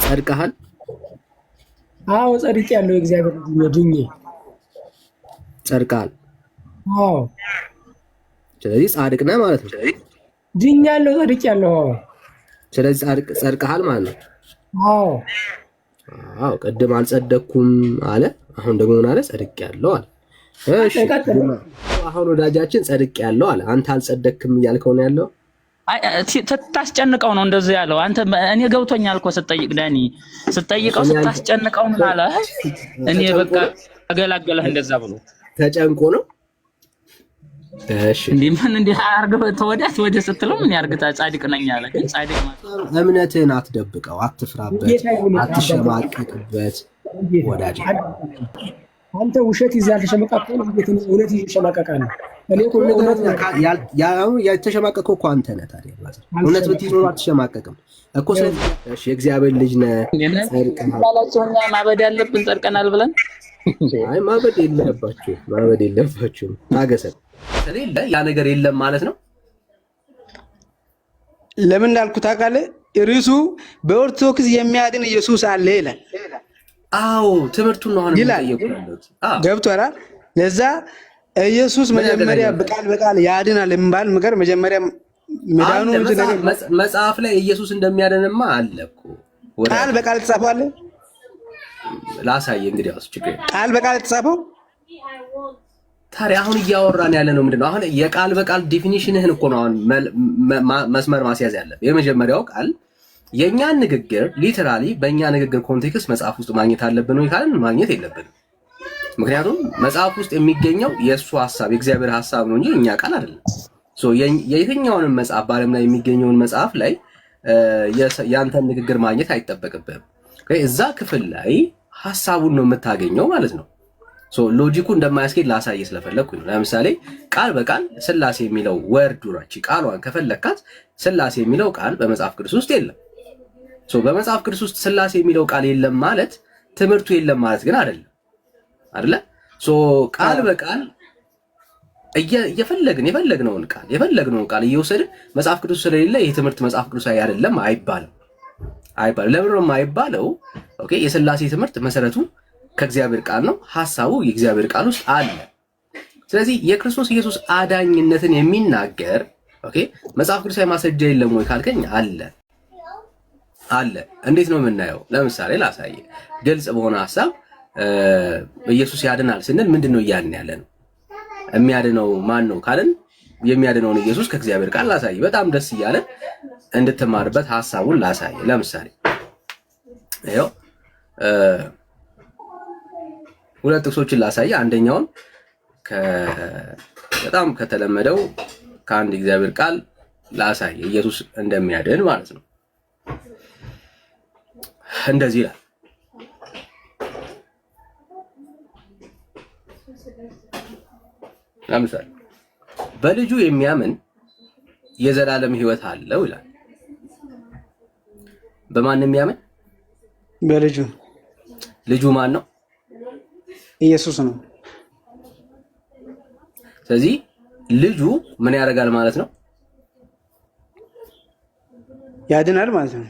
ጸድቀሃል? አዎ ጸድቄያለሁ። እግዚአብሔር ድኜ ጸድቀሃል? አዎ። ስለዚህ ጻድቅ ነህ ማለት ነው። ድኛለሁ፣ ጸድቄያለሁ። አዎ። ስለዚህ ጸድቀሃል ማለት ነው። አዎ አዎ። ቅድም አልጸደቅኩም አለ፣ አሁን ደግሞ ምን አለ? ጸድቄያለሁ አለ። እሺ አሁን ወዳጃችን ጸድቄያለሁ አለ። አንተ አልጸደቅክም እያልከው ነው ያለው። ስታስጨንቀው ነው እንደዚህ ያለው። አንተ እኔ ገብቶኛል እኮ ስጠይቅ ዳኒ ስጠይቀው ስታስጨንቀው ምን አለ? እኔ በቃ አገላገለህ እንደዛ ብሎ ተጨንቆ ነው። እሺ እንዴ ምን እንዴ አርገው ተወዳት ወደ ስትለው ምን ያርግታ? ጻድቅ ነኝ አለ። ግን ጻድቅ ማለት እምነትህን አትደብቀው፣ አትፍራበት፣ አትሸማቀቅበት ወዳጅ። አንተ ውሸት ይዛል ተሸመቃቀው ነው እንዴት ነው? እውነት ይሸማቀቃል። እኔ እኮ ያው የተሸማቀቀው እኮ አንተ ነህ። ታዲያ እውነት ብትይዝ ኖሮ አትሸማቀቅም እኮ። እሺ የእግዚአብሔር ልጅ ነህ። ጸድቀናል። ማበድ ያለብን ጸድቀናል ብለን አይ ማበድ የለባችሁም። ታገሰን። ስለሌለ ያ ነገር የለም ማለት ነው። ለምን እንዳልኩ ታውቃለህ? ርዕሱ በኦርቶዶክስ የሚያድን ኢየሱስ አለ ይላል። አዎ ትምህርቱን ነው አሁን የምጠየቁት። ገብቶሃል? ለዛ ኢየሱስ መጀመሪያ በቃል ያድናል የሚባል ነገር መጀመሪያ መዳኑ መጽሐፍ ላይ ኢየሱስ እንደሚያድንማ አለ እኮ። ቃል በቃል ተጻፈዋል። ላሳየህ እንግዲህ አውስ ችግር ቃል በቃል ተጻፈው። ታዲያ አሁን እያወራን ያለ ነው ምንድነው? አሁን የቃል በቃል ዲፊኒሽንህን እኮ ነው አሁን መስመር ማስያዝ ያለብህ። የመጀመሪያው ቃል የኛን ንግግር ሊተራሊ በእኛ ንግግር ኮንቴክስት መጽሐፍ ውስጥ ማግኘት አለብን ወይ ካልን ማግኘት የለብንም። ምክንያቱም መጽሐፍ ውስጥ የሚገኘው የእሱ ሀሳብ የእግዚአብሔር ሀሳብ ነው እንጂ እኛ ቃል አይደለም። የየትኛውንም መጽሐፍ በዓለም ላይ የሚገኘውን መጽሐፍ ላይ ያንተን ንግግር ማግኘት አይጠበቅብህም። እዛ ክፍል ላይ ሀሳቡን ነው የምታገኘው ማለት ነው። ሎጂኩ እንደማያስኬድ ላሳየ ስለፈለግኩኝ ነው። ለምሳሌ ቃል በቃል ስላሴ የሚለው ወርድ ራቺ ቃሏን ከፈለካት ስላሴ የሚለው ቃል በመጽሐፍ ቅዱስ ውስጥ የለም። በመጽሐፍ ቅዱስ ውስጥ ስላሴ የሚለው ቃል የለም ማለት ትምህርቱ የለም ማለት ግን አይደለም አይደለ? ቃል በቃል የፈለግነውን ቃል እየወሰድን መጽሐፍ ቅዱስ ስለሌለ ይህ ትምህርት መጽሐፍ ቅዱሳዊ አይደለም አይባልም። ለምን ነው የማይባለው? ኦኬ የስላሴ ትምህርት መሰረቱ ከእግዚአብሔር ቃል ነው። ሐሳቡ የእግዚአብሔር ቃል ውስጥ አለ። ስለዚህ የክርስቶስ ኢየሱስ አዳኝነትን የሚናገር ኦኬ መጽሐፍ ቅዱሳዊ ማስረጃ የለም ወይ ካልከኝ አለ። እንዴት ነው የምናየው? ለምሳሌ ላሳየ። ግልጽ በሆነ ሐሳብ ኢየሱስ ያድናል ስንል ምንድነው እያልን ያለ ነው? የሚያድነው ማን ነው ካልን የሚያድነውን ኢየሱስ ከእግዚአብሔር ቃል ላሳየ። በጣም ደስ እያለ እንድትማርበት ሐሳቡን ላሳየ። ለምሳሌ ይኸው ሁለት ጥቅሶችን ላሳየ። አንደኛውን በጣም ከተለመደው ከአንድ እግዚአብሔር ቃል ላሳየ ኢየሱስ እንደሚያድን ማለት ነው። እንደዚህ ይላል። ለምሳሌ በልጁ የሚያምን የዘላለም ሕይወት አለው ይላል። በማን የሚያምን? በልጁ። ልጁ ማን ነው? ኢየሱስ ነው። ስለዚህ ልጁ ምን ያደርጋል ማለት ነው? ያድናል ማለት ነው።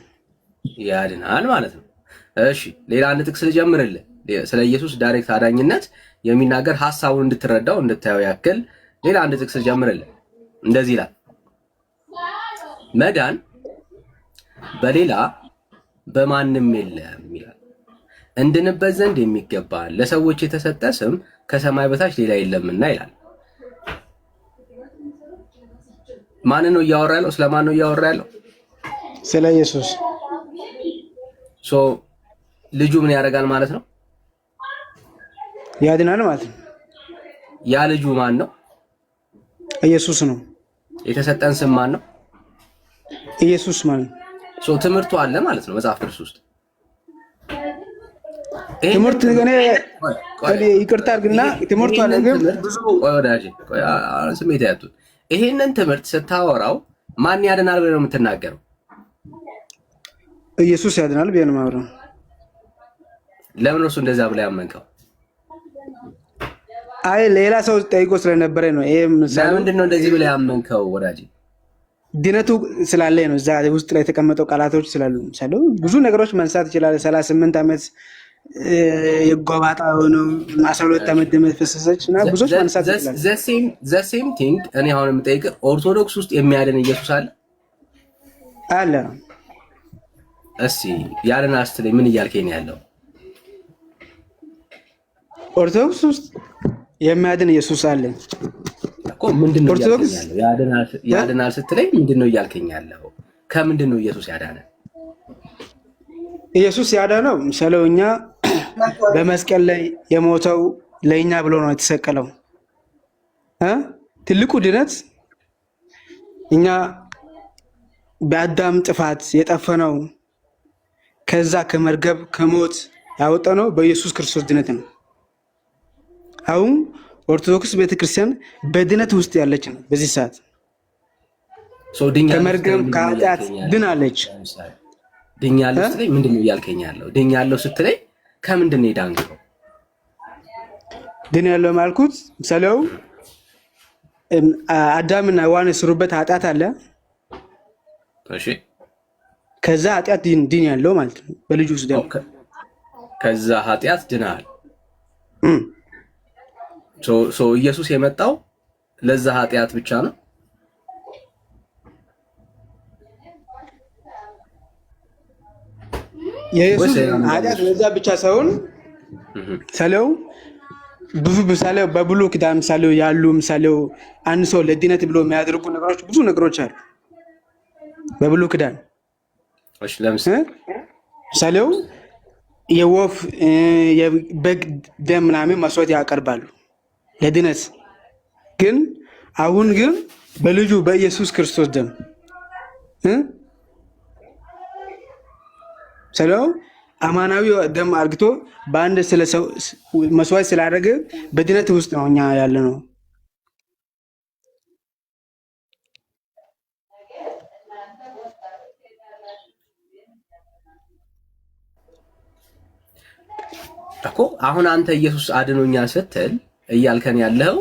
ያድናል ማለት ነው። እሺ ሌላ አንድ ጥቅስ ልጀምርልህ። ስለ ኢየሱስ ዳይሬክት አዳኝነት የሚናገር ሐሳቡን እንድትረዳው እንድታየው ያክል ሌላ አንድ ጥቅስ ልጀምርልህ። እንደዚህ ይላል፣ መዳን በሌላ በማንም የለም ይላል። እንድንበት ዘንድ የሚገባ ለሰዎች የተሰጠ ስም ከሰማይ በታች ሌላ የለምና ይላል። ማን ነው እያወራ ያለው? ስለማን ነው እያወራ ያለው? ስለ ኢየሱስ። ልጁ ምን ያደርጋል ማለት ነው? ያድናል ማለት ነው። ያ ልጁ ማን ነው? ኢየሱስ ነው። የተሰጠን ስም ማን ነው? ኢየሱስ ማለት ነው። ትምህርቱ አለ ማለት ነው መጽሐፍ ቅዱስ ውስጥ። ትምህርት ግን ይቅርታ አድርግና ትምህርቱ አለ ግን ብዙ ወዳጅ ስሜት ያቱት ይሄንን ትምህርት ስታወራው ማን ያድናል ብለህ ነው የምትናገረው? ኢየሱስ ያድናል ብዬ ነው የማወራው። ለምን ነው እሱ እንደዛ ብለህ ያመንከው? አይ ሌላ ሰው ጠይቆ ስለነበረ ነው። ይሄ ምሳሌ ለምንድን ነው እንደዚህ ብለህ ያመንከው ወዳጅ? ድነቱ ስላለ ነው። እዛ ውስጥ ላይ የተቀመጠው ቃላቶች ስላሉ ምሳሌ ብዙ ነገሮች መንሳት ይችላል። 38 ዓመት የጓባጣ ሆነው 12 ዓመት ደም ፈሰሰች እና ብዙዎች መንሳት ይችላል። ዘ ሴም ቲንግ እኔ አሁን የምጠይቅ ኦርቶዶክስ ውስጥ የሚያድን ኢየሱስ አለ አለ። እስኪ ያለን አስትለኝ ምን እያልከኝ ያለው? ኦርቶዶክስ ውስጥ የሚያድን ኢየሱስ አለ እኮ። ምንድነው ኦርቶዶክስ ያድናል ስትለኝ ምንድነው እያልከኝ ያለው? ከምንድነው ኢየሱስ ያዳነ? ኢየሱስ ያዳነው ስለኛ በመስቀል ላይ የሞተው ለኛ ብሎ ነው የተሰቀለው። ትልቁ ድነት እኛ በአዳም ጥፋት የጠፈነው ከዛ ከመርገብ ከሞት ያወጣነው በኢየሱስ ክርስቶስ ድነት ነው። አሁን ኦርቶዶክስ ቤተክርስቲያን በድነት ውስጥ ያለች ነው። በዚህ ሰዓት ከመርገም ከኃጢአት ድናለች። ድኛለሁ ስትለኝ ምንድነው እያልከኝ ያለው? ድኛለሁ ስትለኝ ከምንድነው የዳንከው? ድኛለሁ ማልኩት ሰለው አዳምና ሔዋን የሰሩበት ኃጢአት አለ። እሺ ከዛ ኃጢአት ድኛለሁ ማለት ነው። በልጁ ውስጥ ደግሞ ከዛ ኃጢአት ድናል። ኢየሱስ የመጣው ለዛ ኃጢአት ብቻ ነው? የኢየሱስ ኃጢአት ለዛ ብቻ ሳይሆን ሰለው ብዙ ምሳሌው በብሉይ ኪዳን ምሳሌው ያሉ ምሳሌው አንድ ሰው ለድነት ብሎ የሚያደርጉ ነገሮች ብዙ ነገሮች አሉ በብሉይ ኪዳን። እሺ ለምሳሌ ምሳሌው የወፍ የበግ ደም ምናምን መስዋዕት ያቀርባሉ ለድነት። ግን አሁን ግን በልጁ በኢየሱስ ክርስቶስ ደም ሰለው አማናዊ ደም አርግቶ በአንድ ስለሰው መስዋዕት ስላደረገ በድነት ውስጥ ነው እኛ ያለ ነው። እኮ አሁን አንተ ኢየሱስ አድኖኛል ስትል እያልከን ያለው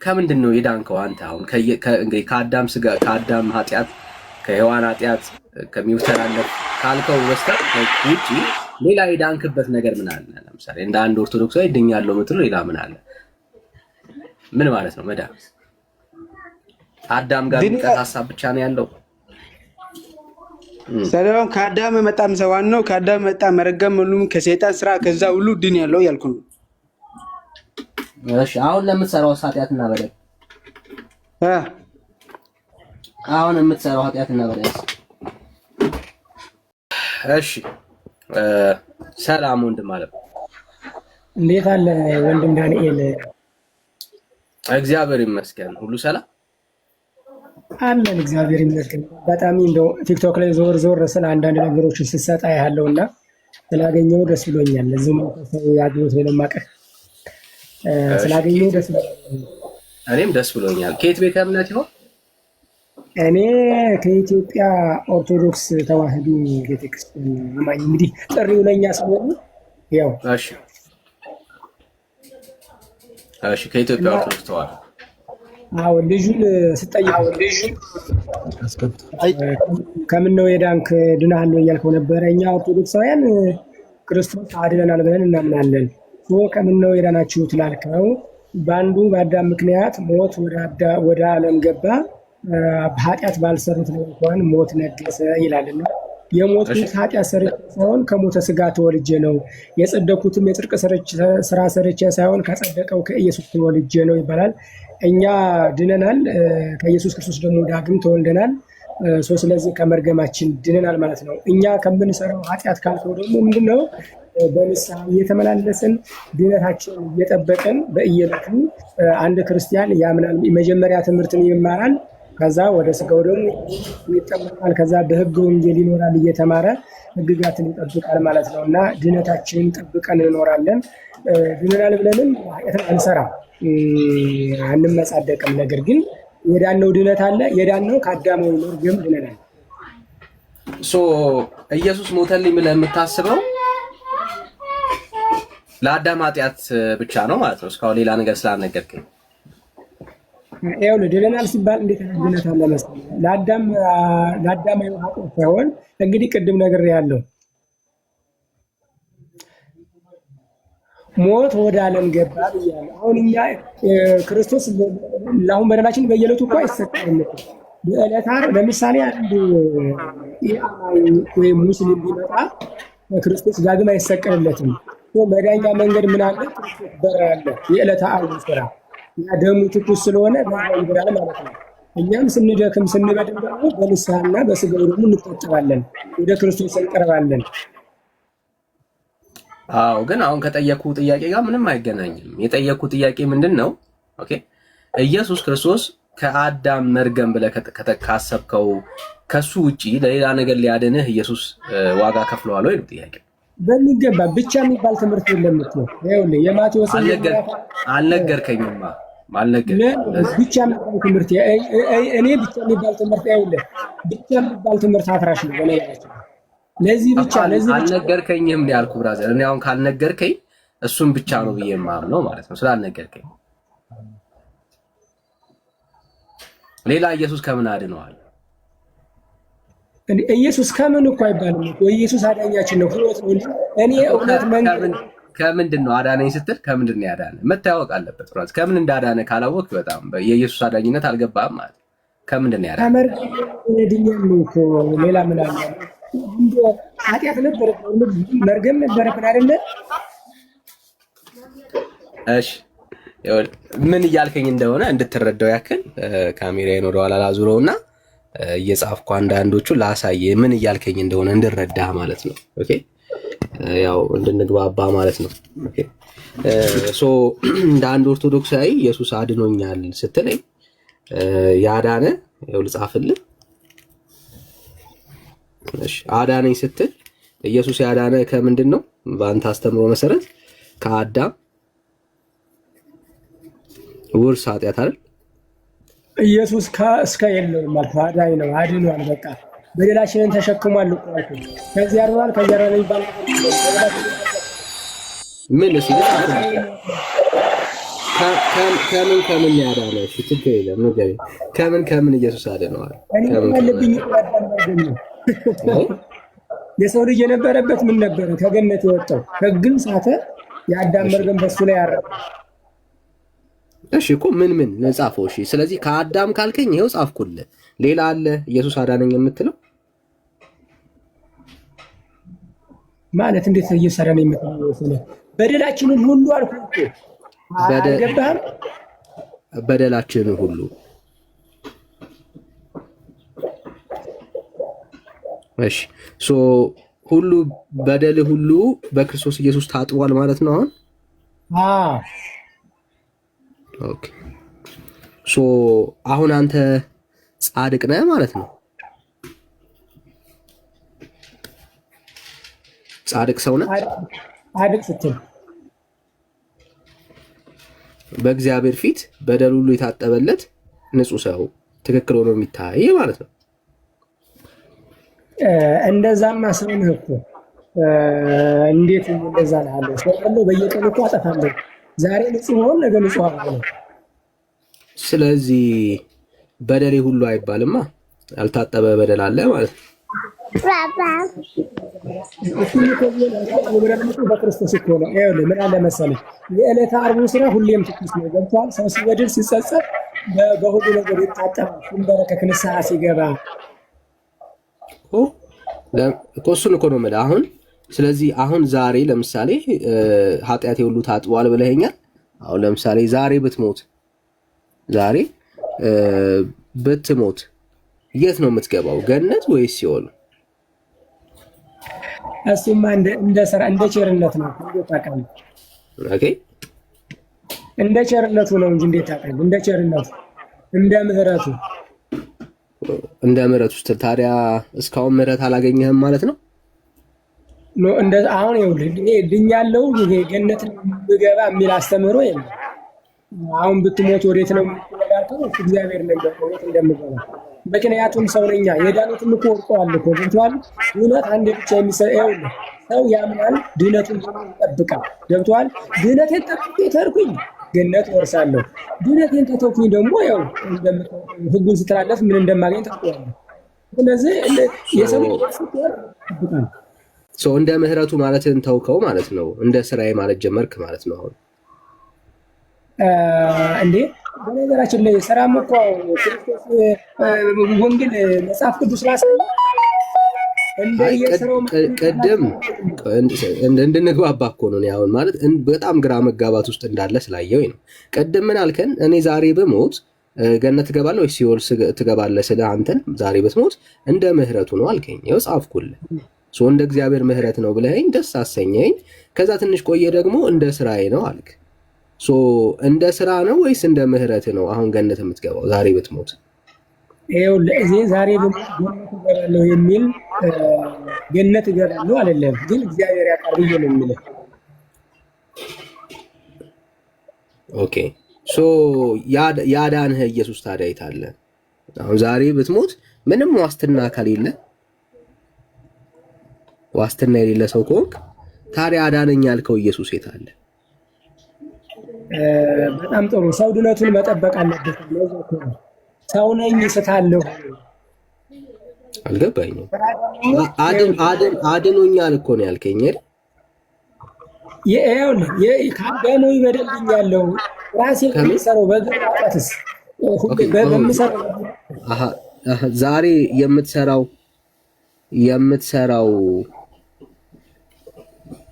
ከምንድን ነው የዳንከው? አንተ አሁን እንግዲህ ከአዳም ስጋ ከአዳም ኃጢአት ከሔዋን ኃጢአት ከሚተላለፍ ካልከው በስተቀር ውጪ ሌላ የዳንክበት ነገር ምን አለ? ለምሳሌ እንደ አንድ ኦርቶዶክሳዊ ድኛለሁ የምትለው ሌላ ምን አለ? ምን ማለት ነው መዳን? አዳም ጋር ሀሳብ ብቻ ነው ያለው? ሰለሞን ከአዳም መጣም ሰዋን ነው። ከአዳም መጣ መረገም ሁሉም ከሰይጣን ስራ ከዛ ሁሉ ድን ያለው ያልኩ ነው። እሺ አሁን ለምትሰራው ኃጢአትና በደል አሁን የምትሰራው ኃጢአትና በደል እሺ ሰላም ወንድም አለ። እንዴት አለ ወንድም ዳንኤል? እግዚአብሔር ይመስገን ሁሉ ሰላም አለን። እግዚአብሔር ይመስገን። በጣም እንደው ቲክቶክ ላይ ዞር ዞር ስለ አንዳንድ ነገሮችን ስሰጣ ያለውና ስላገኘው ደስ ብሎኛል። ለዚህም ያግኙት ለማቀር ስላገኘው ደስ ብሎኛል። እኔም ደስ ብሎኛል። ከየት ቤተ እምነት ይሆን? እኔ ከኢትዮጵያ ኦርቶዶክስ ተዋህዶ ቤተክርስቲያን አማኝ። እንግዲህ ጥሪው ለኛ ስለሆነ ያው እሺ ከኢትዮጵያ ኦርቶዶክስ ተዋህዶ አዎ ልጁን ስጠይቀው ከምን ነው የዳንክ ድናል ነው እያልከው ነበረ። እኛ ኦርቶዶክሳውያን ክርስቶስ አድነናል ብለን እናምናለን። ከምን ነው የዳናችሁት ላልከው በአንዱ በአዳም ምክንያት ሞት ወደ ዓለም ገባ፣ በኃጢአት ባልሰሩት ላይ እንኳን ሞት ነገሰ ይላልና የሞቱት ኃጢአት ሰርቼ ሳይሆን ከሞተ ስጋ ተወልጄ ነው፣ የጸደኩትም የጽድቅ ስራ ሰርቼ ሳይሆን ከጸደቀው ከኢየሱስ ተወልጄ ነው ይባላል። እኛ ድነናል፣ ከኢየሱስ ክርስቶስ ደግሞ ዳግም ተወልደናል። ስለዚህ ከመርገማችን ድነናል ማለት ነው። እኛ ከምንሰራው ኃጢአት ካልከው ደግሞ ምንድነው በንስሐ እየተመላለስን ድነታችንን እየጠበቅን በየዕለቱ አንድ ክርስቲያን ያምናል። መጀመሪያ ትምህርትን ይማራል፣ ከዛ ወደ ስጋው ደግሞ ይጠመቃል፣ ከዛ በሕግ ወንጌል ይኖራል እየተማረ ሕግጋትን ይጠብቃል ማለት ነው። እና ድነታችንን ጠብቀን እንኖራለን። ድነናል ብለንም ኃጢአትን አንሰራም፣ አንመጻደቅም። ነገር ግን የዳነው ድነት አለ። የዳነው ከአዳማዊ መርገም ድነናል። ኢየሱስ ሞተልኝ ብለህ የምታስበው ለአዳም ኃጢአት ብቻ ነው ማለት ነው? እስካሁን ሌላ ነገር ስላልነገርከኝ ይኸውልህ ድነናል ሲባል እንዴት ድነት አለ መሰለህ? ለአዳም ኃጢአት ሳይሆን እንግዲህ ቅድም ነግሬሃለሁ። ሞት ወደ ዓለም ገባ ብያለሁ። አሁን እኛ ክርስቶስ ለአሁን በደላችን በየዕለቱ እኮ አይሰቀልም። በዕለት ዓርብ ለምሳሌ አንድ ወይም ሙስሊም ቢመጣ ክርስቶስ ዳግም አይሰቀልለትም። መዳኛ መንገድ ምን አለ? ክርስቶስ በር አለ። የዕለት ዓርብ ስራ ያ ደሙ ትኩስ ስለሆነ ይበላል ማለት ነው። እኛም ስንደክም ስንበድም ደግሞ በንስሐና በስጋው ደግሞ እንቆጠባለን፣ ወደ ክርስቶስ እንቀርባለን። አዎ ግን አሁን ከጠየቁ ጥያቄ ጋር ምንም አይገናኝም። የጠየቁ ጥያቄ ምንድን ነው? ኦኬ ኢየሱስ ክርስቶስ ከአዳም መርገም ብለህ ካሰብከው ከሱ ውጪ ለሌላ ነገር ሊያድንህ ኢየሱስ ዋጋ ከፍለዋል ወይ ነው ጥያቄ። በሚገባ ብቻ የሚባል ትምህርት የለም እኮ ይኸውልህ፣ የማቴዎስ አልነገርከኝማ ብቻ የሚባል ትምህርት እኔ ብቻ የሚባል ትምህርት ይኸውልህ፣ ብቻ የሚባል ትምህርት አፍራሽ ነው በነገራችን። ለዚህ ብቻ አልነገርከኝም ያልኩ ብራዘር። እኔ አሁን ካልነገርከኝ እሱን ብቻ ነው ብዬ የማምነው ማለት ነው። ስላልነገርከኝ ሌላ ኢየሱስ ከምን አድነዋል? ኢየሱስ ከምን እኮ አይባልም እኮ ኢየሱስ አዳኛችን ነው፣ ህይወት ነው። እኔ እውነት መንገድ ከምንድን ነው አዳነኝ ስትል ከምንድን ነው ያዳነ? መታወቅ አለበት ብራዘር። ከምን እንዳዳነ ካላወቅ በጣም የኢየሱስ አዳኝነት አልገባህም ማለት። ከምንድን ነው ያዳነ? ከመርገም ነው እኮ ሌላ ምን አለ? ኃጢአት ነበረብን፣ መርገም ነበረብን አይደለ? እሺ ምን እያልከኝ እንደሆነ እንድትረዳው ያክል ካሜራዬን ወደኋላ ላዙረውና እየጻፍኩ አንዳንዶቹ ላሳየ ምን እያልከኝ እንደሆነ እንድረዳ ማለት ነው። ኦኬ ያው እንድንግባባ ማለት ነው። ኦኬ ሶ እንደ አንድ ኦርቶዶክሳዊ ኢየሱስ አድኖኛል ስትለኝ ያዳነ ያው ልጻፍልህ። እሺ አዳነኝ ስትል ኢየሱስ ያዳነ ከምንድን ነው? በአንተ አስተምሮ መሰረት ከአዳም ውርስ ኃጢአት አይደል? ኢየሱስ እስከ የለውም ማለት አዳኝ ነው፣ አድኗል። በቃ በደላችንን ተሸክሟል እኮ ከዚህ አርባል ከዚህ አርባል ይባል ምን ሲል ከምን ያዳነ? እሺ ችግር የለም ነው ከምን ኢየሱስ አድነዋል? የሰው ልጅ የነበረበት ምን ነበረ? ከገነት የወጣው ከግን ሳተ፣ የአዳም መርገም በሱ ላይ አረፈ። እሺ እኮ ምን ጻፈው? እሺ ስለዚህ ከአዳም ካልከኝ ይሄው ጻፍኩልህ። ሌላ አለ ኢየሱስ አዳነኝ የምትለው ማለት እንዴት ኢየሱስ አዳነኝ የምትለው? በደላችንን ሁሉ አልኩህ እኮ አልገባህም? በደላችንን ሁሉ እሺ ሶ ሁሉ በደል ሁሉ በክርስቶስ ኢየሱስ ታጥቧል ማለት ነው አሁን። ኦኬ ሶ አሁን አንተ ጻድቅ ነህ ማለት ነው። ጻድቅ ሰው ነህ። ጻድቅ ስትል በእግዚአብሔር ፊት በደል ሁሉ የታጠበለት ንጹህ ሰው ትክክል ሆኖ የሚታይ ማለት ነው። እንደዛማ ሰው ነህ እኮ። እንዴት እንደዛ አለ? ሰው በየቀኑ እኮ አጠፋለሁ። ዛሬ ንጹህ ሆኖ ነገ ንጹህ አልሆነ። ስለዚህ በደሌ ሁሉ አይባልማ። ያልታጠበ በደል አለ ማለት ነው። በክርስቶስ እኮ ነው። ይኸውልህ ምን አለ መሰለህ፣ የዕለተ ዓርቡ ስራ ሁሌም ትኩስ ነው። ገብቶሃል? ሰው ሲበድል ሲጸጸት በሁሉ ነገር ይታጠባል። ሲንበረከክ ንስሐ ሲገባ እኮ እሱን እኮ ነው የምልህ አሁን። ስለዚህ አሁን ዛሬ ለምሳሌ ኃጢአቴ ሁሉ ታጥቧል ብለኸኛል። አሁን ለምሳሌ ዛሬ ብትሞት የት ነው የምትገባው? ገነት ወይስ ሲኦል? እሱማ እንደ ስራ እንደ ቸርነት ነው። እንዴት ታውቃለህ? ኦኬ እንደ ቸርነቱ ነው እንጂ እንዴት ታውቃለህ? እንደ ቸርነቱ እንደ ምህረቱ ስትል ታዲያ እስካሁን ምህረት አላገኘህም ማለት ነው? አሁን ይኸውልህ እኔ ድኛለሁ ገነት ብገባ የሚል አስተምህሮ የለም። አሁን ብትሞት ወዴት ነው የምትወዳው? እግዚአብሔር ነገር ወዴት እንደምገባ። ምክንያቱም ሰው ነኛ። የዳኑትም እኮ ወርቀዋል እኮ ገብቶሃል? እውነት አንድ ብቻ ሰው ያምናል፣ ድህነቱን ይጠብቃል። ገብቶሃል? ድህነቴን ጠብቄ ተርኩኝ ገነት ወርሳለሁ። ድነቴን ከተውኩኝ ደግሞ ያው ህጉን ስተላለፍ ምን እንደማገኝ ታውቃለህ። ስለዚህ የሰው ሰው እንደ ምህረቱ ማለትን ተውከው ማለት ነው። እንደ ስራዬ ማለት ጀመርክ ማለት ነው። አሁን እንዴ በነገራችን ላይ ስራም እኮ ክርስቶስ ወንጌል መጽሐፍ ቅዱስ ላሳይ ቅድም እንድንግባባ እኮ ነው። አሁን ማለት በጣም ግራ መጋባት ውስጥ እንዳለ ስላየሁኝ ነው። ቅድም ምን አልከን? እኔ ዛሬ ብሞት ገነት ትገባለህ ወይ ሲኦል ትገባለህ? ስለ አንተን ዛሬ ብትሞት እንደ ምህረቱ ነው አልከኝ። ይኸው ጻፍኩልህ። እንደ እግዚአብሔር ምህረት ነው ብለኸኝ ደስ አሰኘኝ። ከዛ ትንሽ ቆየ ደግሞ እንደ ስራዬ ነው አልክ። እንደ ስራ ነው ወይስ እንደ ምህረት ነው አሁን ገነት የምትገባው ዛሬ ብትሞት? ይኸውልህ ዛሬ ገነት እገባለሁ የሚል ገነት እገባለሁ አይደለም፣ ግን እግዚአብሔር ያውቃል ብዬ ነው የምልህ። ኦኬ ያዳንህ ኢየሱስ ታዲያ የት አለ? አሁን ዛሬ ብትሞት ምንም ዋስትና ከሌለ ዋስትና የሌለ ሰው ከሆንክ ታዲያ አዳነኝ ያልከው ኢየሱስ የት አለ? በጣም ጥሩ። ሰው ድነቱን መጠበቅ አለበት። ሰው ነኝ ስታለሁ አልገባኝም። አድኖኛል እኮ ነው ያልከኝ አይደል? ከአዳሙ ይበደልኛለሁ ራሴ ከምሰራው በግራጣትስ በምሰራው ዛሬ የምትሰራው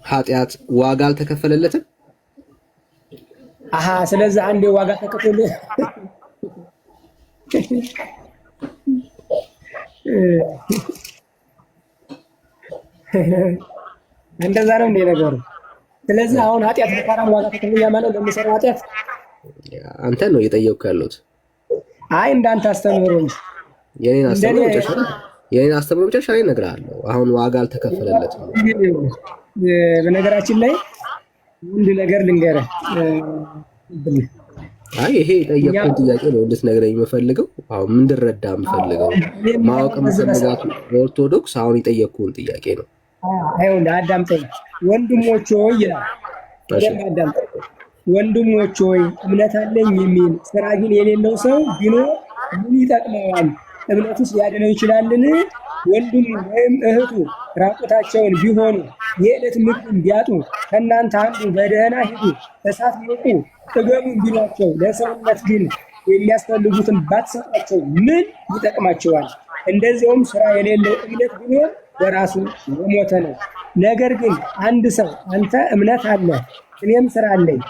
ኃጢአት ዋጋ አልተከፈለለትም? ስለዚህ አንዴ ዋጋ ተከፈለ። እንደዛ ነው እንደ ነገሩ። ስለዚህ አሁን ኃጢአት በካራም ዋጋ ተከፍያ ማለት ለምሰራው ኃጢአት አንተ ነው እየጠየቅኩ ያለሁት። እንዳንተ አስተምሮ እንጂ የኔን አስተምሮ ብቻ ሻይ እነግርሃለሁ። አሁን ዋጋ አልተከፈለለትም። በነገራችን ላይ አንድ ነገር ልንገርህ። ይሄ የጠየቅኩህን ጥያቄ ነው እንድትነግረኝ የምፈልገው። አሁን ምን እንድረዳ የምፈልገው ማወቅ የምፈልጋት ኦርቶዶክስ አሁን የጠየቅኩህን ጥያቄ ነው። አዳምጠኝ። ወንድሞች ሆይ ይላል። አዳምጠኝ። ወንድሞች ሆይ እምነት አለኝ የሚል ስራ ግን የሌለው ሰው ቢኖር ምን ይጠቅመዋል? እምነቱስ ሊያድነው ይችላልን? ወንድሙ ወይም እህቱ ራቁታቸውን ቢሆኑ የዕለት ምግብን ቢያጡ ከእናንተ አንዱ በደህና ሂዱ እሳት ሞቁ ጥገቡን ቢሏቸው ለሰውነት ግን የሚያስፈልጉትን ባትሰጧቸው ምን ይጠቅማቸዋል? እንደዚያውም ስራ የሌለው እምነት ቢኖር በራሱ የሞተ ነው። ነገር ግን አንድ ሰው አንተ እምነት አለ እኔም ስራ አለኝ፣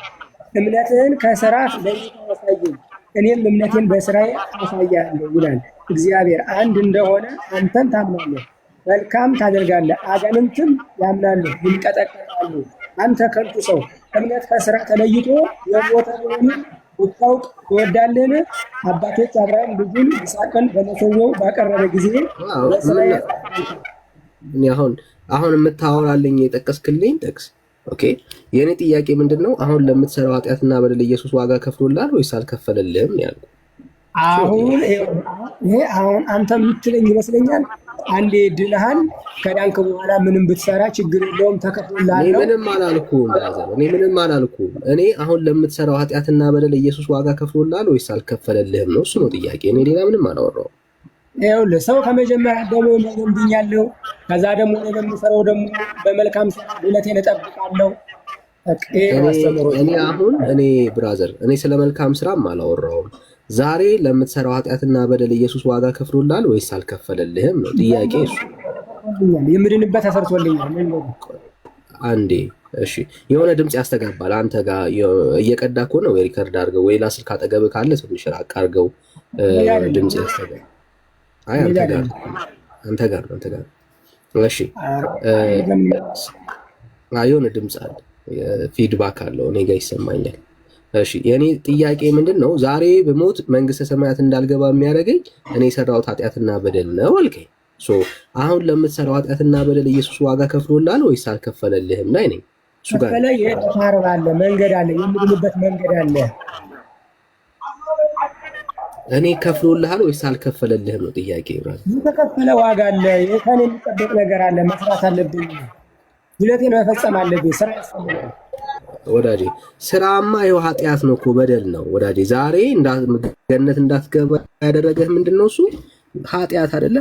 እምነትህን ከስራ ለይተህ አሳየኝ፣ እኔም እምነቴን በስራዬ አሳያለሁ ይላል። እግዚአብሔር አንድ እንደሆነ አንተም ታምናለህ፣ መልካም ታደርጋለህ፣ አጋንንትም ያምናሉ ይንቀጠቀጣሉ። አንተ ከንቱ ሰው እምነት ከስራ ተለይቶ የሞተ መሆኑን ብታውቅ ትወዳለህን? አባቶች አብርሃም ልጁን ይስሐቅን በመሰዊያው ባቀረበ ጊዜ አሁን የምታወራልኝ የጠቀስክልኝ ጥቅስ ኦኬ። የእኔ ጥያቄ ምንድን ነው? አሁን ለምትሰራው ኃጢአትና በደል ኢየሱስ ዋጋ ከፍሎልሃል ወይስ አልከፈለልህም ያልኩህ? አሁን አንተ የምትለኝ ይመስለኛል አንዴ ድነሃል፣ ከዳንክ በኋላ ምንም ብትሰራ ችግር የለውም ተከፍሎልሃል። እኔ ምንም አላልኩም። እኔ አሁን ለምትሰራው ኃጢአትና በደል ኢየሱስ ዋጋ ከፍሎልሃል ወይስ አልከፈለልህም ነው። እሱ ነው ጥያቄ። እኔ ሌላ ምንም አላወራሁም። ይኸውልህ ሰው ከመጀመሪያ ደግሞ ድኛለሁ፣ ከዛ ደግሞ በምሰራው ደግሞ በመልካም ስራ ድነቴን እጠብቃለሁ። እኔ ብራዘር ስለ መልካም ስራም አላወራሁም። ዛሬ ለምትሰራው ኃጢአትና በደል ኢየሱስ ዋጋ ከፍሎልሃል ወይስ አልከፈለልህም ነው ጥያቄ። እሱ የምድንበት ተሰርቶልኛል። አንዴ እሺ፣ የሆነ ድምፅ ያስተጋባል። አንተ ጋር እየቀዳ ከሆነ ወይ ሪከርድ አድርገው፣ ወይ ሌላ ስልክ አጠገብህ ካለ ትንሽ ራቅ አድርገው። ድምፅ ያስተጋባል። አንተ ጋር እሺ፣ የሆነ ድምፅ አለ፣ ፊድባክ አለው፣ እኔ ጋር ይሰማኛል። እሺ የኔ ጥያቄ ምንድን ነው? ዛሬ በሞት መንግስተ ሰማያት እንዳልገባ የሚያደርገኝ እኔ የሰራሁት ኃጢአትና በደል ነው አልከኝ። አሁን ለምትሰራው ኃጢአትና በደል ኢየሱስ ዋጋ ከፍሎልሃል ወይስ አልከፈለልህም ላይ ነኝ። እሱ ጋር አለ መንገድ አለ፣ የምድንበት መንገድ አለ። እኔ ከፍሎልሃል ወይስ አልከፈለልህም ነው ጥያቄ። የተከፈለ ዋጋ አለ፣ ከኔ የሚጠበቅ ነገር አለ። መስራት አለብኝ፣ ድነቴን መፈጸም አለብኝ፣ ስራ ያስፈልጋል። ወዳጄ ስራማ ይኸው ኃጢአት ነው እኮ በደል ነው ወዳጄ። ዛሬ ገነት እንዳትገባ ያደረገህ ምንድነው? እሱ ኃጢአት አይደለ?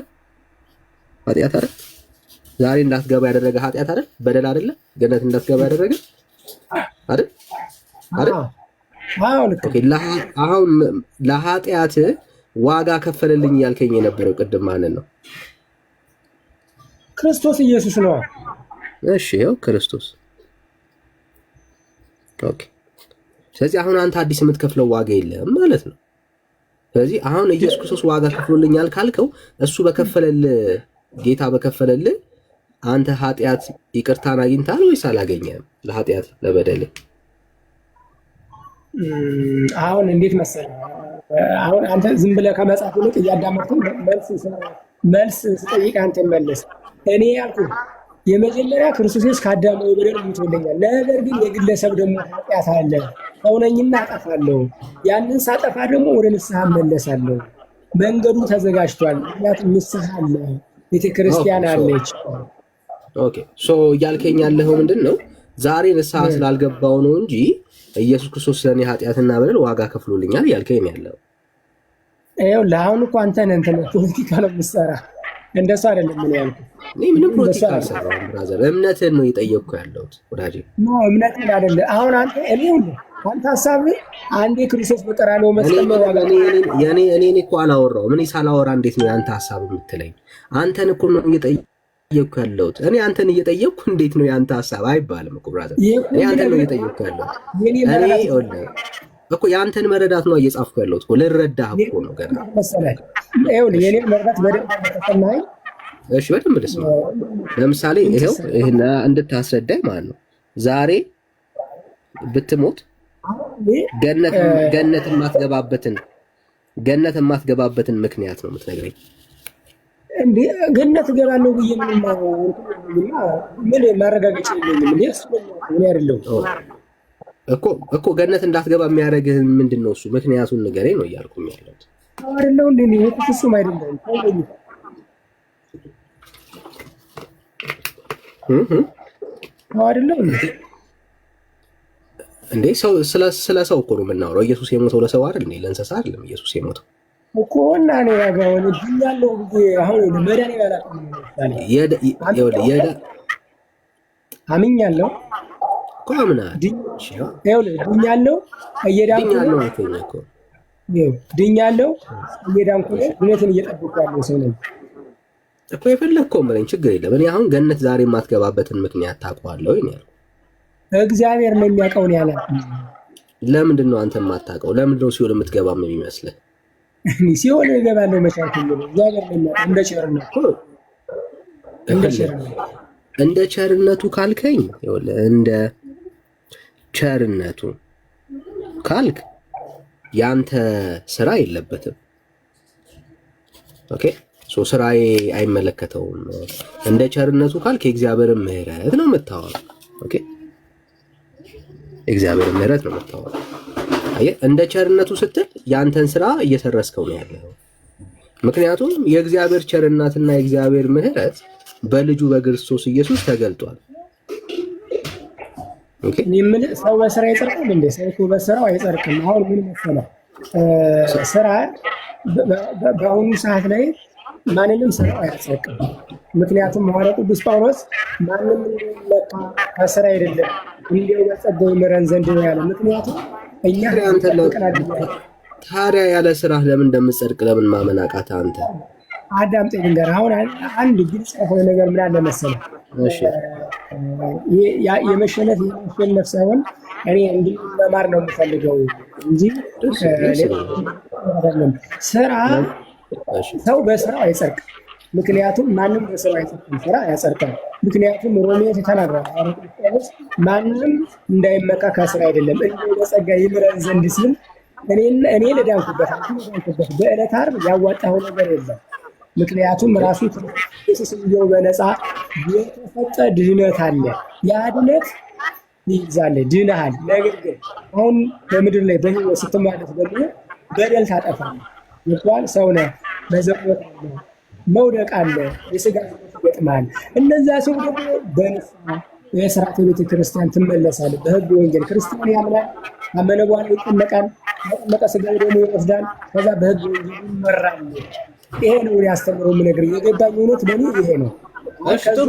ኃጢአት አይደል? ዛሬ እንዳትገባ ያደረገ ኃጢአት አይደል? በደል አይደለ? ገነት እንዳትገባ ያደረገ አይደል? አይደል? ኦኬ። አሁን ለኃጢአት ዋጋ ከፈለልኝ ያልከኝ የነበረው ቅድም ማንን ነው? ክርስቶስ ኢየሱስ ነው። እሺ ይኸው ክርስቶስ። ኦኬ። ስለዚህ አሁን አንተ አዲስ የምትከፍለው ዋጋ የለም ማለት ነው። ስለዚህ አሁን ኢየሱስ ክርስቶስ ዋጋ ከፍሎልኛል ካልከው እሱ በከፈለልህ ጌታ በከፈለልህ አንተ ኃጢአት ይቅርታን አግኝታል ወይስ አላገኘህም? ለኃጢአት ለበደል አሁን እንዴት መሰለህ፣ አሁን አንተ ዝም ብለህ ከመጽሐፍ ይልቅ እያዳመጥከው መልስ ስጠይቅ አንተ መልስ። እኔ ያልኩህ የመጀመሪያ ክርስቶስ ከአዳም በደል ሞቶልኛል። ነገር ግን የግለሰብ ደግሞ ኃጢአት አለ። ሰው ነኝና አጠፋለሁ። ያንን ሳጠፋ ደግሞ ወደ ንስሐ እመለሳለሁ። መንገዱ ተዘጋጅቷል። ምክንያቱም ንስሐ አለ፣ ቤተክርስቲያን አለች። ኦኬ ሶ እያልከኝ ያለኸው ምንድን ነው? ዛሬ ንስሐ ስላልገባው ነው እንጂ ኢየሱስ ክርስቶስ ስለኔ ኃጢአትና በደል ዋጋ ከፍሎልኛል እያልከኝ ያለው። ይኸውልህ አሁን እኮ አንተ ነህ እንትን ፖለቲካ ነው የምትሰራ። እንደሱ አይደለም ምን ያልኩህ። እኔ ምንም ፖለቲካ አልሰራሁም ብራዘር፣ እምነትህን ነው እየጠየቅኩ ያለሁት ወዳጄ። እምነትህን አይደለም አሁን አንተ አንተ ሀሳብህ አንዴ ክርስቶስ በቀራንዮ መስቀል ዋጋ እኔ እኮ አላወራሁም። እኔ ሳላወራ እንዴት ነው የአንተ ሀሳብ የምትለኝ? አንተን እኮ ነው እየጠየቅኩ ያለሁት። እኔ አንተን እየጠየቅኩ እንዴት ነው የአንተ ሀሳብ አይባልም እኮ ብራዘር። እኔ አንተን ነው እየጠየቅኩ ያለሁት። እኮ የአንተን መረዳት ነው እየጻፍኩ ያለሁት እኮ ልረዳህ እኮ ነው ገና መሰለህ። ይኸውልህ የኔን መረዳት በደንብ ተሰማኝ። እሺ በደንብ ልስማ። ለምሳሌ ይሄው እንድታስረዳኝ ማለት ነው። ዛሬ ብትሞት ገነት የማትገባበትን ምክንያት ነው የምትነግረኝ? እንዴ ገነት እገባለሁ ብዬ ምን ማረጋገጫ የለኝም። እንዴ እሱ ነው አይደለም እኮ ገነት እንዳትገባ የሚያደርግህ ምንድን ነው? እሱ ምክንያቱን ንገረኝ ነው እያልኩኝ ያለሁት አይደለም። እንዴ ነው ፍጹም አይደለም። አይደለም እንዴ ሰው ስለ ሰው እኮ ነው የምናወራው። ኢየሱስ የሞተው ለሰው አይደል እንዴ? ለእንስሳ አይደለም ኢየሱስ የሞተው እኮ። እና እኔ ያጋውን ድኛለሁ ብዬ አሁን መዳኔ አምኛለሁ እኮ አምናለሁ። ድኛለሁ እየዳንኩ እውነትን እየጠበቁ ያለው ሰው ነኝ እኮ። የፈለግከውን በለኝ ችግር የለም። እኔ አሁን ገነት ዛሬ የማትገባበትን ምክንያት ታውቀዋለሁ ይሄ ያለው እግዚአብሔር ነው የሚያውቀው ነው ያለ። ለምንድን ነው አንተ የማታውቀው? ለምንድን ነው ሲኦል የምትገባም የሚመስልህ? ሲኦል እገባለሁ መቻልኩ እግዚአብሔር ነው የሚያውቀው። እንደ ቸርነቱ ካልከኝ እንደ ቸርነቱ ካልክ ያንተ ስራ የለበትም። ኦኬ ሶ ስራዬ አይመለከተውም። እንደ ቸርነቱ ካልክ የእግዚአብሔርን ምሕረት ነው የምታወራው። ኦኬ የእግዚአብሔርን ምሕረት ነው የምታወራው። አየህ እንደ ቸርነቱ ስትል ያንተን ስራ እየሰረስከው ነው ያለው። ምክንያቱም የእግዚአብሔር ቸርነትና የእግዚአብሔር ምሕረት በልጁ በክርስቶስ ኢየሱስ ተገልጧል። ኦኬ ምን ሰው በስራ ይጸድቃል እንዴ? ሰው እኮ በስራው አይጸድቅም። አሁን ምን መሰለህ ስራ በአሁኑ ሰዓት ላይ ማንንም ስራው አያጸድቅም። ምክንያቱም ሐዋርያው ቅዱስ ጳውሎስ ማንም እንደሚመካ ከስራ አይደለም እንዲያው በጸጋው ይምረን ዘንድ ነው ያለ። ምክንያቱም እኛ ታዲያ ያለ ስራ ለምን እንደምትጸድቅ ለምን ማመን አቃተህ አንተ? አዳምጠኝ ልንገርህ። አሁን አንድ ግልጽ የሆነ ነገር ምን አለ መሰለህ፣ የመሸነፍ ሳይሆን እኔ እንድንማር ነው የምፈልገው እንጂ ስራ ሰው በስራው አይጸድቅም። ምክንያቱም ማንም በስራው አይጸድቅም፣ ስራ ያጸድቃል። ምክንያቱም ሮሜ ተናግሯል፣ ማንም እንዳይመካ ከስራ አይደለም እንዲሁ በጸጋ ይምረን ዘንድ ሲል እኔ ልዳንኩበት በዕለተ ዓርብ ያዋጣው ነገር የለም። ምክንያቱም ራሱ ኢየሱስ እንዲያው በነፃ የተሰጠ ድህነት አለ። ያ ድህነት ይይዛል፣ ድነሃል። ነገር ግን አሁን በምድር ላይ በህይወት ስትማለት ደግሞ በደል ታጠፋለህ። ይባል ሰው ነህ፣ መዘቆት መውደቅ አለ፣ የስጋ ይገጥማል። እነዛ ሰው ደግሞ በንስሐ የሥርዓተ ቤተ ክርስቲያን ትመለሳለህ። በሕግ ወንጌል ክርስቲያን ያምናል፣ አመነ በኋላ ይጠመቃል፣ ተጠመቀ ሥጋው ደግሞ ይወስዳል፣ ከዛ በሕግ ወንጌል ይመራል። ይሄ ነው ያስተምረው የምነግርህ። የገባኝ እውነት ለእኔ ይሄ ነው። እሺ ጥሩ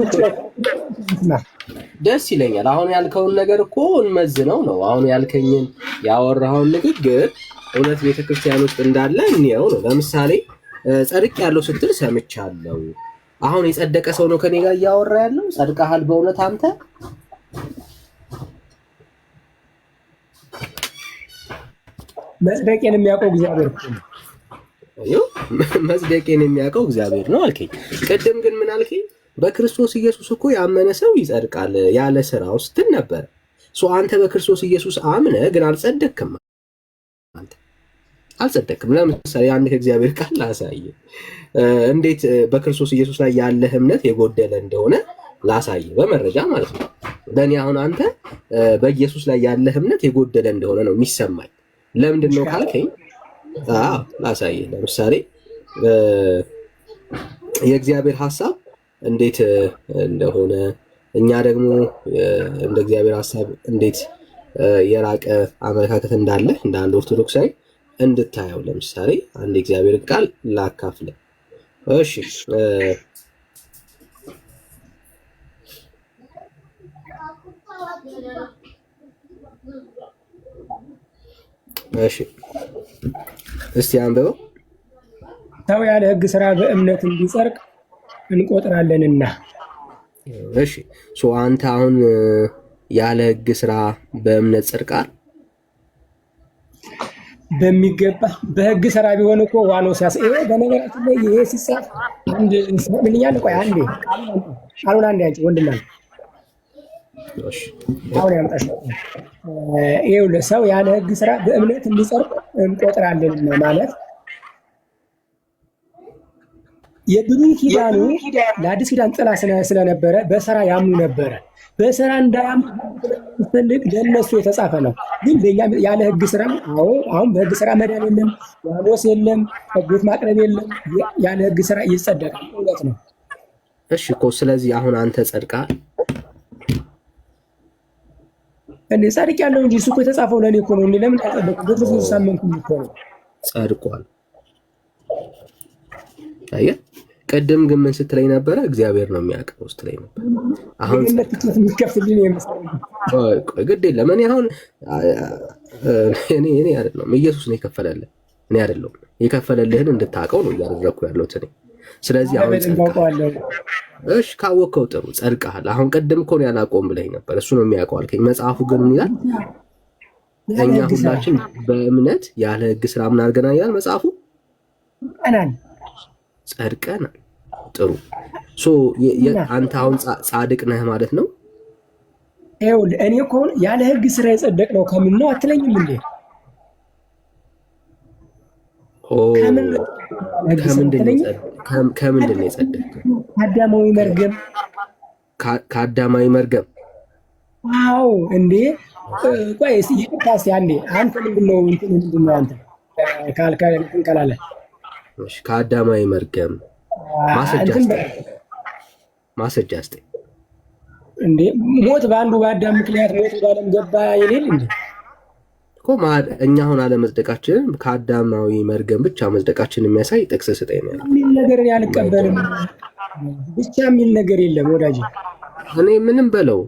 ደስ ይለኛል። አሁን ያልከውን ነገር እኮ እንመዝነው ነው። አሁን ያልከኝን ያወራኸውን ንግግር እውነት ቤተክርስቲያን ውስጥ እንዳለ እንየው ነው። ለምሳሌ ጸድቅ ያለው ስትል ሰምቻለሁ። አሁን የጸደቀ ሰው ነው ከኔ ጋር እያወራ ያለው። ጸድቀሃል በእውነት አንተ? መጽደቄን የሚያውቀው እግዚአብሔር ነው። መጽደቄን የሚያውቀው እግዚአብሔር ነው አልከኝ። ቅድም ግን ምን አልከኝ? በክርስቶስ ኢየሱስ እኮ ያመነ ሰው ይጸድቃል ያለ ስራው ስትል ነበር። አንተ በክርስቶስ ኢየሱስ አምነ ግን አልጸደቅክም። አንተ አልጸደቅክም። ለምሳሌ አንድ ከእግዚአብሔር ቃል ላሳየ፣ እንዴት በክርስቶስ ኢየሱስ ላይ ያለህ እምነት የጎደለ እንደሆነ ላሳየ፣ በመረጃ ማለት ነው። ለእኔ አሁን አንተ በኢየሱስ ላይ ያለህ እምነት የጎደለ እንደሆነ ነው የሚሰማኝ። ለምንድን ነው ካልከኝ ላሳየ። ለምሳሌ የእግዚአብሔር ሐሳብ እንዴት እንደሆነ እኛ ደግሞ እንደ እግዚአብሔር ሐሳብ እንዴት የራቀ አመለካከት እንዳለ እንደ አንድ ኦርቶዶክሳዊ እንድታየው ለምሳሌ አንድ እግዚአብሔር ቃል ላካፍለ። እሺ እሺ እስቲ አንብበው። ሰው ያለ ሕግ ሥራ በእምነት እንዲጸድቅ እንቆጥራለንና። እሺ አንተ አሁን ያለ ሕግ ሥራ በእምነት ጸድቃል? በሚገባ በሕግ ሥራ ቢሆን እኮ ዋኖስ በነገራችን ላይ ይሄ ሲጻፍ አንድ ምን ይላል? ቆይ አንዴ ቃሉን አንዴ አንቺ ወንድና አሁን ያምጣሽ። ይኸውልህ ሰው ያለ ሕግ ሥራ በእምነት እንዲጸድቅ እንቆጥራለን ማለት የብሉይ ኪዳኑ ለአዲስ ኪዳን ጥላ ስለነበረ በሥራ ያምኑ ነበረ። በሥራ እንዳያምኑ ፈልግ ለእነሱ የተጻፈ ነው። ግን ያለ ሕግ ሥራ አሁን በሕግ ሥራ መዳን የለም፣ ዋኖስ የለም፣ ሕግ ማቅረብ የለም። ያለ ሕግ ሥራ ይጸደቃል። እውነት ነው። እሺ እኮ ስለዚህ አሁን አንተ ጸድቃል እንዴ? ጻድቅ ያለው እንጂ እሱ እኮ የተጻፈው ለእኔ እኮ ነው። ለምን አልጸደቅም? በክርስቶስ ሳመንኩኝ እኮ ነው። ጸድቋል። አየህ፣ ቅድም ግን ምን ስትለኝ ነበረ? እግዚአብሔር ነው የሚያውቀው ስትለኝ ነበር። አሁን ግድ የለም እኔ አሁን እኔ አይደለም ኢየሱስ ነው የከፈለልህ፣ እኔ አይደለሁም። የከፈለልህን እንድታውቀው ነው እያደረኩ ያለሁት እኔ። ስለዚህ አሁን እሺ ካወቅከው ጥሩ ጸድቀሃል። አሁን ቅድም እኮ ነው ያላቆም ብለኝ ነበር። እሱ ነው የሚያውቀው አልከኝ። መጽሐፉ ግን ይላል እኛ ሁላችን በእምነት ያለ ሕግ ሥራ ምን አድርገናል ይላል መጽሐፉ? ጸድቀናል። ጥሩ አንተ አሁን ጻድቅ ነህ ማለት ነው? ይኸውልህ እኔ እኮ ያለ ሕግ ሥራ የጸደቅ ነው ከምን ነው አትለኝም እንዴ? ከምንድን ነው የጸደቅከው? ከአዳማዊ መርገም። ከአዳማዊ መርገም? አዎ እንዴ። ቆይ ይቅርታ እስኪ አንዴ። አንተ ምንድን ነው አንተ ካልካላለ ከአዳማዊ መርገም ማስረጃ ስጠኝ እንዴ። ሞት በአንዱ በአዳም ምክንያት ሞት በዓለም ገባ ይሌል እንዴ እኮ እኛ አሁን አለመጽደቃችንን ከአዳማዊ መርገም ብቻ መጽደቃችንን የሚያሳይ ጥቅስ ስጠኝ ነው ያልኩት። የሚል ነገር አልቀበልም ብቻ የሚል ነገር የለም ወዳጅ። እኔ ምንም በለው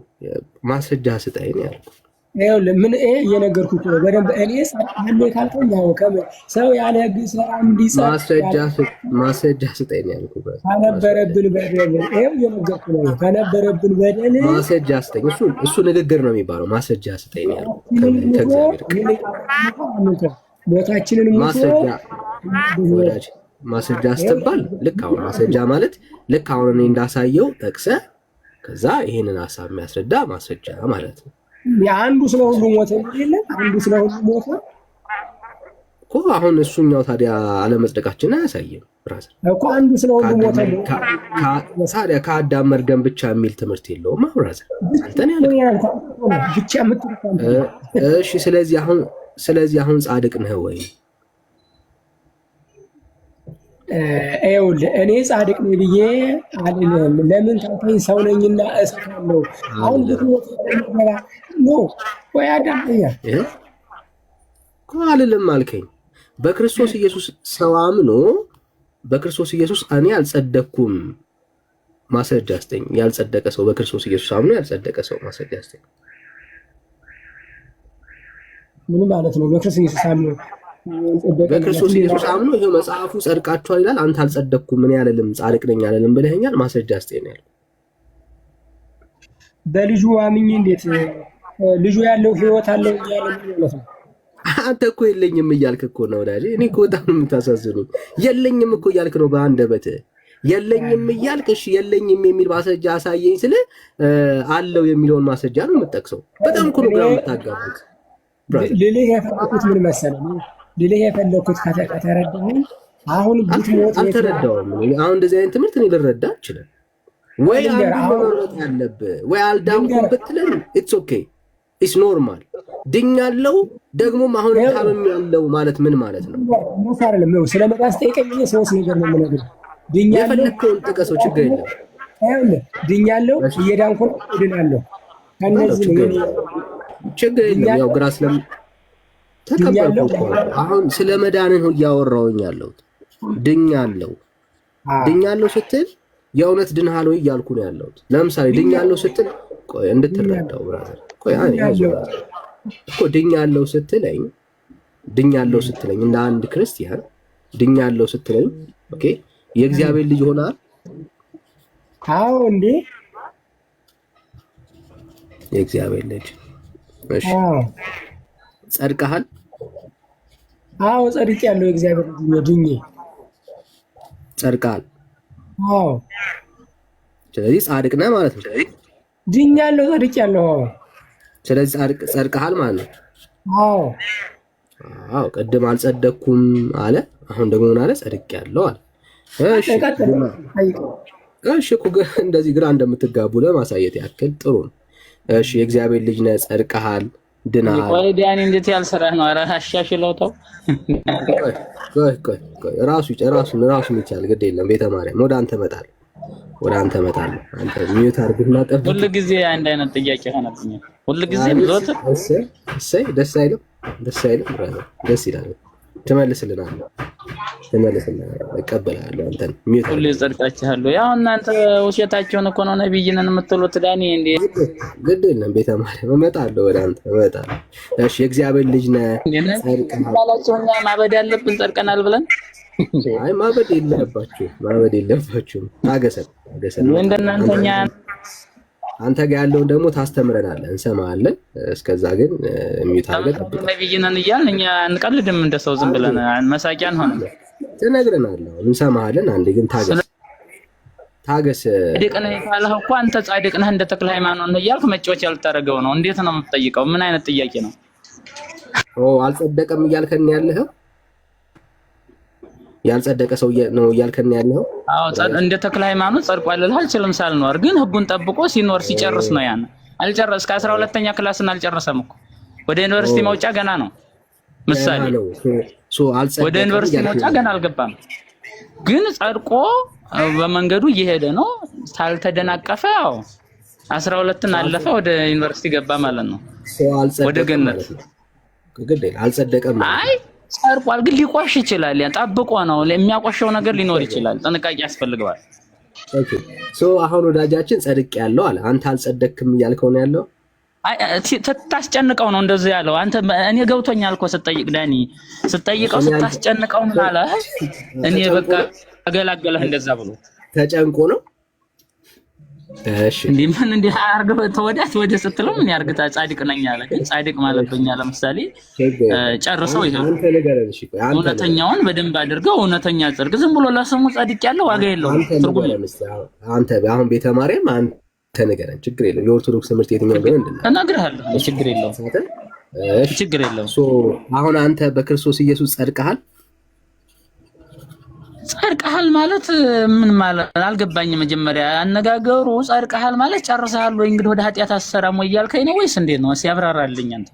ማስረጃ ስጠኝ ነው ያልኩት። ይኸውልህ ምን እየነገርኩህ ነው በደንብ። እኔ ጸድቄ ካልከኝ ያው ሰው ያለ ሕግ ሥራ እንዲጸድቅ ማስረጃ ስጠኝ ነው ያልኩት። ከነበረብን በደል ይኸው እየነገርኩህ ነው። ከነበረብን በደል ማስረጃ ስጠኝ። እሱ ንግግር ነው የሚባለው። ማስረጃ ስጠኝ ነው ያልኩት። ከእግዚአብሔር ሞታችንን ማስረጃ ስትባል ልክ አሁን ማስረጃ ማለት ልክ አሁን እኔ እንዳሳየው ጠቅሰህ ከዛ ይሄንን ሀሳብ የሚያስረዳ ማስረጃ ማለት ነው። አንዱ ስለሁሉ ሞተ አይደለም? አንዱ ስለሁሉ ሞተ እኮ። አሁን እሱኛው ታዲያ አለመጽደቃችን አያሳይም ብራዘር እኮ። አንዱ ስለሁሉ ሞተ ታዲያ ከአዳም መርገም ብቻ የሚል ትምህርት የለውም ብራዘር። አንተን ያልከው ብቻ የምትልከው እሺ። ስለዚህ አሁን ጻድቅ ነህ ወይ? ይኸውልህ እኔ ጻድቅ ነኝ ብዬ አልልም። ለምን ታውቀኝ ሰው ነኝና እሰካለሁ። አሁን ብትሞት ኖ ወይ አዳምጠኛ እኮ አልልም አልከኝ። በክርስቶስ ኢየሱስ ሰው አምኖ በክርስቶስ ኢየሱስ እኔ አልጸደቅኩም ማስረጃ አስጠኝ። ያልጸደቀ ሰው በክርስቶስ ኢየሱስ አምኖ ያልጸደቀ ሰው ማስረጃ አስጠኝ። ምን ማለት ነው? በክርስቶስ ኢየሱስ አምኖ በክርስቶስ ኢየሱስ አምኖ ይሄው መጽሐፉ ጸድቃችኋል ይላል። አንተ አልጸደቅኩም ምን ያለልም ጻድቅ ነኝ ያለልም ብለኸኛል። ማስረጃ አስጠኝ ነው ያልኩት። በልጁ አምኜ እንዴት ልጁ ያለው ህይወት አለው እያለ ማለት ነው። አንተ እኮ የለኝም እያልክ እኮ ነው ወዳጄ። እኔ እኮ በጣም የምታሳዝኑኝ የለኝም እኮ እያልክ ነው በአንደበትህ የለኝም እያልክ እሺ የለኝም የሚል ማስረጃ አሳየኝ ስለ አለው የሚለውን ማስረጃ ነው የምጠቅሰው። በጣም እኮ ነው ግራ የምታጋቡት። ልልህ የፈለኩት ምን መሰለህ? ልልህ የፈለኩት ከተረዳኸኝ አሁን ብትሞት አልተረዳውም። አሁን እንደዚህ አይነት ትምህርት እኔ ልረዳ እችላለሁ ወይ አንዱ መረጥ ያለብህ ወይ አልዳንኩም ብትለኝ ኢትስ ኦኬ ኢትስ ኖርማል። ድኛለሁ ደግሞም አሁን ታመም ያለው ማለት ምን ማለት ነው? ስለ መዳን ስጠይቀኝ ሶስት ነገር ነው የምነግርህ። ድኛለሁ የፈለከውን ጥቀሰው ችግር የለም። አይደል ድኛለሁ፣ እየዳንኩ ነው፣ እድናለሁ። ከነዚህ ችግር የለም። ያው ግራ ስለም ተቀበልኩ። አሁን ስለ መዳንን ነው እያወራሁኝ ያለሁት። ድኛለሁ ስትል የእውነት ድንሃል ወይ እያልኩ ነው ያለሁት። ለምሳሌ ድኛለሁ ስትል ቆይ እንድትረዳው ብራዘር፣ ቆይ እኮ ድኛለሁ ስትለኝ እንደ አንድ ክርስቲያን ድኛለሁ ስትለኝ ኦኬ የእግዚአብሔር ልጅ ሆናል። አዎ እንዴ የእግዚአብሔር ልጅ እሺ፣ ጸድቀሃል? አዎ ጸድቄያለሁ። የእግዚአብሔር ልጅ ድኜ ጸድቀሃል? አዎ። ስለዚህ ጻድቅ ነህ ማለት ነው። ድኛለሁ፣ ጸድቄያለሁ። ስለዚህ ጸድቀሃል ማለት ነው። አዎ አዎ። ቅድም አልጸደቅኩም አለ፣ አሁን ደግሞ ምን አለ? ጸድቄያለሁ አለ። እሺ እኮ እንደዚህ ግራ እንደምትጋቡ ለማሳየት ያክል ጥሩ ነው። እሺ የእግዚአብሔር ልጅ ነህ፣ ጸድቀሃል፣ ድናሃል። ቆይ ዲያኔ እንዴት ያልሰራህ ነው? ኧረ አሻሽለው ተው። ቆይ ራሱ ይቻል ግድ የለም። ቤተ ማርያም ወደ አንተ እመጣለሁ። አንተ ሚዩት አድርግና ጠብቅ። ሁሉ ጊዜ አንድ አይነት ጥያቄ ሆነብኝ። ሁሉ ጊዜ ብሎት እሰይ ደስ አይልም? ብራዘር ደስ ይላል። ትመልስልናለህ፣ እቀበላለሁ። አንተን ሚዩት ሁሉ ጸድቃችኋለሁ። ያው እናንተ ውሸታችሁን እኮ ነው ነብይ ነን የምትሉት። ዳኒ እንዴ ግድ የለም። ቤተ ማርያም እመጣለሁ፣ ወደ አንተ እመጣለሁ። እሺ የእግዚአብሔር ልጅ ነህ፣ ጸድቀሃል። ማበድ ያለብን ጸድቀናል ብለን አይ ማበድ የለባችሁም። ታገሰን። እንደናንተኛ አንተ ጋር ያለውን ደግሞ ታስተምረናለህ፣ እንሰማለን። እስከዛ ግን ሚዩት አድርገህ ጠብቀን። ነብይ ነን እያልን እኛ አንቀልድም። እንደ ሰው ዝም ብለን መሳቂያ አንሆንም። ትነግረናለህ፣ እንሰማለን። አንዴ ግን ታገስ። ጻድቅ ነህ ካለህ እኮ አንተ ጻድቅ ነህ እንደ ተክለ ሃይማኖት ነው እያልክ መጫወቻ ልታደርገው ነው። እንዴት ነው የምትጠይቀው? ምን አይነት ጥያቄ ነው? አልጸደቀም እያልከን ያለኸው? ያልጸደቀ ሰው ነው እያልከን ያለኸው? አዎ እንደ ተክለ ሃይማኖት ጸድቋል ልልህ አልችልም ሳልኖር፣ ግን ህጉን ጠብቆ ሲጨርስ ነው። ያን አልጨረስ ከ12ኛ ክላስን አልጨረሰም እኮ ወደ ዩኒቨርሲቲ መውጫ ገና ነው። ምሳሌ ወደ ዩኒቨርሲቲ መውጫ ገና አልገባም፣ ግን ጸድቆ በመንገዱ እየሄደ ነው። ሳልተደናቀፈ ያው 12ን አለፈ፣ ወደ ዩኒቨርሲቲ ገባ ማለት ነው። ወደ ገነት አልጸደቀም። አይ ጸድቋል፣ ግን ሊቆሽ ይችላል። ያን ጠብቆ ነው። የሚያቆሸው ነገር ሊኖር ይችላል። ጥንቃቄ ያስፈልገዋል። ኦኬ አሁን ወዳጃችን ጸድቄያለሁ አለ። አንተ አልጸደቅም እያልከው ነው ያለው? አይ ታስጨንቀው ነው እንደዚህ ያለው። አንተ እኔ ገብቶኛል እኮ ስጠይቅ ዳኒ ስጠይቀው ስታስጨንቀው ምን አለ? እኔ በቃ አገላገለህ እንደዛ ብሎ ተጨንቆ ነው። እሺ ምን እንደ አርገው ተወዳት ወደ ስትለው ምን ያርግታ? ጻድቅ ነኝ አለ። ግን ጻድቅ ማለት በእኛ ለምሳሌ ጨርሰው ይሄ እውነተኛውን በደንብ አድርገው እውነተኛ ጽድቅ ዝም ብሎ ለስሙ ጻድቅ ያለው ዋጋ የለውም፣ ትርጉም የለውም። አንተ አሁን ቤተ ማርያም አንተ ንገረን፣ ችግር የለም። የኦርቶዶክስ ትምህርት የትኛው እንደሆነ እነግርሃለሁ፣ ችግር የለውም። ችግር የለውም። አሁን አንተ በክርስቶስ ኢየሱስ ጸድቀሃል። ጸድቀሃል ማለት ምን ማለት አልገባኝም። መጀመሪያ አነጋገሩ ጸድቀሃል ማለት ጨርሰሃል ወይ እንግዲህ ወደ ኃጢአት አሰራም ወይ ያልከኝ ነው ወይስ እንዴት ነው? ሲያብራራልኝ አንተ።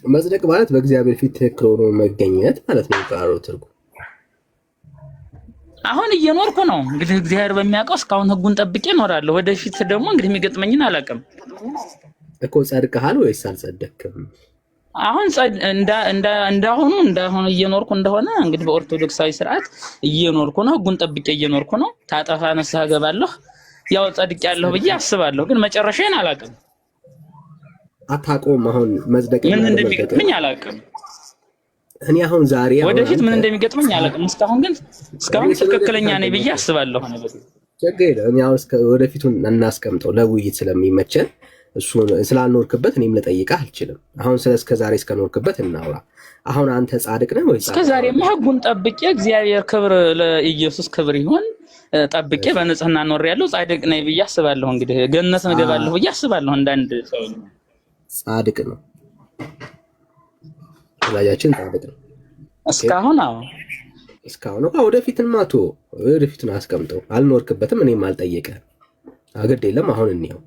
መጽደቅ ማለት በእግዚአብሔር ፊት ትክክል ሆኖ መገኘት ማለት ነው። ቃሉ ትርጉም አሁን እየኖርኩ ነው እንግዲህ እግዚአብሔር በሚያውቀው እስካሁን ህጉን ጠብቄ እኖራለሁ። ወደፊት ደግሞ እንግዲህ የሚገጥመኝን አላውቅም እኮ። ጸድቀሃል ወይስ አልጸደቅም? አሁን እንዳሁኑ እየኖርኩ እንደሆነ እንግዲህ በኦርቶዶክሳዊ ስርዓት እየኖርኩ ነው። ህጉን ጠብቄ እየኖርኩ ነው። ታጠፋ ነስሐ ገባለሁ። ያው ጸድቄያለሁ ብዬ አስባለሁ። ግን መጨረሻዬን አላውቅም። አታውቀውም? አሁን መጽደቅ ምን እንደሚገጥመኝ አላውቅም። እኔ አሁን ዛሬ ወደፊት ምን እንደሚገጥመኝ አላውቅም። እስካሁን ትክክለኛ ነኝ ብዬ አስባለሁ። ችግር የለም። እኔ አሁን ወደፊቱን እናስቀምጠው ለውይይት ስለሚመቸን እሱ ስላልኖርክበት እኔም ልጠይቅህ አልችልም። አሁን እስከዛሬ እስከኖርክበት እናውራ። አሁን አንተ ጻድቅ ነህ ወይስ? እስከዛሬማ ህጉን ጠብቄ እግዚአብሔር ክብር ለኢየሱስ ክብር ይሁን ጠብቄ በንጽህና ኖሬያለሁ። ጻድቅ ነኝ ብዬ አስባለሁ። እንግዲህ ገነት እገባለሁ ብዬ አስባለሁ። እንዳንድ ሰው ጻድቅ ነው ወላጃችን ጻድቅ ነው እስካሁን። እስካሁን ወደፊትማ ወደፊቱን አስቀምጠው። አልኖርክበትም፣ እኔም አልጠየቀህም። አግድ የለም አሁን እንየው።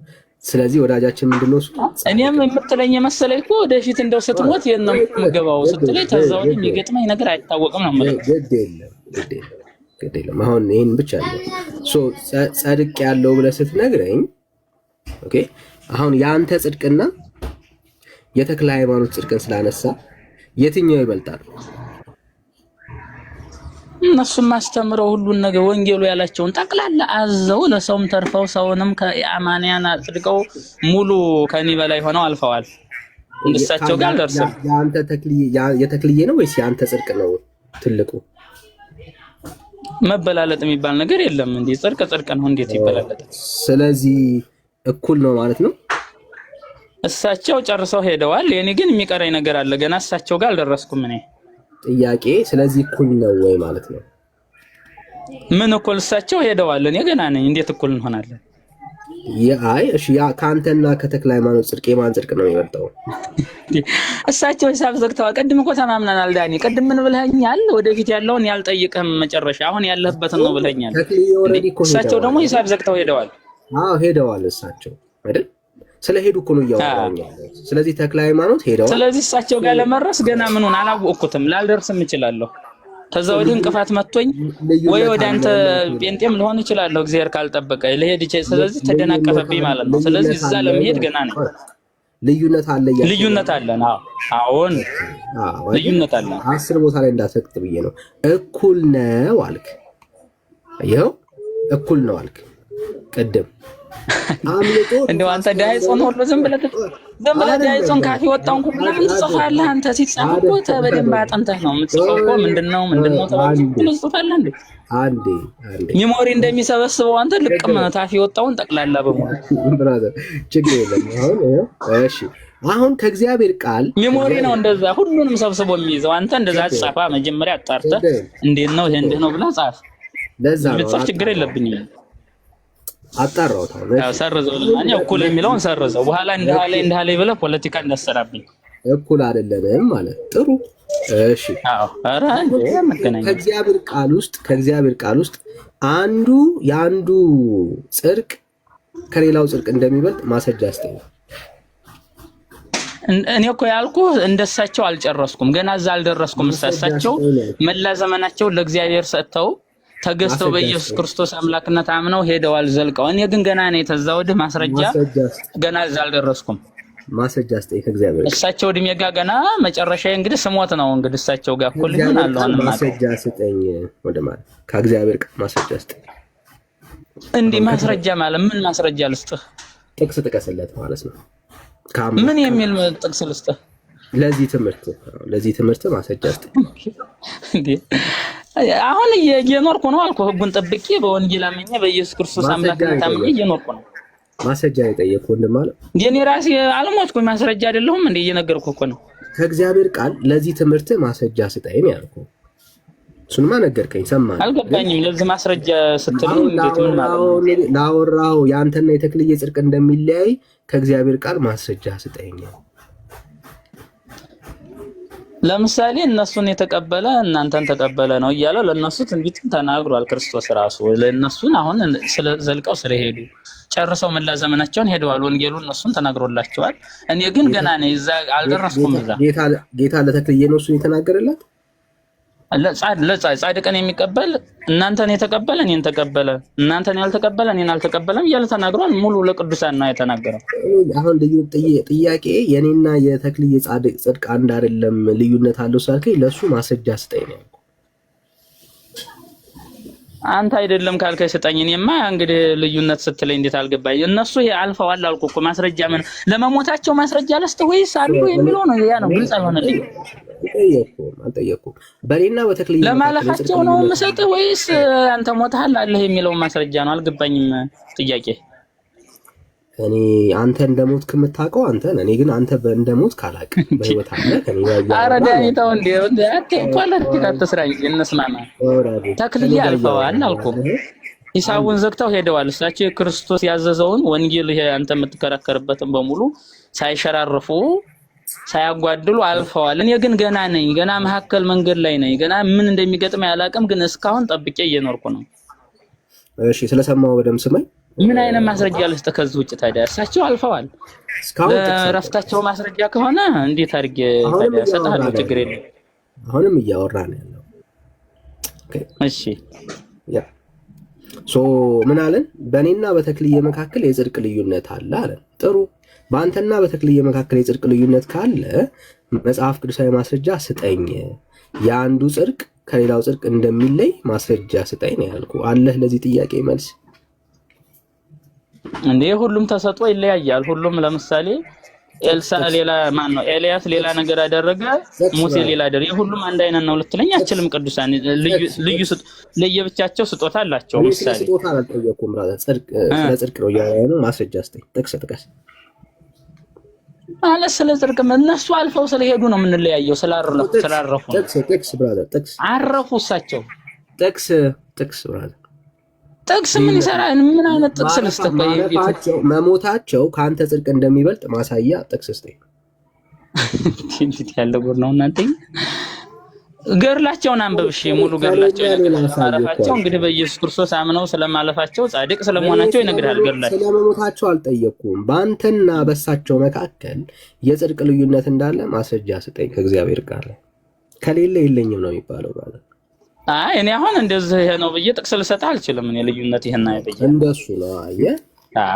ስለዚህ ወዳጃችን ምንድነው እሱ? እኔም የምትለኝ መሰለኝ እኮ ወደፊት እንደው ስትሞት የነም የምገባው ስትለኝ ተዛው የሚገጥመኝ ነገር አይታወቅም ነው ማለት። ግድ የለም አሁን ይሄን ብቻ ነው ጸድቅ ያለው ብለህ ስትነግረኝ፣ ኦኬ አሁን የአንተ ጽድቅና የተክለ ሃይማኖት ጽድቅን ስላነሳ የትኛው ይበልጣል? እነሱም ማስተምረው ሁሉን ነገር ወንጌሉ ያላቸውን ጠቅላላ አዘው ለሰውም ተርፈው ሰውንም ከአማንያን አጽድቀው ሙሉ ከኔ በላይ ሆነው አልፈዋል። እንደሳቸው ጋር ደርሰው ያንተ የተክልዬ ነው ወይስ ያንተ ጽድቅ ነው ትልቁ? መበላለጥ የሚባል ነገር የለም እንዴ? ጽድቅ ነው፣ እንዴት ይበላለጣል? ስለዚህ እኩል ነው ማለት ነው። እሳቸው ጨርሰው ሄደዋል። የኔ ግን የሚቀረኝ ነገር አለ። ገና እሳቸው ጋር አልደረስኩም እኔ። ጥያቄ ስለዚህ እኩል ነው ወይ ማለት ነው? ምን እኩል? እሳቸው ሄደዋል፣ እኔ ገና ነኝ። እንዴት እኩል እንሆናለን? አይ እሺ፣ ያ ካንተና ከተክለ ሃይማኖት ጽድቅ የማን ጽድቅ ነው የሚበልጠው? እሳቸው ሂሳብ ዘግተዋል። ቅድም እኮ ተማምነናል ዳኒ። ቅድም ምን ብለኸኛል? ወደፊት ያለውን ያልጠይቅህም መጨረሻ አሁን ያለህበትን ነው ብለኸኛል። እሳቸው ደግሞ ሂሳብ ዘግተው ሄደዋል። አዎ ሄደዋል እሳቸው አይደል? ስለሄዱ እኮ ነው እያወራኝ ያለው። ስለዚህ ተክለ ሃይማኖት ሄደዋል። ስለዚህ እሳቸው ጋር ለመድረስ ገና ምኑን አላወቅኩትም፣ ላልደርስም እችላለሁ። ከዛ ወዲህ እንቅፋት መጥቶኝ ወይ ወደ አንተ ጴንጤም ልሆን እችላለሁ እግዚአብሔር ካልጠበቀ ልሄድ ይችላል። ስለዚህ ተደናቀፈብኝ ማለት ነው። ስለዚህ እዛ ለመሄድ ገና ነኝ። ልዩነት አለ ያለው ልዩነት አለን። አዎን ልዩነት አለን። 10 ቦታ ላይ እንዳትሰቅጥ ብዬ ነው። እኩል ነው አልክ። አየው እኩል ነው አልክ ቅድም እንደው አንተ ዳይጾን ሁሉ ዝም ብለህ ዳይጾን ካፊ ወጣውን ሁሉ ምን ትጽፋለህ አንተ? ሲጻፍ እኮ በደንብ አጥንተህ ነው የምትጽፈው እኮ። ምንድነው ተባብለህ ትጽፋለህ እንዴ? አንዴ ሚሞሪ እንደሚሰበስበው አንተ ልቅም ታፊ ወጣውን ጠቅላላ በሙሉ ብራዘር ችግር የለም። እሺ አሁን ከእግዚአብሔር ቃል ሚሞሪ ነው እንደዛ ሁሉንም ሰብስቦ የሚይዘው። አንተ እንደዛ ጻፋ መጀመሪያ አጣርተህ እንዴት ነው ይሄ እንዴት ነው ብለህ ጻፍ። ለዛ ነው ችግር የለብኝም። አጣራው ታው ሰርዘው ለማን እኩል የሚለውን ሰርዘው በኋላ እንዳለ ብለህ ፖለቲካ እንዳሰራብኝ እኩል አይደለንም ማለት ጥሩ። እሺ አረ ከእግዚአብሔር ቃል ውስጥ የአንዱ ጽድቅ ከሌላው ጽድቅ እንደሚበልጥ ማስረጃ አስተኝ። እኔ እኮ ያልኩህ እንደሳቸው አልጨረስኩም፣ ገና እዛ አልደረስኩም። እሳቸው መላ ዘመናቸውን ለእግዚአብሔር ሰጥተው ተገዝተው በኢየሱስ ክርስቶስ አምላክነት አምነው ሄደዋል ዘልቀው። እኔ ግን ገና ነኝ። ተዛ ወደ ማስረጃ ገና እዛ አልደረስኩም። ማስረጃ አስተኝ ከእግዚአብሔር እሳቸው እድሜ ጋር ገና መጨረሻዬ እንግዲህ ስሞት ነው። እንግዲህ እሳቸው ጋር እኩል ይሆናል። ማስረጃ አስተኝ ወደ ማለት ከእግዚአብሔር ቃል ማስረጃ አስተኝ። እንዲህ ማስረጃ ማለት ምን ማስረጃ ልስጥህ? ጥቅስ ጥቀስለት ማለት ነው። ምን የሚል ጥቅስ ልስጥህ? ለዚህ ትምህርት ማስረጃ አስተኝ። አሁን እየኖርኩ ነው አልኩህ። ህጉን ጠብቄ በወንጌል አምኜ በኢየሱስ ክርስቶስ አምላክነት አምኜ እየኖርኩ ነው። ማስረጃ የጠየቅኩህ እንደማለት የኔ ራሴ አልሞትኩም። ማስረጃ አይደለሁም እንዴ? እየነገርኩህ እኮ ነው። ከእግዚአብሔር ቃል ለዚህ ትምህርት ማስረጃ ስጠኝ ያልኩህ። እሱንማ ነገርከኝ፣ ሰማን። አልገባኝም። ለዚህ ማስረጃ ስትለኝ እንዴት ምን ማለት ነው? ላወራኸው የአንተና የተክልዬ ጽድቅ እንደሚለያይ ከእግዚአብሔር ቃል ማስረጃ ስጠኝ። ለምሳሌ እነሱን የተቀበለ እናንተን ተቀበለ ነው እያለ ለነሱ ትንቢትን ተናግሯል ክርስቶስ ራሱ። ለነሱን አሁን ዘልቀው ስለሄዱ ጨርሰው መላ ዘመናቸውን ሄደዋል። ወንጌሉ እነሱን ተናግሮላቸዋል። እኔ ግን ገና ነኝ፣ እዛ አልደረስኩም። እዛ ጌታ ለተክልዬ ነው እሱን የተናገረላት። ጻድቅን የሚቀበል እናንተን የተቀበለ እኔን ተቀበለ፣ እናንተን ያልተቀበለ እኔን አልተቀበለም እያለ ተናግሯል። ሙሉ ለቅዱሳን ነው የተናገረው። አሁን ልዩ ጥያቄ የኔና የተክልዬ ጽድቅ አንድ አይደለም ልዩነት አለው ስላልከኝ ለሱ ማስረጃ ስጠኝ ነው። አንተ አይደለም ካልከኝ ስጠኝ። እኔማ እንግዲህ ልዩነት ስትለኝ እንዴት አልገባኝ። እነሱ አልፈዋል አልኩ እኮ። ማስረጃ ምን ለመሞታቸው ማስረጃ ለስተ ወይስ አሉ የሚለው ነው። ያ ነው ግልጽ አይሆንልኝ። አልጠየኩም። በኔና በተክልዬ ለማለፋቸው ነው የምሰጥህ ወይስ አንተ ሞተሃል አለህ የሚለው ማስረጃ ነው? አልገባኝም ጥያቄ። እኔ አንተ እንደሞትክ የምታውቀው አንተ ነህ። እኔ ግን አንተ እንደሞት ካላቅ በህይወት አለ ከኔ ጋር ኧረ ዳኒታው እንዴ ፖለቲካ አትስራ እንጂ እንስማማ። ተክልዬ አልፈዋል አልኩህ። ሂሳቡን ዘግተው ሄደዋል። እሳቸው የክርስቶስ ያዘዘውን ወንጌል ይሄ አንተ የምትከራከርበትን በሙሉ ሳይሸራርፉ ሳያጓድሉ አልፈዋል። እኔ ግን ገና ነኝ። ገና መሀከል መንገድ ላይ ነኝ። ገና ምን እንደሚገጥም ያላቅም። ግን እስካሁን ጠብቄ እየኖርኩ ነው። እሺ ስለሰማው በደምብ ስማኝ። ምን አይነት ማስረጃ ልስጥ ከዚህ ውጭ ታዲያ? እሳቸው አልፈዋል። ለረፍታቸው ማስረጃ ከሆነ እንዴት አድርጌ ታዲያ እሰጥሃለሁ። ችግር የለም። አሁንም እያወራን ያለው እሺ ያ ምን አለን? በእኔና በተክልዬ መካከል የጽድቅ ልዩነት አለ አለን። ጥሩ። በአንተና በተክልዬ መካከል የጽድቅ ልዩነት ካለ መጽሐፍ ቅዱሳዊ ማስረጃ ስጠኝ። የአንዱ ጽድቅ ከሌላው ጽድቅ እንደሚለይ ማስረጃ ስጠኝ ነው ያልኩ። አለህ ለዚህ ጥያቄ መልስ? እንዴ ሁሉም ተሰጥቶ ይለያያል። ሁሉም ለምሳሌ ኤልሳ ሌላ ማን ነው? ኤልያስ ሌላ ነገር አደረገ፣ ሙሴ ሌላ አደረገ። ሁሉም አንድ አይነት ነው ልትለኝ አትችልም። ቅዱሳን ለየብቻቸው ስጦታ አላቸው። ምሳሌ ስጦታ አልጠየኩም። ብራዘር ጽድቅ ስለ ጽድቅ ነው ያለው። ማስረጃ ስጠኝ። ጥቀስ አለ። ስለ ጽድቅ እነሱ አልፈው ስለሄዱ ነው የምንለያየው። ስላረፉ ጥቅስ ብራዘር ጥቅስ አረፉ እሳቸው። ጥቅስ ብራዘር ጥቅስ ምን ይሰራል? ምን አይነት ጥቅስ ልስጥበይ? መሞታቸው ከአንተ ጽድቅ እንደሚበልጥ ማሳያ ጥቅስ ስጠኝ። እንዴት ያለ ጉር ነው እናንተ። ገርላቸውን አንብብሽ ሙሉ ገርላቸውን ማለፋቸው እንግዲህ በኢየሱስ ክርስቶስ አምነው ስለማለፋቸው ጻድቅ ስለመሆናቸው ይነግራል። ገርላቸው ስለመሞታቸው አልጠየኩም። በአንተና በሳቸው መካከል የጽድቅ ልዩነት እንዳለ ማስረጃ ስጠኝ ከእግዚአብሔር ጋር። ከሌለ የለኝም ነው የሚባለው ማለት። አይ እኔ አሁን እንደዚህ ይሄ ነው ብዬ ጥቅስ ልሰጥ አልችልም። እኔ ልዩነት ይሄን አይበየ እንደሱ ነው። አየህ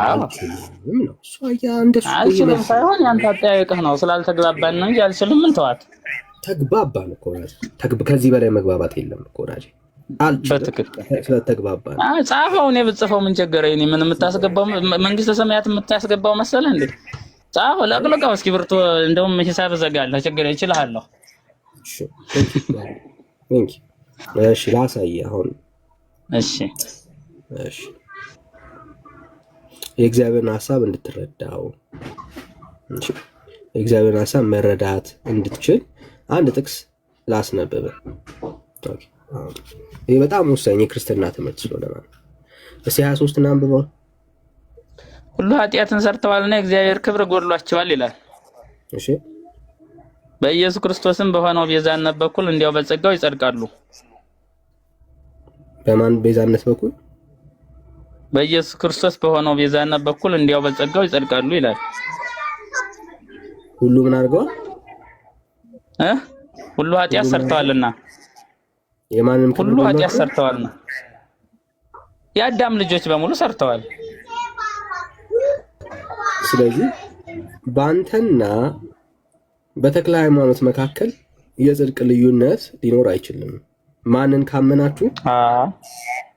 አልችልም ነው እሱ። አያ እንደሱ አልችልም ሳይሆን ያንተ አጠያየቅህ ነው። ስላልተግባባን ነው እንጂ አልችልም። ምን ተዋት። ተግባባን እኮ ከዚህ በላይ መግባባት የለም እኮ ወዳጄ። አልችልም ስለተግባባን። ጻፈው። እኔ ብጽፈው ምን ቸገረኝ? እኔ ምን የምታስገባው መንግስተ ሰማያት የምታስገባው መሰለህ እንዴ? ጻፈው። ለቅልቀው እስኪ ብርቱ። እንደውም ሂሳብ ዘጋለሁ። ችግር ይችላልው። እሺ ላሳይ አሁን። እሺ የእግዚአብሔርን ሐሳብ እንድትረዳው፣ የእግዚአብሔርን ሐሳብ መረዳት እንድትችል አንድ ጥቅስ ላስነበበ። ይሄ በጣም ወሳኝ የክርስትና ትምህርት ስለሆነ ማለት ነው። እስኪ 23 እና አንብበው። ሁሉ ኃጢአትን ሰርተዋልና የእግዚአብሔር ክብር ጎድሏቸዋል ይላል። እሺ በኢየሱስ ክርስቶስም በሆነው ቤዛነት በኩል እንዲያው በጸጋው ይጸድቃሉ። በማን ቤዛነት በኩል? በኢየሱስ ክርስቶስ በሆነው ቤዛነት በኩል እንዲያው በጸጋው ይጸድቃሉ ይላል። ሁሉ ምን አድርገዋል? ሁሉ ኃጢአት ሰርተዋልና። የማንም ሁሉ ኃጢአት ሰርተዋልና የአዳም ልጆች በሙሉ ሰርተዋል። ስለዚህ በአንተና በተክለ ሃይማኖት መካከል የጽድቅ ልዩነት ሊኖር አይችልም። ማንን ካመናችሁ?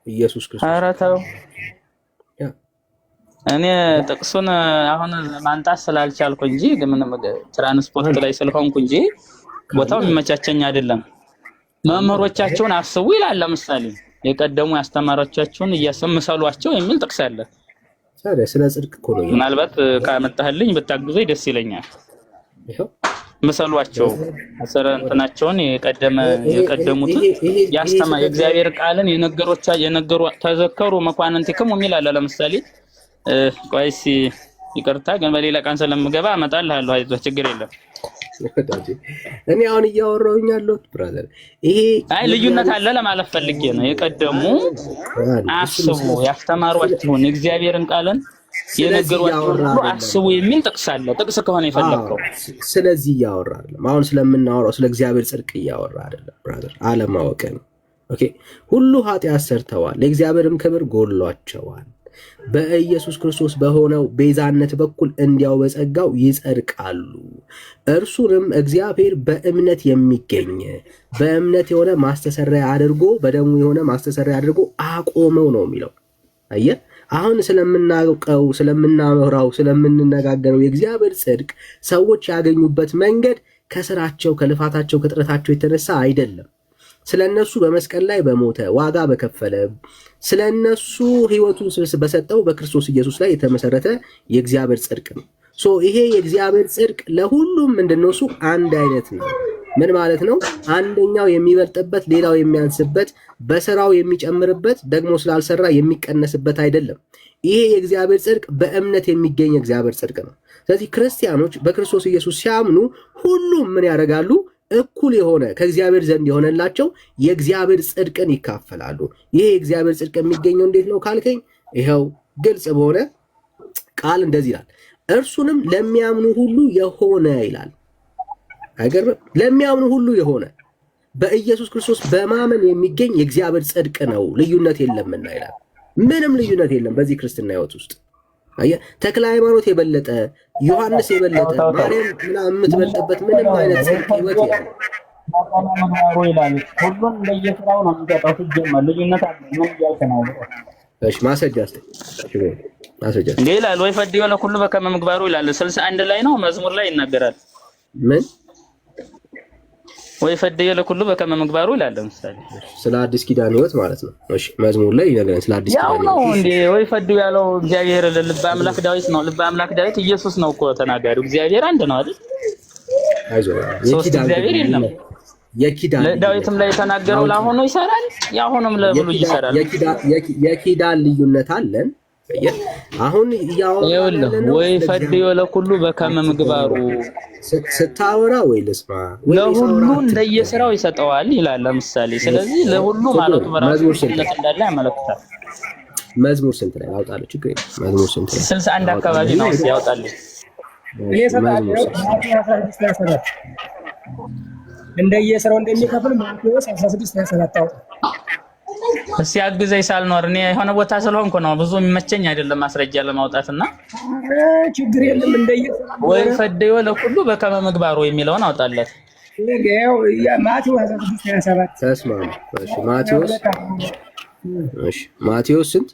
ኢየሱስ ክርስቶስ። ኧረ ተው። እኔ ጥቅሱን አሁን ማንጣት ስላልቻልኩ እንጂ ምንም ትራንስፖርት ላይ ስለሆንኩ እንጂ ቦታው የሚመቻቸኝ አይደለም። መምህሮቻቸውን አስቡ ይላል። ለምሳሌ የቀደሙ ያስተማሮቻቸውን እያሰምሰሏቸው የሚል ጥቅስ አለ። ታዲያ ስለ ጽድቅ እኮ ነው። ምናልባት ካመጣህልኝ ብታግዘኝ ደስ ይለኛል። ይሄው መሰሏቸው አሰረ እንትናቸውን የቀደሙትን ያስተማ የእግዚአብሔር ቃልን የነገሩ ተዘከሩ መኳንንቲክም የሚል አለ። ለምሳሌ ቆይሲ ይቅርታ ግን በሌላ ቀን ስለምገባ አመጣልሃለሁ። አይዞህ ችግር የለም። እኔ አሁን እያወራሁኝ ያለሁት ብራዘር ይሄ አይ ልዩነት አለ ለማለት ፈልጌ ነው። የቀደሙ አስቡ ያስተማሯቸውን የእግዚአብሔርን ቃልን የነገሯቸውን ሁሉ አስቡ የሚል ጥቅስ አለ። ጥቅስ ከሆነ የፈለከው ስለዚህ እያወራ አይደለም። አሁን ስለምናወራው ስለ እግዚአብሔር ጽድቅ እያወራ አይደለም ብራዘር፣ አለማወቅ ነው። ኦኬ ሁሉ ኃጢአት ሰርተዋል፣ የእግዚአብሔርም ክብር ጎድሏቸዋል። በኢየሱስ ክርስቶስ በሆነው ቤዛነት በኩል እንዲያው በጸጋው ይጸድቃሉ። እርሱንም እግዚአብሔር በእምነት የሚገኝ በእምነት የሆነ ማስተሰሪያ አድርጎ በደሙ የሆነ ማስተሰሪያ አድርጎ አቆመው ነው የሚለው። አየህ አሁን ስለምናውቀው ስለምናወራው ስለምንነጋገረው የእግዚአብሔር ጽድቅ ሰዎች ያገኙበት መንገድ ከስራቸው ከልፋታቸው ከጥረታቸው የተነሳ አይደለም። ስለነሱ በመስቀል ላይ በሞተ ዋጋ በከፈለ ስለነሱ ህይወቱን በሰጠው በክርስቶስ ኢየሱስ ላይ የተመሰረተ የእግዚአብሔር ጽድቅ ነው። ይሄ የእግዚአብሔር ጽድቅ ለሁሉም ምንድነው? እሱ አንድ አይነት ነው። ምን ማለት ነው? አንደኛው የሚበልጥበት ሌላው የሚያንስበት በስራው የሚጨምርበት ደግሞ ስላልሰራ የሚቀነስበት አይደለም። ይሄ የእግዚአብሔር ጽድቅ በእምነት የሚገኝ የእግዚአብሔር ጽድቅ ነው። ስለዚህ ክርስቲያኖች በክርስቶስ ኢየሱስ ሲያምኑ ሁሉም ምን ያደርጋሉ? እኩል የሆነ ከእግዚአብሔር ዘንድ የሆነላቸው የእግዚአብሔር ጽድቅን ይካፈላሉ። ይሄ የእግዚአብሔር ጽድቅ የሚገኘው እንዴት ነው ካልከኝ፣ ይኸው ግልጽ በሆነ ቃል እንደዚህ ይላል፣ እርሱንም ለሚያምኑ ሁሉ የሆነ ይላል። አይገርም? ለሚያምኑ ሁሉ የሆነ በኢየሱስ ክርስቶስ በማመን የሚገኝ የእግዚአብሔር ጽድቅ ነው፣ ልዩነት የለምና ይላል። ምንም ልዩነት የለም በዚህ ክርስትና ህይወት ውስጥ። አየህ ተክለ ሃይማኖት የበለጠ ዮሐንስ የበለጠ ማርያም ምናምን የምትበልጥበት ምንም አይነት ጽድቅ ህይወት የለም። ይላል ሁሉም እንደየስራው ነው የሚሰጠው። ሲጀመር ልዩነት አለ። ምን እያልክ ነው? እሺ ማስረጃ እንዴ ይላል ወይ ፈዲዮ ለኩሉ በከመ ምግባሩ ይላል 61 ላይ ነው መዝሙር ላይ ይናገራል። ምን ወይ ፈዲዮ ለኩሉ በከመ ምግባሩ ይላል። ለምሳሌ ስለ አዲስ ኪዳን ህይወት ማለት ነው። እሺ መዝሙር ላይ ይነገራል ስለ አዲስ ኪዳን ነው እንዴ? ወይ ፈዲዮ ያለው እግዚአብሔር ልበ አምላክ ዳዊት ነው። ልበ አምላክ ዳዊት ኢየሱስ ነው እኮ ተናጋሪው። እግዚአብሔር አንድ ነው አይደል? አይዞህ የኪዳን እግዚአብሔር የለም። የኪዳን ዳዊትም ላይ የተናገረው ለአሁኑ ይሰራል፣ ያሁንም ለብሉ ይሰራል። የኪዳን ልዩነት አለን። አሁን ያው ወይ ፈዲዮ ለኩሉ በከመ ምግባሩ ስታወራ ወይ ልስማ ለሁሉ እንደየስራው ይሰጠዋል ይላል። ለምሳሌ ስለዚህ ለሁሉ ማለቱ በራሱ ስለት እንዳለ ያመለክታል። መዝሙር ስንት ላይ ያወጣለሁ? ችግር የለም። መዝሙር ስንት ላይ? 61 አካባቢ ነው ያወጣልኝ። እንደየስራው እንደሚከፍል ማቴዎስ 16:27 አውጣ። እስኪ አግዘኝ ሳልኖር እኔ የሆነ ቦታ ስለሆንኩ ነው ብዙ የሚመቸኝ አይደለም ማስረጃ ለማውጣትና። ችግር የለም። እንደየስራው ወይ ፈዲዮ ለኩሉ በከመ ምግባሩ የሚለውን አውጣለት። ማቴዎስ 16:27 ተስማማ። እሺ ማቴዎስ እሺ ማቴዎስ ስንት?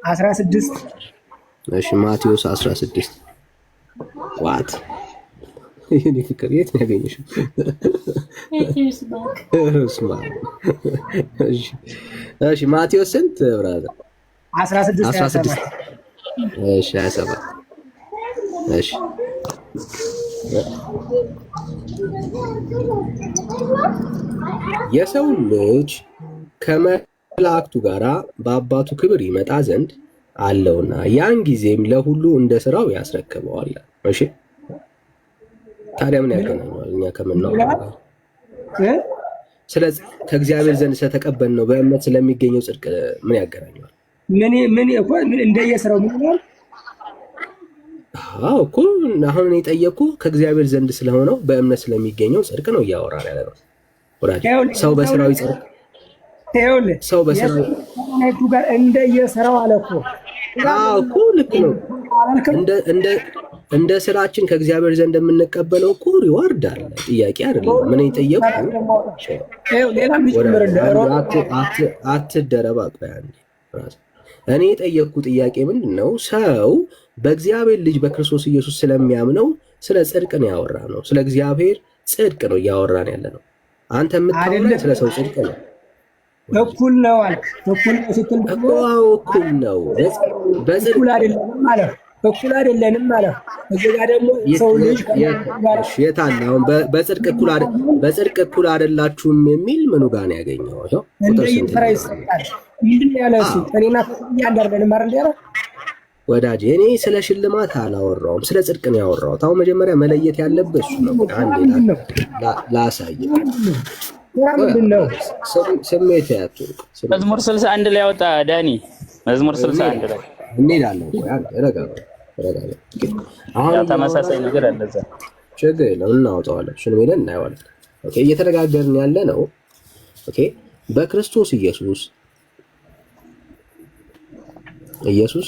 16 እሺ ማቴዎስ 16 ዋት ይሄን ፍቅር የት ነው ያገኘሽው? እሺ ማቴዎስ ስንት ብራዘር? 16 እሺ 27 እሺ የሰው ልጅ ከመላእክቱ ጋራ በአባቱ ክብር ይመጣ ዘንድ አለውና ያን ጊዜም ለሁሉ እንደ ስራው ያስረክበዋል። እሺ ታዲያ ምን ያገናኘዋል? እኛ ከምናወራው ስለዚህ ከእግዚአብሔር ዘንድ ስለተቀበልነው በእምነት ስለሚገኘው ጽድቅ ምን ያገናኘዋል? ምን እንደየስራው ምን ነው? አዎ እኮ አሁን እኔ ጠየቅኩህ ከእግዚአብሔር ዘንድ ስለሆነው በእምነት ስለሚገኘው ጽድቅ ነው እያወራን ያለ ነው። ሰው በስራው ይጸድቅ። ሰው በስራው ጋር እንደየስራው አለ እኮ። አዎ እኮ ልክ ነው። እንደ ስራችን ከእግዚአብሔር ዘንድ የምንቀበለው እኮ ሪዋርድ አለ። ጥያቄ አይደለም። ምን ይጠየቁ? አትደረባ። እኔ የጠየቅኩ ጥያቄ ምንድን ነው? ሰው በእግዚአብሔር ልጅ በክርስቶስ ኢየሱስ ስለሚያምነው ስለ ጽድቅ ነው ያወራ ነው። ስለ እግዚአብሔር ጽድቅ ነው እያወራን ያለ ነው። አንተ የምታወራው ስለ ሰው ጽድቅ ነው። እኩል ነው አልክ። እኩል ነው ስትል እኮ እኩል ነው። በጽድቅ አይደለም ማለት እኩል አይደለንም ማለት እዚህ ጋር ደግሞ ሰው ልጅ የታለ አሁን በጽድቅ እኩል አይደላችሁም የሚል ምኑ ጋር ነው ያገኘው? ይሄው እንደየስራው ይሰጣል። ምንድን ነው ያለው እሱ? እኔና ያንዳርደንም አይደል ያለው? ወዳጄ እኔ ስለ ሽልማት አላወራውም፣ ስለ ጽድቅ ነው ያወራሁት። አሁን መጀመሪያ መለየት ያለበት እሱ ነው። አንዴ ላሳየህ ስሜት ያቱ መዝሙር 61 ላይ ያወጣ ዳኒ መዝሙር 61 ላይ እንሄዳለን። ረጋ ያው ተመሳሳይ ነገር አለ እዛ። ችግር የለውም እናወጣዋለን። እሱንም ሄደን እናየዋለን። ኦኬ እየተነጋገርን ያለ ነው። ኦኬ በክርስቶስ ኢየሱስ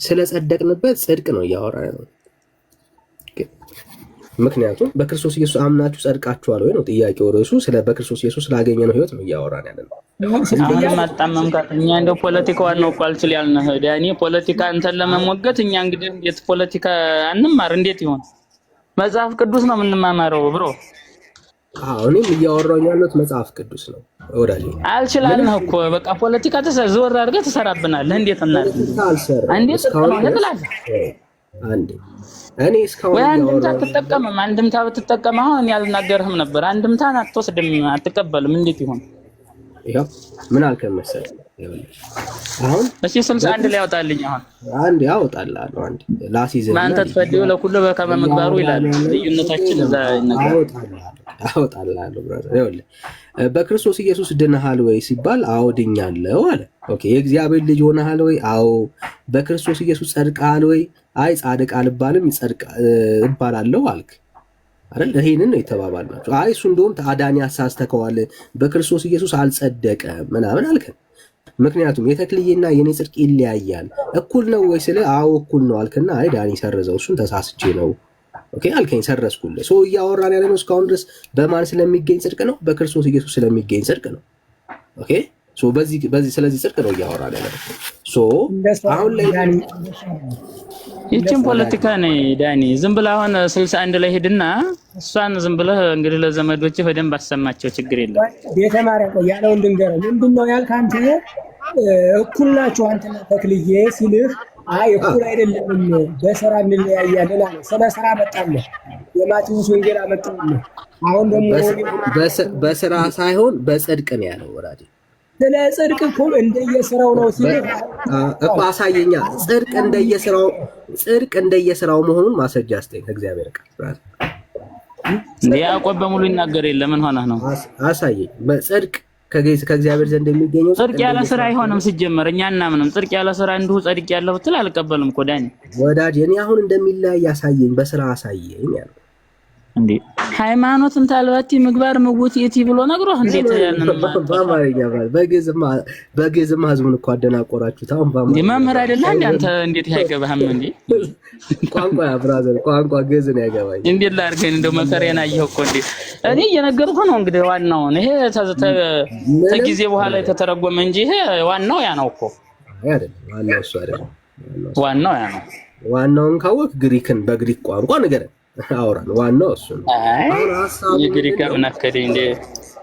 ስለጸደቅንበት ጽድቅ ነው እያወራን ነው። ምክንያቱም በክርስቶስ ኢየሱስ አምናችሁ ጸድቃችኋል ወይ ነው ጥያቄው። ርዕሱ ስለ በክርስቶስ ኢየሱስ ስላገኘነው ህይወት ነው እያወራን ያለ ነው። አሁን ማጣመምካት እኛ እንደው ፖለቲካውን ነው እኮ አልችል ያልነህ ዳኒ። ፖለቲካ እንትን ለመሞገት እኛ እንግዲህ እንዴት ፖለቲካ አንማር? እንዴት ይሆን? መጽሐፍ ቅዱስ ነው የምንማማረው ብሮ። እኔም እያወራሁኝ ያለሁት መጽሐፍ ቅዱስ ነው ወዳጄ። አልችላለህ እኮ በቃ ፖለቲካ ዘወር አድርገህ ትሰራብናለህ። እንዴት እናድርግ? እንዴት እኔ እስካሁን ወይ አንድምታ አትጠቀምም? አንድምታ ብትጠቀም አሁን ያልናገርህም ነበር። አንድምታን አትወስድም፣ አትቀበልም። እንዴት ይሆን? ይሄው ምን አልከኝ መሰለህ? አሁን እሺ 61 ላይ ያወጣልኝ። አሁን አንድ ያወጣልሃል። አንድ ላሲዝም ማንተ ተፈዲው ለኩሉ በከመ ምግባሩ ይላል። ልዩነታችን እዛ ነገር አወጣልሃል ብራዘር። ይኸውልህ በክርስቶስ ኢየሱስ ድነሃል ወይ ሲባል አዎ ድኛለሁ አለ። ኦኬ የእግዚአብሔር ልጅ ሆነሃል ወይ? አዎ። በክርስቶስ ኢየሱስ ጸድቀሃል ወይ? አይ ጻድቅ አልባልም እባላለሁ አልክ አይደል? ይሄንን ነው የተባባልናቸው። አይ እሱ እንደውም አዳኒ አሳስተከዋል፣ በክርስቶስ ኢየሱስ አልጸደቀም ምናምን አልከን። ምክንያቱም የተክልዬና የኔ ጽድቅ ይለያያል። እኩል ነው ወይ ስለ አዎ እኩል ነው አልክና አይ ዳኒ ሰረዘው እሱን ተሳስቼ ነው ኦኬ አልከኝ፣ ሰረዝኩልህ። ሶ እያወራን ያለነው እስካሁን ድረስ በማን ስለሚገኝ ጽድቅ ነው? በክርስቶስ ኢየሱስ ስለሚገኝ ጽድቅ ነው። ኦኬ ሶ በዚህ ስለዚህ ጽድቅ ነው እያወራን ያለነው። ሶ አሁን ላይ ይህችን ፖለቲካ ነው ዳኒ። ዝም ብለህ አሁን 61 ላይ ሄድና እሷን ዝም ብለህ እንግዲህ ለዘመዶችህ በደንብ አሰማቸው። ችግር የለም። ቤተ ማርያም ያለውን ድንገረው ምንድነው ያልክ አንተ? እኩል ናችሁ አንተና ተክልዬ ሲልህ አይ እኩል አይደለም በስራ እንለያያለን አለ። ስለ ስራ መጣለህ። የማቴዎስ ወንጌል አመጣለህ። አሁን ደግሞ በስራ ሳይሆን በጽድቅ ነው ያለው ወራዲ። ስለ ጽድቅ እኮ እንደየስራው ነው ሲል እኮ አሳየኛ። ጽድቅ እንደየስራው መሆኑን ማስረጃ አስተኝ እግዚአብሔር ቃል እንዴ ያዕቆብ በሙሉ ይናገር የለ ምን ሆነህ ነው? አሳየኝ። በጽድቅ ከእግዚአብሔር ዘንድ የሚገኘው ጽድቅ ያለ ስራ አይሆንም። ሲጀመር እኛ እናምንም ጽድቅ ያለ ስራ እንዲሁ ጽድቅ ያለው ብትል አልቀበልም እኮ ዳኒ። ወዳጅ እኔ አሁን እንደሚለያይ ያሳየኝ፣ በስራ አሳየኝ ያለው እንዴ ሃይማኖትን ታልባቲ ምግባር ምውት የቲ ብሎ ነግሮህ እንዴት ያንን በአማርኛ በግዕዝም ህዝቡን እኮ አደናቆራችሁት። አሁን በአማርኛ መምህር አይደለህ እንዴ አንተ? እንዴት አይገባህም እንዴ? ቋንቋ ያ ብራዘር ቋንቋ ግዕዝ ነው ያገባኝ። እንዴት ላድርገኝ? እንደው መከሬን አየሁ እኮ እንዴ። እኔ እየነገርኩህ ነው እንግዲህ ዋናውን። ይሄ ከጊዜ በኋላ የተተረጎመ እንጂ ይሄ ዋናው ያ ነው እኮ አይደል? ዋናው እሱ አይደል? ዋናው ያ ነው። ዋናውን ካወቅ ግሪክን በግሪክ ቋንቋ ንገረን። አውራን ዋናው እሱ ነው። የግሪክ አምናከደ እንደ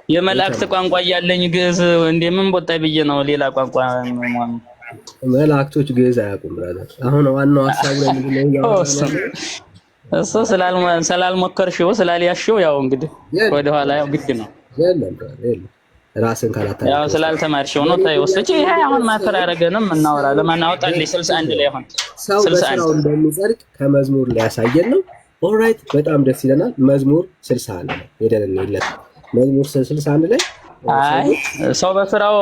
የመላእክት ቋንቋ እያለኝ ግዕዝ እንደምን ቦጣይ ብዬ ነው ሌላ ቋንቋ መላእክቶች ግዕዝ አያውቁም ብራዘር። አሁን ዋናው ሐሳቡ ላይ ምንድን ነው? እሱ ስላልሞከርሽው ስላልያሽው ያው እንግዲህ ወደ ኋላ ያው ግድ ነው። የለም ራስን ካላታ ያው ስላልተማርሽው ነው። ታይወስጪ ይሄ አሁን ማከራ ያረገንም እናወራ ለማናወጣልኝ 61 ላይ አሁን 61 እንደሚጸድቅ ከመዝሙር ላይ ያሳየን ነው። ኦልራይት በጣም ደስ ይለናል። መዝሙር 61 ላይ ሄደን እንይለት። መዝሙር 61 ላይ አይ ሰው በስራው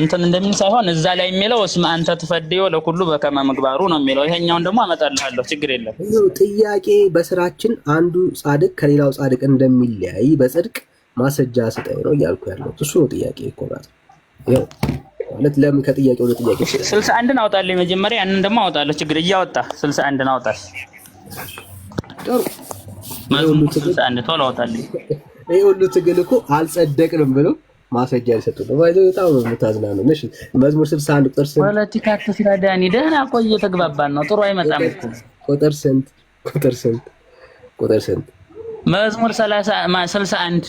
እንትን እንደሚል ሳይሆን እዛ ላይ የሚለው እስመ አንተ ትፈድዮ ለኩሉ በከመ ምግባሩ ነው የሚለው። ይሄኛውን ደግሞ አመጣልሃለሁ ችግር የለም። ጥያቄ በስራችን አንዱ ጻድቅ ከሌላው ጻድቅ እንደሚለያይ በጽድቅ ማስረጃ ስጠኝ ነው እያልኩ ያለው። እሱ ነው ጥያቄ እኮ ያው ማለት ለምን ከጥያቄው ወደ ጥያቄ 61ን አውጣልኝ መጀመሪያ፣ ያንን ደግሞ አውጣለሁ ችግር እያወጣ 61ን አውጣል። ጥሩ መዝሙር 61 ቶሎ አውጣልኝ። ይሄ ሁሉ ትግል እኮ አልጸደቅንም ብለው ማስረጃ ይሰጡ ነው። በጣም ነው የምታዝናነው። እሺ መዝሙር 61 ቁጥር ስንት? ፖለቲካ አትስራ ዳኒ፣ ደህና ቆይ እየተግባባን ነው። ጥሩ አይመጣም እኮ። ቁጥር ስንት? መዝሙር 61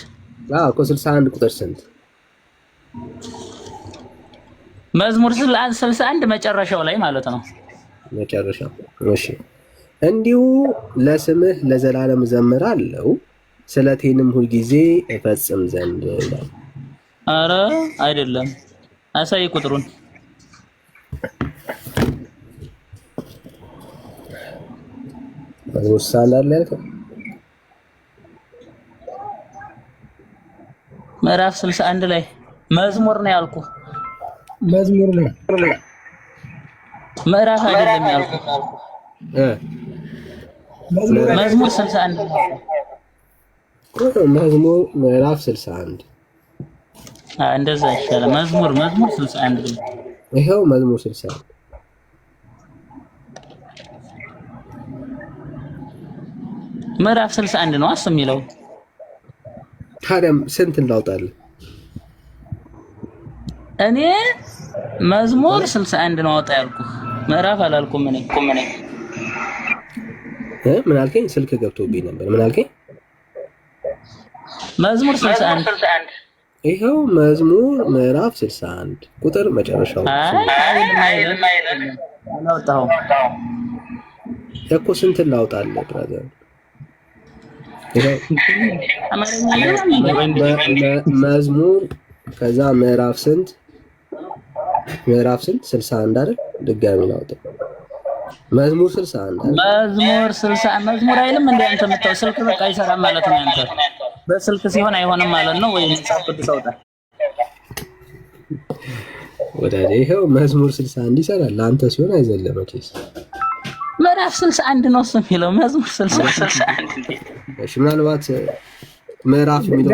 እኮ 61 ቁጥር ስንት? መዝሙር 61 መጨረሻው ላይ ማለት ነው። መጨረሻው እሺ። እንዲሁ ለስምህ ለዘላለም ዘምራለሁ ስለቴንም ሁልጊዜ እፈጽም ዘንድ ይላል። አረ አይደለም፣ አሳይ ቁጥሩን። ወሳላል ያልከው ምዕራፍ 61 ላይ መዝሙር ነው ያልኩ። መዝሙር ነው ምዕራፍ አይደለም ያልኩት መዝሙር 61 መዝሙር ምዕራፍ 61 እንደዛ ይሻላል። መዝሙር 61 ይሄው መዝሙር 61 ምዕራፍ 61 ነው የሚለው። ታዲያም ስንት እንላውጣለን? እኔ መዝሙር 61 ነው አውጣ ያልኩህ፣ ምዕራፍ አላልኩም። ምን አልከኝ? ስልክ ገብቶብኝ ነበር። ምን አልከኝ? መዝሙር 61 ይሄው መዝሙር ምዕራፍ 61 ቁጥር መጨረሻው አላወጣሁም እኮ። ስንት እንላውጣለን ብራዘር? መዝሙር ከዛ ምዕራፍ ስንት 61 አይደል? ድጋሚ ላውጣ። መዝሙር 61 መዝሙር አይልም እንደ አንተ የምታው ስልክ በቃ አይሰራም ማለት ነው። አንተ በስልክ ሲሆን አይሆንም ማለት ነው ወይ? መጽሐፍ ቅዱስ አውጣ ወዳጄ። ይሄው መዝሙር 61 ይሰራል። ለአንተ ሲሆን አይዘለም መቼስ። ምዕራፍ 61 ነው እሱ የሚለው መዝሙር 61። እሺ ምናልባት ምዕራፍ የሚለው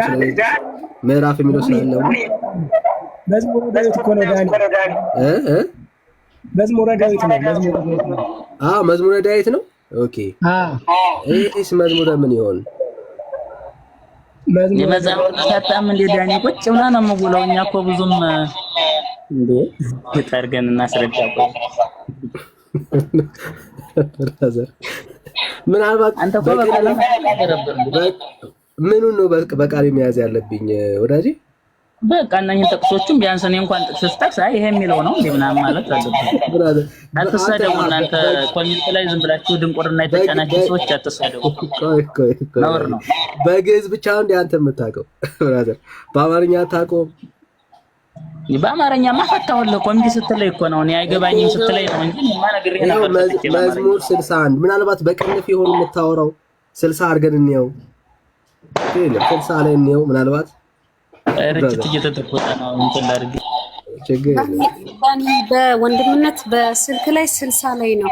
ስላለው መዝሙረ ዳዊት እኮ ነው ዳኒ። መዝሙረ ዳዊት ነው። መዝሙረ ዳዊት ነው። ኦኬ እሺ መዝሙረ ምን ይሆን? የመጽሐፍ ታጣም እንደ ዳኒ ቁጭ ብላ ነው የምውለው። እኛ እኮ ብዙም እንዴ ተርገን እናስረዳው። ምናልባት አንተ እኮ ምኑን ነው በቃል መያዝ ያለብኝ ወዳጄ? በቃ እነኝህን ጥቅሶቹም ቢያንስ እኔ እንኳን ጥቅስ ስጠቅስ ይሄ የሚለው ነው እንዴ ምናምን ማለት አለብኝ። አትሳደቡ እናንተ ኮሜንት ላይ ዝም ብላችሁ ድንቁርና የተጫናችሁ ሰዎች አትሳደቡ። ነውር ነው። በግዕዝ ብቻ ነው እንዴ አንተ የምታውቀው ብራዘር? በአማርኛ አታውቀውም? በአማርኛማ ፈታሁልህ እኮ እንዲህ ስትለኝ እኮ ነው እኔ አይገባኝም ስትለኝ ነው እንጂ ማነግርህ ነበር። መዝሙር 61 ምናልባት በቅንፍ ይሆን የምታወራው? 60 አድርገን እንየው። 60 ላይ እንየው ምናልባት ርችት እየተተኮሰ ነው እንትን ላድርግ። ችግር ዳኒ በወንድምነት በስልክ ላይ 60 ላይ ነው።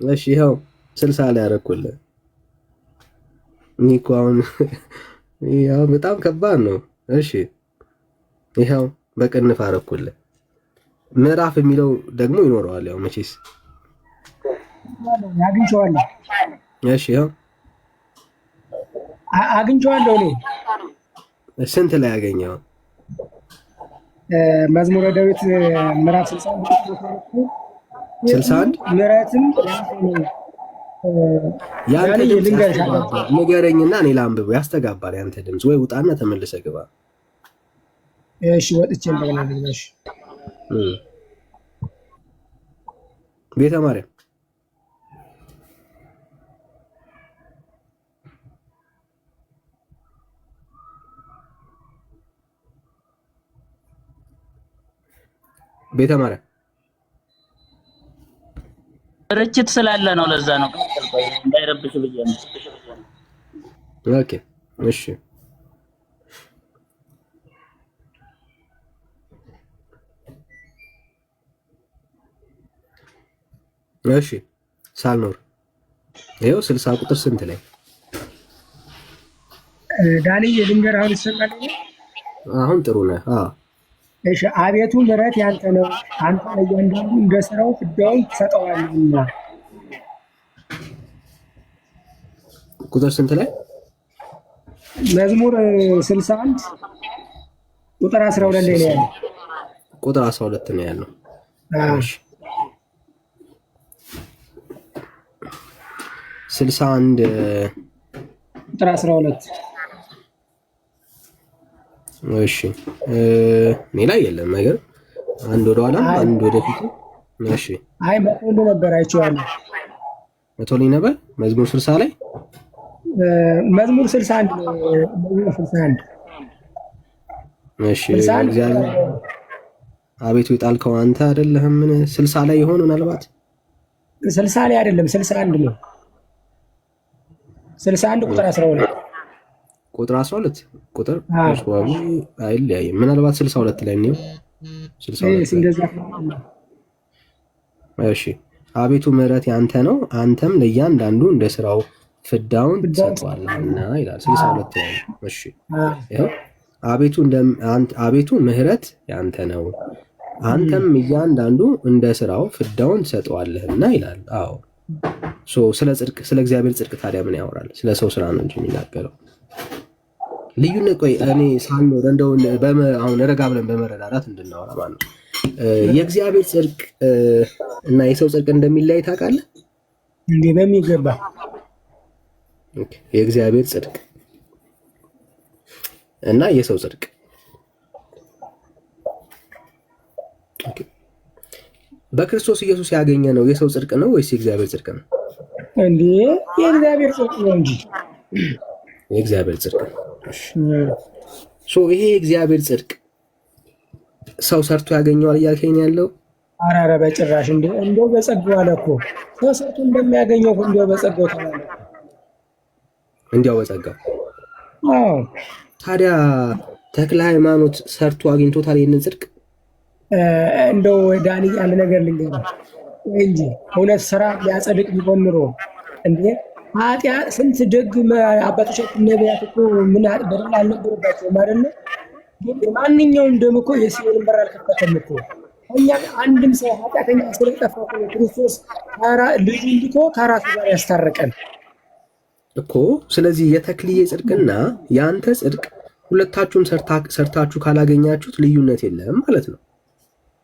እሺ ይኸው 60 ላይ አደረኩልህ። እኮ አሁን ያው በጣም ከባድ ነው። እሺ ይኸው በቅንፍ አደረኩልህ። ምዕራፍ የሚለው ደግሞ ይኖረዋል ያው መቼስ አግኝቼዋለሁ። እሺ ይኸው አግኝቼዋለሁ እኔ። ስንት ላይ ያገኘው? መዝሙረ ዳዊት ምዕራፍ 61 ምዕራፍም ያንተ ድምጽ ንገረኝና እኔ ላንብበው። ያስተጋባል ያንተ ድምጽ። ወይ ውጣና ተመልሰ ግባ። እሺ ወጥቼ እንደገና ልግባሽ። ቤተ ማርያም ቤተ ማርያም ርችት ስላለ ነው። ለዛ ነው እንዳይረብሽ ብዬ ነው። ኦኬ እሺ እሺ ሳልኖር ይኸው 60 ቁጥር ስንት ላይ ዳኒ የድንገር አሁን ይሰማል። አሁን ጥሩ ነህ? እሺ አቤቱ ምሕረት ያንተ ነው፣ አንተ ለእያንዳንዱ እንደ ሥራው ፍዳውን ትሰጠዋለህና። ቁጥር ስንት ላይ? መዝሙር 61 ቁጥር 12 ላይ ነው ያለው። ቁጥር 12 ነው ያለው። እሺ 61 ቁጥር 12 እሺ እኔ ላይ የለም ነገር አንድ ወደ ኋላ አንድ ወደ ፊት። እሺ አይ መጥቶ ነበር አይቼዋለሁ። መጥቶልኝ ነበር መዝሙር 60 ላይ መዝሙር 61 መዝሙር 61 እሺ እግዚአብሔር አቤቱ የጣልከው አንተ አይደለህም? ምን 60 ላይ ይሆን? ምናልባት 60 ላይ አይደለም 61 ነው። 61 ቁጥር 12 ቁጥር 12 ቁጥር መስዋዕቱ አይለያይም። ምናልባት 62 ላይ ነው። 62 እሺ አቤቱ ምሕረት ያንተ ነው፣ አንተም ለእያንዳንዱ እንደ ስራው ፍዳውን ትሰጠዋለህና ይላል 62 ላይ። እሺ ይኸው አቤቱ ምሕረት ያንተ ነው፣ አንተም እያንዳንዱ እንደ ስራው ፍዳውን ትሰጠዋለህና ይላል። አዎ ስለ ጽድቅ፣ ስለ እግዚአብሔር ጽድቅ ታዲያ ምን ያወራል? ስለ ሰው ስራ ነው እንጂ የሚናገረው። ልዩነት ቆይ እኔ ሳልኖር እንደው አሁን ረጋ ብለን በመረዳዳት እንድናወራ ማለት ነው። የእግዚአብሔር ጽድቅ እና የሰው ጽድቅ እንደሚለያይ ታውቃለህ እንዴ? በሚገባ የእግዚአብሔር ጽድቅ እና የሰው ጽድቅ በክርስቶስ ኢየሱስ ያገኘ ነው የሰው ጽድቅ ነው ወይስ የእግዚአብሔር ጽድቅ ነው? እንዴ የእግዚአብሔር ጽድቅ ነው እንጂ የእግዚአብሔር ጽድቅ ነው። ይሄ የእግዚአብሔር ጽድቅ ሰው ሰርቶ ያገኘዋል እያልከኝ ያለው? ኧረ በጭራሽ። እንደው በጸጋው አለ እኮ ሰው ሰርቶ እንደሚያገኘው እንደው በጸጋው ተባለ። እንዲያው በጸጋው። አዎ ታዲያ ተክለ ሃይማኖት ሰርቶ አግኝቶታል ይህንን ጽድቅ? እንደው ዳኒ አንድ ነገር ልንገርህ እንጂ እውነት ስራ ሊያጸድቅ ቢሆን ኑሮ እንዴ ኃጢአት ስንት ደግ አባቶቻችን ነቢያት እኮ ምን በደል አልነበረባቸውም አይደለ? ማንኛውም ደም እኮ የሲኦልን በር አልከፈተም እኮ። እኛ አንድም ሰው ኃጢአተኛ ስለጠፋ ክርስቶስ ልጁ ልኮ ከራሱ ጋር ያስታረቀን እኮ። ስለዚህ የተክልዬ ጽድቅና የአንተ ጽድቅ ሁለታችሁም ሰርታችሁ ካላገኛችሁት ልዩነት የለም ማለት ነው።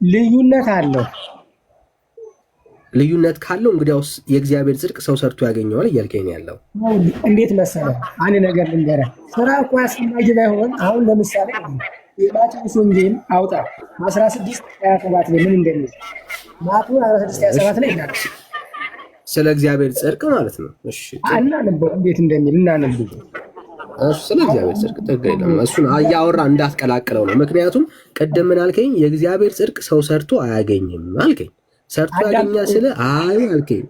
ልዩነት አለው። ልዩነት ካለው እንግዲያውስ የእግዚአብሔር ጽድቅ ሰው ሰርቶ ያገኘዋል እያልከኝ ያለው? እንዴት መሰለህ? አንድ ነገር ልንገርህ። ስራ እኮ አስፈላጊ ባይሆን አሁን ለምሳሌ የማቴዎስ ወንጌል አውጣ 16:27 ላይ ምን እንደሚል ማቴዎስ 16:27 ላይ ይላል ስለ እግዚአብሔር ጽድቅ ማለት ነው። እሺ እናንበው እንዴት እንደሚል እናንበው። ስለ እግዚአብሔር ጽድቅ ጥግ የለም። እሱን እያወራ እንዳትቀላቅለው ነው። ምክንያቱም ቅድም ምን አልከኝ? የእግዚአብሔር ጽድቅ ሰው ሰርቶ አያገኝም አልከኝ። ሰርቶ ያገኛል ስለ አይ አልከኝ።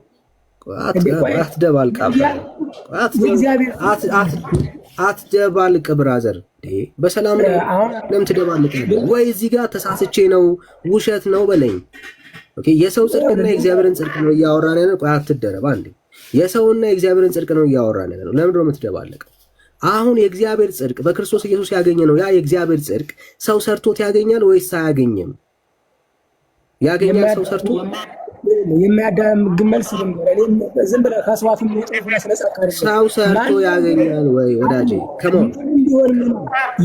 አትደባልቅ ብራዘር፣ በሰላም ለምን ትደባልቃለህ? ወይ እዚህ ጋር ተሳስቼ ነው ውሸት ነው በለኝ። የሰው ጽድቅና የእግዚአብሔርን ጽድቅ ነው እያወራን ያለ። ቆይ አትደረብ አንዴ። የሰውና የእግዚአብሔርን ጽድቅ ነው እያወራን ያለ ነው። ለምንድን ነው የምትደባለቀው? አሁን የእግዚአብሔር ጽድቅ በክርስቶስ ኢየሱስ ያገኘ ነው። ያ የእግዚአብሔር ጽድቅ ሰው ሰርቶት ያገኛል ወይስ አያገኝም? ያገኛል ሰው ሰርቶ የሚያዳም ግመል ዝም ብለህ ከስዋት ሰው ሰርቶ ያገኛል ወይ ወዳጄ? ከሞን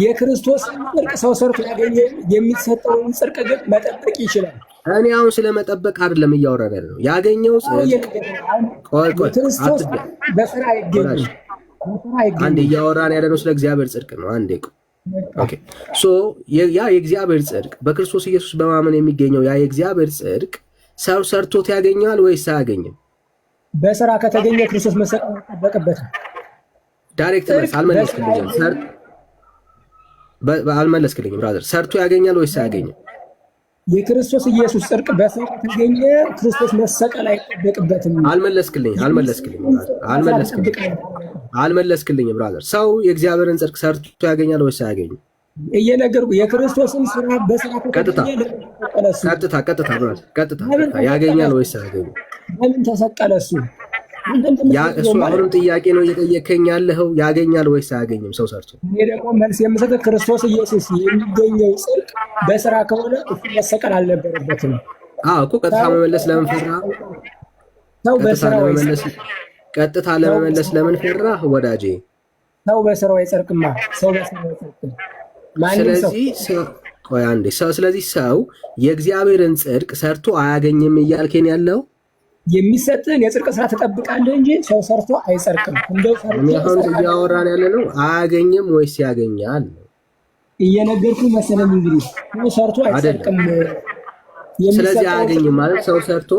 የክርስቶስ ጽድቅ ሰው ሰርቶ ያገኘ የሚሰጠውን ጽድቅ ግን መጠበቅ ይችላል። እኔ አሁን ስለመጠበቅ አይደለም እያወራን ያለ ነው። ያገኘው ጽድቅ ክርስቶስ በስራ አይገኝም። አንዴ እያወራን ያለ ነው ስለ እግዚአብሔር ጽድቅ ነው። አንዴ ኦኬ ያ የእግዚአብሔር ጽድቅ በክርስቶስ ኢየሱስ በማመን የሚገኘው ያ የእግዚአብሔር ጽድቅ ሰው ሰርቶት ያገኛል ወይስ አያገኝም? በስራ ከተገኘ ክርስቶስ መሰቀል ይጠበቅበታል። ዳይሬክት መልስ አልመለስክልኝም ብራዘር። ሰርቶ ያገኛል ወይስ አያገኝም? የክርስቶስ ኢየሱስ ጽድቅ በሰው ከተገኘ ክርስቶስ መሰቀል አይጠበቅበትም። አልመለስክልኝም ብራዘር። ሰው የእግዚአብሔርን ጽድቅ ሰርቶ ያገኛል ወይስ አያገኝም? እየነገርኩህ የክርስቶስን ስራ በስራ ቀጥታ ያገኛል ወይስ አያገኝም? ለምን ተሰቀለ? እሱ አሁንም ጥያቄ ነው እየጠየከኝ ያለኸው። ያገኛል ወይስ አያገኝም ሰው ሰርቶ? እኔ ደግሞ መልስ የምሰጠው ክርስቶስ ኢየሱስ የሚገኘው ጽድቅ በስራ ከሆነ እሱ መሰቀል አልነበረበትም። እኮ ቀጥታ መመለስ ለምን ፈራ? ቀጥታ ለመመለስ ለምን ፈራ ወዳጄ? ሰው በስራው አይጸድቅማ። ሰው በስራው አይጸድቅም። ስለዚህ ሰው የእግዚአብሔርን ጽድቅ ሰርቶ አያገኝም እያልከኝ ያለው? የሚሰጥን የጽድቅ ስራ ትጠብቃለህ እንጂ ሰው ሰርቶ አይጸድቅም። አሁን እያወራን ያለ ነው አያገኝም ወይስ ያገኛል? እየነገርኩህ መሰለኝ። እንግዲህ ሰው ሰርቶ አይጸድቅም። ስለዚህ አያገኝም ማለት ሰው ሰርቶ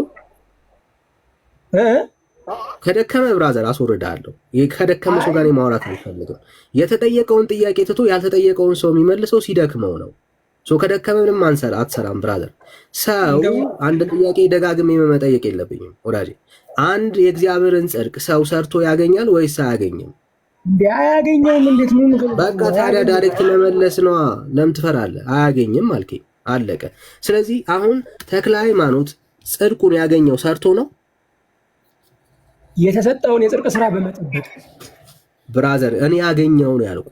ከደከመ ብራዘር አስወርዳለሁ። ከደከመ ሰው ጋር ማውራት አልፈልግም። የተጠየቀውን ጥያቄ ትቶ ያልተጠየቀውን ሰው የሚመልሰው ሲደክመው ነው። ከደከመ ምንም አትሰራም ብራዘር። ሰው አንድ ጥያቄ ደጋግሜ መጠየቅ የለብኝም ወዳጄ። አንድ የእግዚአብሔርን ጽድቅ ሰው ሰርቶ ያገኛል ወይስ አያገኝም? አያገኘውም። እንዴት ነው? በቃ ታዲያ ዳይሬክት መመለስ ነዋ። ለምን ትፈራለህ? አያገኝም አልከኝ፣ አለቀ። ስለዚህ አሁን ተክለ ሃይማኖት ጽድቁን ያገኘው ሰርቶ ነው? የተሰጠውን የጽድቅ ስራ በመጠበቅ ብራዘር፣ እኔ ያገኘው ነው ያልኩ።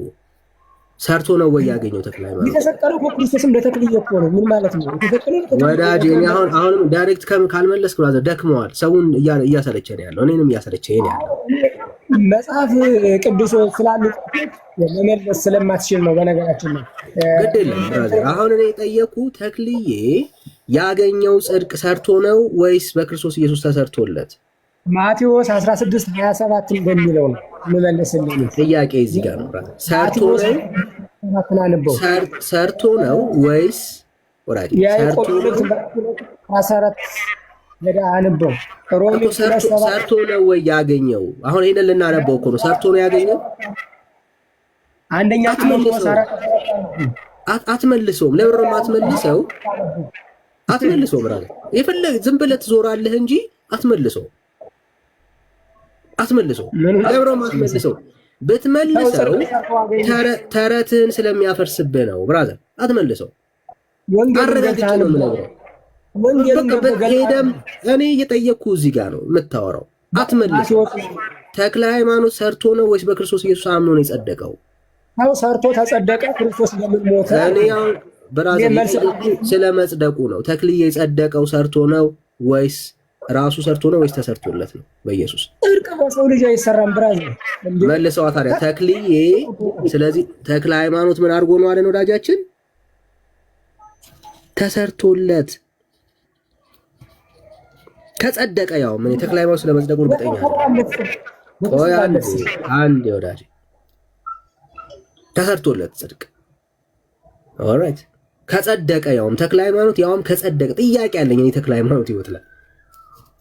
ሰርቶ ነው ወይ ያገኘው? ተክለ ሃይማኖት የተሰቀለው ክርስቶስም ለተክልዬ እኮ ነው። ምን ማለት ነው? ወዳጄ፣ እኔ አሁንም ዳይሬክት ካልመለስክ ብራዘር ደክመዋል። ሰውን እያሰለቸ ነው ያለው፣ እኔንም እያሰለቸ ነው ያለው። መጽሐፍ ቅዱስ ስላሉ መመለስ ስለማትችል ነው። በነገራችን ነው ግድ የለም ብራዘር። አሁን እኔ የጠየኩ ተክልዬ ያገኘው ጽድቅ ሰርቶ ነው ወይስ በክርስቶስ ኢየሱስ ተሰርቶለት? ማቴዎስ 16:27 እንደሚለው ነው የምመልስልኝ። ጥያቄ እዚህ ጋር ነው ብራዘር። ሰርቶ ነው ወይስ ወራጅ? ሰርቶ ነው ወይ ያገኘው? አሁን ይሄንን ልናነበው እኮ ነው። ሰርቶ ነው ያገኘው? አንደኛ አትመልሰውም። ለምን አትመልሰው? አትመልሰው ብራዘር። የፈለግ ዝም ብለህ ትዞራለህ እንጂ አትመልሰው። ለምን አትመልሰው? ብትመልሰው ተረትህን ስለሚያፈርስብህ ነው ብራዘር። አትመልሰው። አረጋግጬ ነው የምነግረው። ሄደም እኔ እየጠየቅኩ እዚህ ጋር ነው የምታወራው። አትመልሰው። ተክለ ሃይማኖት ሰርቶ ነው ወይስ በክርስቶስ ኢየሱስ አምኖ ነው የጸደቀው? አው ሰርቶ ተጸደቀ። ክርስቶስ ለምን ሞተ? እኔ ያው ብራዘር ስለ መጽደቁ ነው። ተክልዬ የጸደቀው ሰርቶ ነው ወይስ ራሱ ሰርቶ ነው ወይስ ተሰርቶለት ነው? በኢየሱስ ጽድቅ በሰው ልጅ አይሰራም ብራዘር። መልሰዋ ታዲያ ተክልዬ። ስለዚህ ተክለ ሃይማኖት ምን አድርጎ ነው አለን ወዳጃችን? ተሰርቶለት ከጸደቀ። ያው ምን ተክለ ሃይማኖት ስለመጽደቁ እርግጠኛ ነኝ። ቆይ አንዴ ወዳጅ፣ ተሰርቶለት ጽድቅ። ኦልራይት ከጸደቀ ያውም ተክለ ሃይማኖት ያውም ከጸደቀ። ጥያቄ አለኝ እኔ ተክለ ሃይማኖት ህይወት ላይ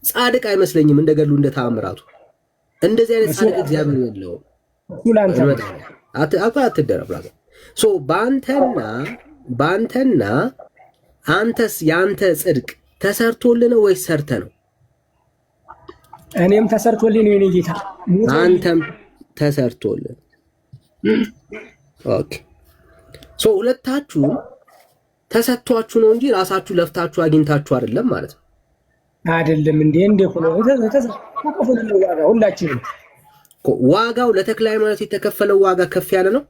ጻድቅ አይመስለኝም። እንደገሉ እንደ ተአምራቱ እንደዚህ አይነት ጻድቅ እግዚአብሔር የለውም። አትደረብ። ሶ ባንተና አንተስ ያንተ ጽድቅ ተሰርቶልህ ነው ወይስ ሰርተ ነው? እኔም ተሰርቶልኝ ነው የኔ ጌታ። አንተም ተሰርቶልህ። ኦኬ ሶ ሁለታችሁ ተሰጥቷችሁ ነው እንጂ ራሳችሁ ለፍታችሁ አግኝታችሁ አይደለም ማለት ነው። አይደለም እንዴ? ሆኖ ተከፈለ ዋጋ። ሁላችንም ዋጋው ለተክለ ሃይማኖት የተከፈለው ዋጋ ከፍ ያለ ነው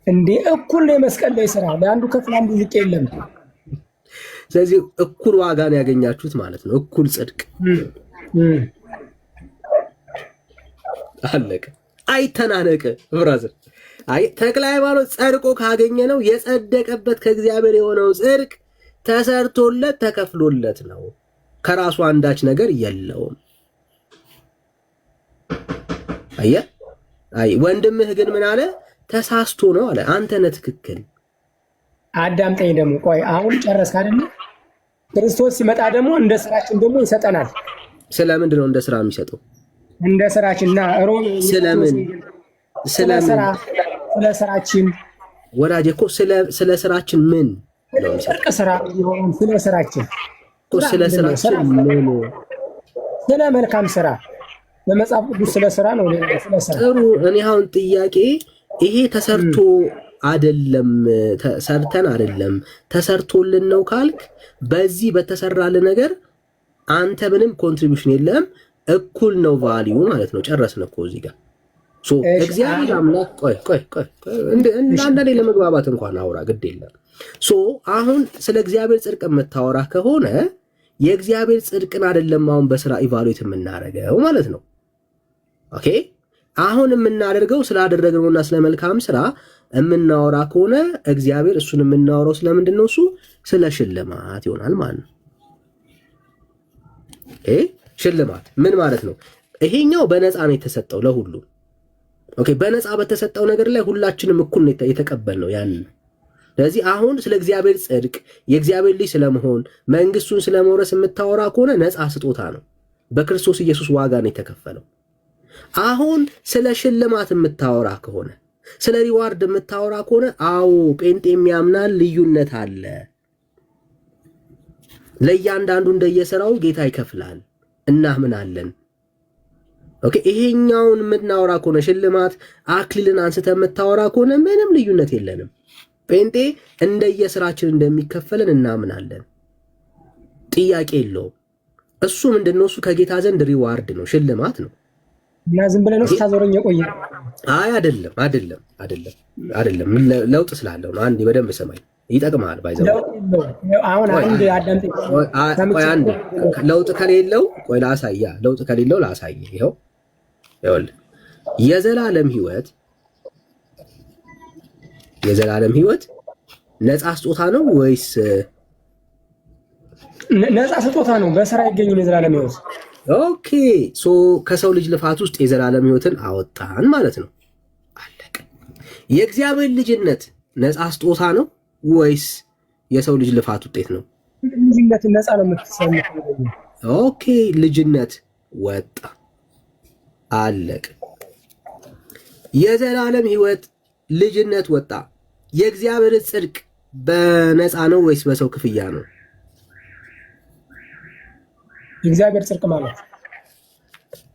እንዴ? እኩል ነው። የመስቀል ላይ ስራ ለአንዱ ከፍ ለአንዱ ዝቅ የለም። ስለዚህ እኩል ዋጋ ነው ያገኛችሁት ማለት ነው። እኩል ጽድቅ አለቀ። አይተናነቅ ብራዘር። ተክለ ሃይማኖት ጸድቆ ካገኘ ነው የጸደቀበት ከእግዚአብሔር የሆነው ጽድቅ ተሰርቶለት ተከፍሎለት ነው። ከራሱ አንዳች ነገር የለውም። አይ ወንድምህ ግን ምን አለ? ተሳስቶ ነው አለ። አንተ ነህ ትክክል። አዳምጠኝ ደግሞ ቆይ። አሁን ጨረስክ አይደል? ክርስቶስ ሲመጣ ደግሞ እንደ ስራችን ደግሞ ይሰጠናል። ስለምንድን ነው እንደ ስራ የሚሰጠው? እንደ ስራችንና ሮም ስለ ስራችን ወዳጄ እኮ ስለ ስራችን ምን ነው? ጽድቅ ስራ ይሆን? ስለ ስራችን ስለ ስራችን ምን? ስለ መልካም ስራ በመጽሐፍ ቅዱስ ስለ ስራ ነው። ስለ ስራ ጥሩ። እኔ አሁን ጥያቄ ይሄ ተሰርቶ አይደለም ሰርተን አይደለም ተሰርቶልን ነው ካልክ፣ በዚህ በተሰራልን ነገር አንተ ምንም ኮንትሪቢዩሽን የለም። እኩል ነው ቫልዩ ማለት ነው። ጨረስን እኮ እዚህ ጋር። ሶ እግዚአብሔር አምላክ ቆይ አንዳንዴ ለመግባባት እንኳን አውራ፣ ግድ የለም። ሶ አሁን ስለ እግዚአብሔር ጽድቅ የምታወራ ከሆነ የእግዚአብሔር ጽድቅን አይደለም አሁን በስራ ኢቫሉዌት የምናደርገው ማለት ነው። ኦኬ አሁን የምናደርገው ስላደረግነውና ስለ መልካም ስራ የምናወራ ከሆነ እግዚአብሔር እሱን የምናወራው ስለምንድን ነው? እሱ ስለ ሽልማት ይሆናል ማለት ነው። ሽልማት ምን ማለት ነው? ይሄኛው በነፃ ነው የተሰጠው ለሁሉም። ኦኬ በነፃ በተሰጠው ነገር ላይ ሁላችንም እኩል ነው የተቀበልነው ያንን። ስለዚህ አሁን ስለ እግዚአብሔር ጽድቅ የእግዚአብሔር ልጅ ስለመሆን መንግስቱን ስለመውረስ የምታወራ ከሆነ ነፃ ስጦታ ነው፣ በክርስቶስ ኢየሱስ ዋጋ ነው የተከፈለው። አሁን ስለ ሽልማት የምታወራ ከሆነ ስለ ሪዋርድ የምታወራ ከሆነ አዎ ጴንጤ የሚያምናል ልዩነት አለ። ለእያንዳንዱ እንደየሥራው ጌታ ይከፍላል እናምናለን። ኦኬ ይሄኛውን የምናወራ ከሆነ ሽልማት አክሊልን አንስተ የምታወራ ከሆነ ምንም ልዩነት የለንም። ጴንጤ እንደየሥራችን እንደሚከፈለን እናምናለን። ጥያቄ የለውም። እሱ ምንድነው? እሱ ከጌታ ዘንድ ሪዋርድ ነው፣ ሽልማት ነው። እና ዝም ብለህ ነው ስታዞረኝ የቆየ? አይ አይደለም፣ ለውጥ ስላለው ነው። አንዴ በደንብ ሰማኝ፣ ይጠቅማል። ባይዘው አሁን አንድ አዳምጠኝ። ለውጥ ከሌለው ቆይ ላሳያ፣ ለውጥ ከሌለው ላሳይ። ይኸውልህ የዘላለም ህይወት ነፃ ስጦታ ነው ወይስ? ነፃ ስጦታ ነው። በስራ አይገኝም የዘላለም ህይወት። ኦኬ ሶ ከሰው ልጅ ልፋት ውስጥ የዘላለም ህይወትን አወጣን ማለት ነው። አለቀ። የእግዚአብሔር ልጅነት ነፃ ስጦታ ነው ወይስ የሰው ልጅ ልፋት ውጤት ነው? ልጅነት ነፃ ነው የምትሰማው። ኦኬ ልጅነት ወጣ፣ አለቀ። የዘላለም ህይወት ልጅነት ወጣ። የእግዚአብሔር ጽድቅ በነፃ ነው ወይስ በሰው ክፍያ ነው? የእግዚአብሔር ጽድቅ ማለት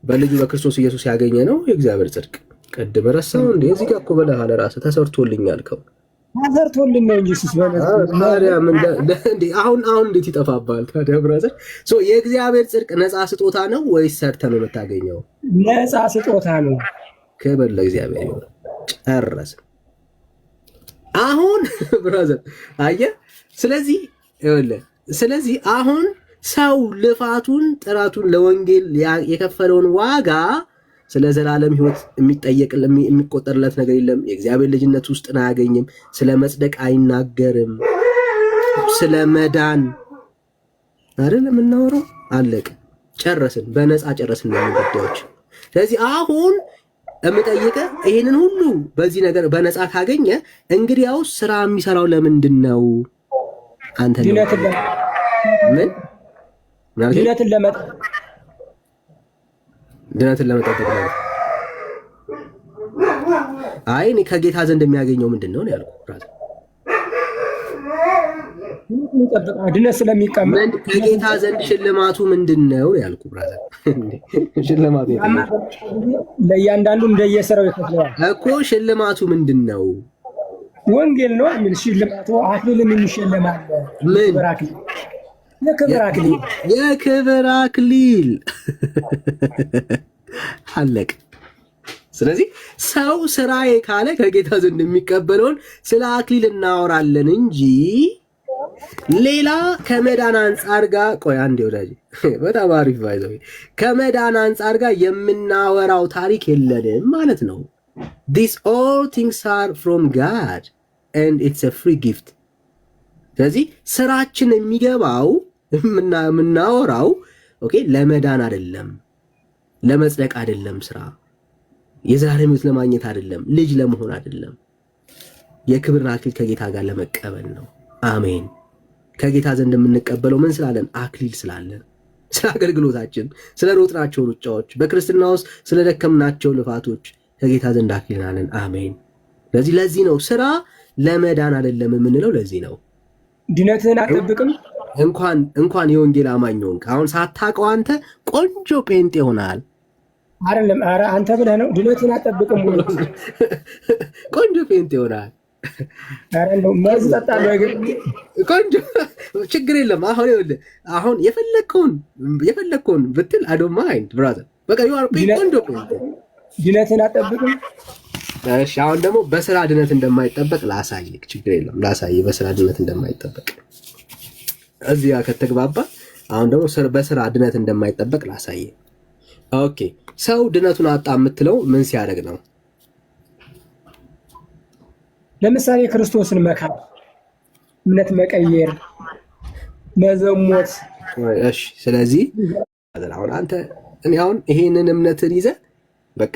በልጁ በክርስቶስ ኢየሱስ ያገኘ ነው የእግዚአብሔር ጽድቅ። ቅድም ረሳው እንዴ? እዚህ ጋር እኮ በለሃል ራስህ ተሰርቶልኛል ከው ተሰርቶልኝ ነው እንጂ እሱስ ታዲያ ምን እንዴ? አሁን እንዴት ይጠፋባል ታዲያ? ብራዘር የእግዚአብሔር ጽድቅ ነፃ ስጦታ ነው ወይስ ሰርተህ ነው የምታገኘው? ነፃ ስጦታ ነው። ክብር ለእግዚአብሔር ይሁን። ጨረስን። አሁን ብራዘር አየህ። ስለዚህ አሁን ሰው ልፋቱን ጥራቱን ለወንጌል የከፈለውን ዋጋ ስለ ዘላለም ህይወት የሚቆጠርለት ነገር የለም። የእግዚአብሔር ልጅነት ውስጥ አያገኝም። ስለ መጽደቅ አይናገርም። ስለ መዳን አይደል የምናወራው? አለቀ። ጨረስን። በነፃ ጨረስን ጉዳዮች። ስለዚህ አሁን የምጠይቀህ ይሄንን ሁሉ በዚህ ነገር በነፃ ካገኘ እንግዲያው ስራ የሚሰራው ለምንድን ነው? አንተ ምን ድነትን ለመጠበቅ ነው። አይ እኔ ከጌታ ዘንድ የሚያገኘው ምንድን ነው ያልኩህ? ድነት ስለሚቀመጥ ከጌታ ዘንድ ሽልማቱ ምንድን ነው ያልኩህ? ብራዘር ሽልማቱ ለእያንዳንዱ እንደየስራው ይከፍለዋል እኮ። ሽልማቱ ምንድን ነው? ወንጌል ነው። ምን ሽልማቱ? አክሊልን የሚሸለማል። ምን የክብር አክሊል አለቅ። ስለዚህ ሰው ስራዬ ካለ ከጌታ ዘንድ የሚቀበለውን ስለ አክሊል እናወራለን እንጂ ሌላ ከመዳን አንጻር ጋር ቆይ አንዴ ወዳጅ፣ በጣም አሪፍ ባይዘው ከመዳን አንጻር ጋር የምናወራው ታሪክ የለንም ማለት ነው። These all things are from God and it's a free gift። ስለዚህ ስራችን የሚገባው የምናወራው ኦኬ ለመዳን አይደለም፣ ለመጽደቅ አይደለም፣ ስራ የዘላለም ሕይወት ለማግኘት አይደለም፣ ልጅ ለመሆን አይደለም፣ የክብርን አክሊል ከጌታ ጋር ለመቀበል ነው። አሜን። ከጌታ ዘንድ የምንቀበለው ምን ስላለን? አክሊል ስላለን፣ ስለ አገልግሎታችን፣ ስለ ሮጥናቸው ሩጫዎች፣ በክርስትና ውስጥ ስለ ደከምናቸው ልፋቶች ከጌታ ዘንድ አክሊል አለን። አሜን። ለዚህ ነው ስራ ለመዳን አይደለም የምንለው። ለዚህ ነው ድነትህን አትጠብቅም። እንኳን የወንጌል አማኝ ሆንክ አሁን ሳታውቀው አንተ ቆንጆ ጴንጤ ሆናል አይደለም? ኧረ አንተ ብለህ ነው ድነትህን አትጠብቅም። ቆንጆ ጴንጤ ሆናል። ኧረ እንደው መርዝ ጠጣለሁ አይገር ቆንጆ ችግር የለም። አሁን የፈለግከውን ብትል I don't mind brother። በቃ you are ቆንጆ ጴንጤ። ድነትህን አትጠብቅም። እሺ አሁን ደግሞ በስራ ድነት እንደማይጠበቅ ላሳይክ። ችግር የለም ላሳይ፣ በስራ ድነት እንደማይጠበቅ እዚህ ጋር ከተግባባ። አሁን ደግሞ በስራ ድነት እንደማይጠበቅ ላሳይ። ኦኬ ሰው ድነቱን አጣ የምትለው ምን ሲያደርግ ነው? ለምሳሌ ክርስቶስን መካድ፣ እምነት መቀየር፣ መዘሞት። እሺ ስለዚህ አሁን አንተ አሁን ይሄንን እምነትን ይዘህ በቃ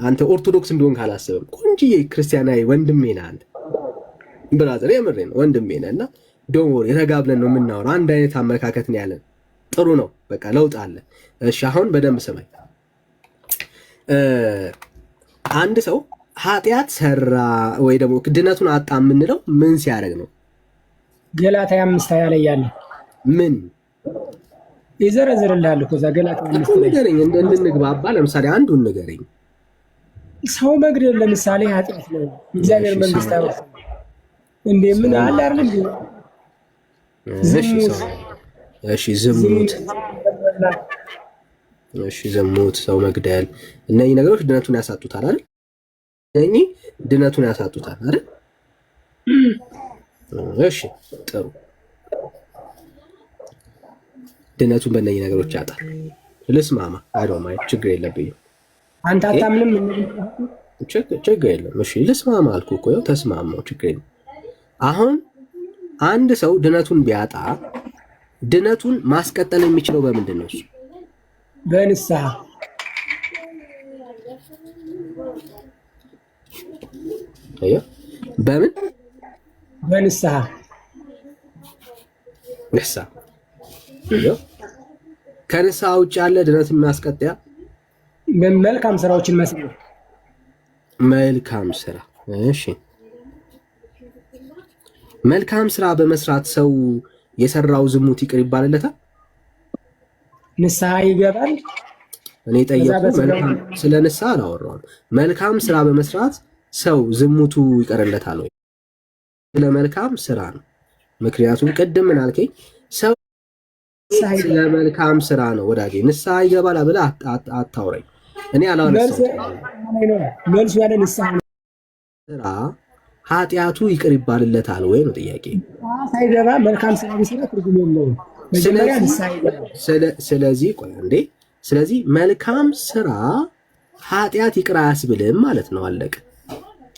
አንተ ኦርቶዶክስ እንደሆንክ አላስብም። ቆንጆዬ ክርስቲያናዊ ወንድሜ ነህ አንተ ብራዘር፣ የምሬን ወንድሜ ነህ እና ዶንት ወሪ፣ ረጋ ብለን ነው የምናወራው። አንድ አይነት አመለካከት ነው ያለን። ጥሩ ነው፣ በቃ ለውጥ አለ። እሺ አሁን በደንብ ስማኝ። አንድ ሰው ኃጢአት ሰራ ወይ ደግሞ ድነቱን አጣ የምንለው ምን ሲያደርግ ነው? ገላትያ 5:20 ላይ ያለ ምን ይዘረዝርልሃል እኮ እዛ ገላትያ 5 ላይ ንገረኝ፣ እንድንግባባ። ለምሳሌ አንዱን ንገረኝ። ሰው መግደል ለምሳሌ ኃጢአት ነው። እግዚአብሔር መንግስት አይወርስም እንዴ? ምን አለ አይደል እንዴ? እሺ ዝሙት፣ እሺ ዝሙት፣ ሰው መግደል፣ እነኚህ ነገሮች ድነቱን ያሳጡታል አይደል? እነኚህ ድነቱን ያሳጡታል አይደል? እሺ ጥሩ። ድነቱን በእነኚህ ነገሮች ያጣል። ልስማማ። አይዶማይ ችግር የለብኝም። አንተ አታምንም? ችግር የለም። እሺ ልስማማ አልኩ እኮ ያው ተስማማው። ችግር የለም። አሁን አንድ ሰው ድነቱን ቢያጣ ድነቱን ማስቀጠል የሚችለው በምንድን ነው? እሱ በንስሐ። በምን? በንስሐ። ንስሐ። ከንስሐ ውጭ ያለ ድነትን ማስቀጠያ መልካም ስራዎችን መስራት። መልካም ስራ። እሺ መልካም ስራ በመስራት ሰው የሰራው ዝሙት ይቅር ይባልለታል? ንስሐ ይገባል? እኔ ጠየቁ። ስለ ንስሐ አላወራሁም። መልካም ስራ በመስራት ሰው ዝሙቱ ይቀርለታል ወይ? ስለ መልካም ስራ ነው። ምክንያቱም ቅድም ምን አልከኝ? ሰው ስለ መልካም ስራ ነው ወዳጄ። ንስሐ ይገባል ብለህ አታውረኝ። እኔ አላወራሁም። መልሱ ያለ ንስሐ ስራ ኃጢአቱ ይቅር ይባልለታል ወይ ነው ጥያቄ። ሳይገባ መልካም ስራ ቢሰራ ትርጉም የለውም። ስለዚህ ቆይ እንዴ፣ ስለዚህ መልካም ስራ ኃጢአት ይቅር አያስብልም ማለት ነው። አለቀ።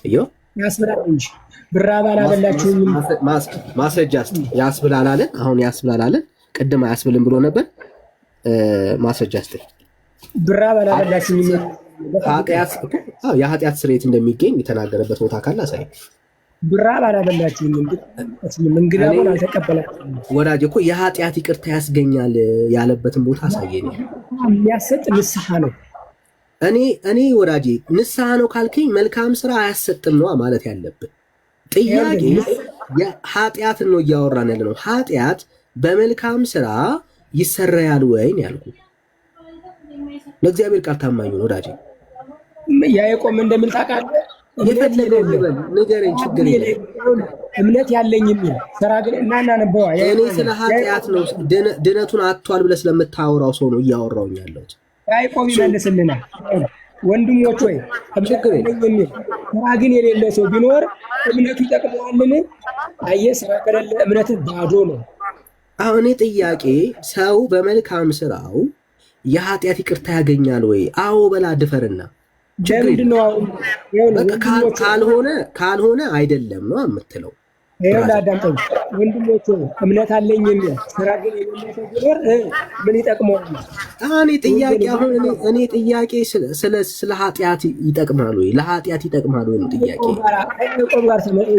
እዮ ያስብላል እንጂ ብራብ አላበላችሁም። ማስረጃ እስኪ። ያስብላል አለን። አሁን ያስብላል አለን። ቅድም አያስብልም ብሎ ነበር። ማስረጃ እስኪ። ብራብ አላበላችሁም። የኃጢአት ስርየት እንደሚገኝ የተናገረበት ቦታ ካለ አሳይ። ብራብ አላበላችሁም፣ እንግዳውን አልተቀበላችሁም። ወዳጅ እኮ የኃጢአት ይቅርታ ያስገኛል ያለበትን ቦታ አሳየኝ። የሚያሰጥ ንስሐ ነው። እኔ ወዳጄ ንስሐ ነው ካልከኝ መልካም ስራ አያሰጥም ነው ማለት ያለብን። ጥያቄ ኃጢአትን ነው እያወራን ያለ ነው። ኃጢአት በመልካም ስራ ይሰረያል ወይን ያልኩ። ለእግዚአብሔር ቃል ታማኝ ነው ወዳጄ። ያዕቆብ እንደምን ታውቃለህ? የፈለገው ንገረኝ፣ ችግር የለም። እምነት ያለኝ የሚል ስራ ግን እናነበዋ። እኔ ስለ ኃጢአት ነው ድነቱን አጥቷል ብለህ ስለምታወራው ሰው ነው እያወራውኝ ያለሁት። ያዕቆብ ይመልስልናል። ወንድሞች ወይ ችግር የለም የሚል ስራ ግን የሌለ ሰው ቢኖር እምነቱ ይጠቅመዋልን? አየህ፣ ስራ ከሌለ እምነት ባዶ ነው። አሁን እኔ ጥያቄ ሰው በመልካም ስራው የኃጢአት ይቅርታ ያገኛል ወይ? አዎ በላ ድፈርና ካልሆነ አይደለም ነው የምትለው። ዳዳምጠኝ ወንድሞች እምነት አለኝ የሚል ስራ ግን የሌለ ሰው ቢኖር ምን ይጠቅመዋል? እኔ ጥያቄ ስለ ኃጢአት ይጠቅማል ወይ? ለኃጢአት ይጠቅማል ወይ ነው ጥያቄ።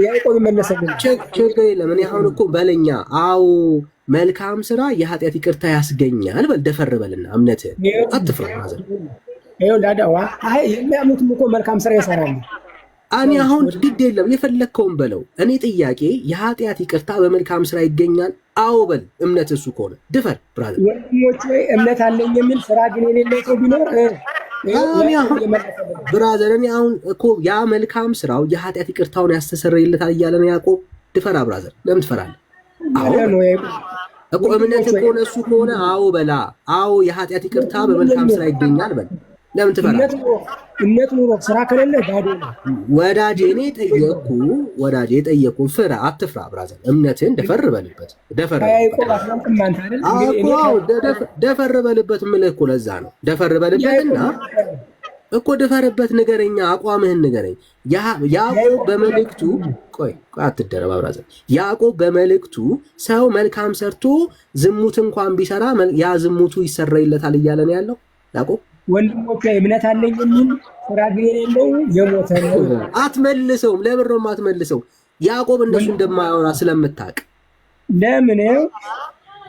ያዕቆብ ይመለሰልን። ችግር የለም። እኔ አሁን እኮ በለኛ አዎ መልካም ስራ የኃጢአት ይቅርታ ያስገኛል በል። ደፈር በልና እምነትህን አትፍራ። ማዘር የሚያምኑትም እኮ መልካም ስራ ይሰራሉ። እኔ አሁን ግድ የለም የፈለግከውን በለው። እኔ ጥያቄ የኃጢአት ይቅርታ በመልካም ስራ ይገኛል? አዎ በል። እምነት እሱ ከሆነ ድፈር ብራዘር። ወንድሞች ወይ እምነት አለኝ የሚል ስራ ግን የሌለ ሰው ቢኖር ብራዘር፣ እኔ አሁን እኮ ያ መልካም ስራው የኃጢአት ይቅርታውን ያስተሰርይለታል እያለ ነው ያዕቆብ። ድፈራ ብራዘር። ለምን ትፈራለህ? አዎ እኮ እምነት ከሆነ እሱ ከሆነ አዎ በላ። አዎ የኃጢአት ይቅርታ በመልካም ስራ ይገኛል በል። ለምን ትፈራለህ? እምነት ኑሮ ስራ ከሌለ ባዶ ነው ወዳጄ። እኔ ጠየቅኩ። ፍራ አትፍራ ብራዘር። እምነትህን ደፈር በልበት። ደፈር በልበት የምልህ እኮ ለዛ ነው። ደፈር በልበትና እኮ ድፈርበት። ንገረኛ፣ አቋምህን ንገረኝ። ያዕቆብ በመልእክቱ ቆይ አትደረባ ብራዘር። ያዕቆብ በመልእክቱ ሰው መልካም ሰርቶ ዝሙት እንኳን ቢሰራ ያ ዝሙቱ ይሰረይለታል እያለ ነው ያለው ያዕቆብ። ወንድሞቼ እምነት አለኝ የሚል ስራ ግን የሌለው የሞተ ነው። አትመልሰውም። ለምን ነው የማትመልሰው? ያዕቆብ እንደሱ እንደማያወራ ስለምታውቅ። ለምን?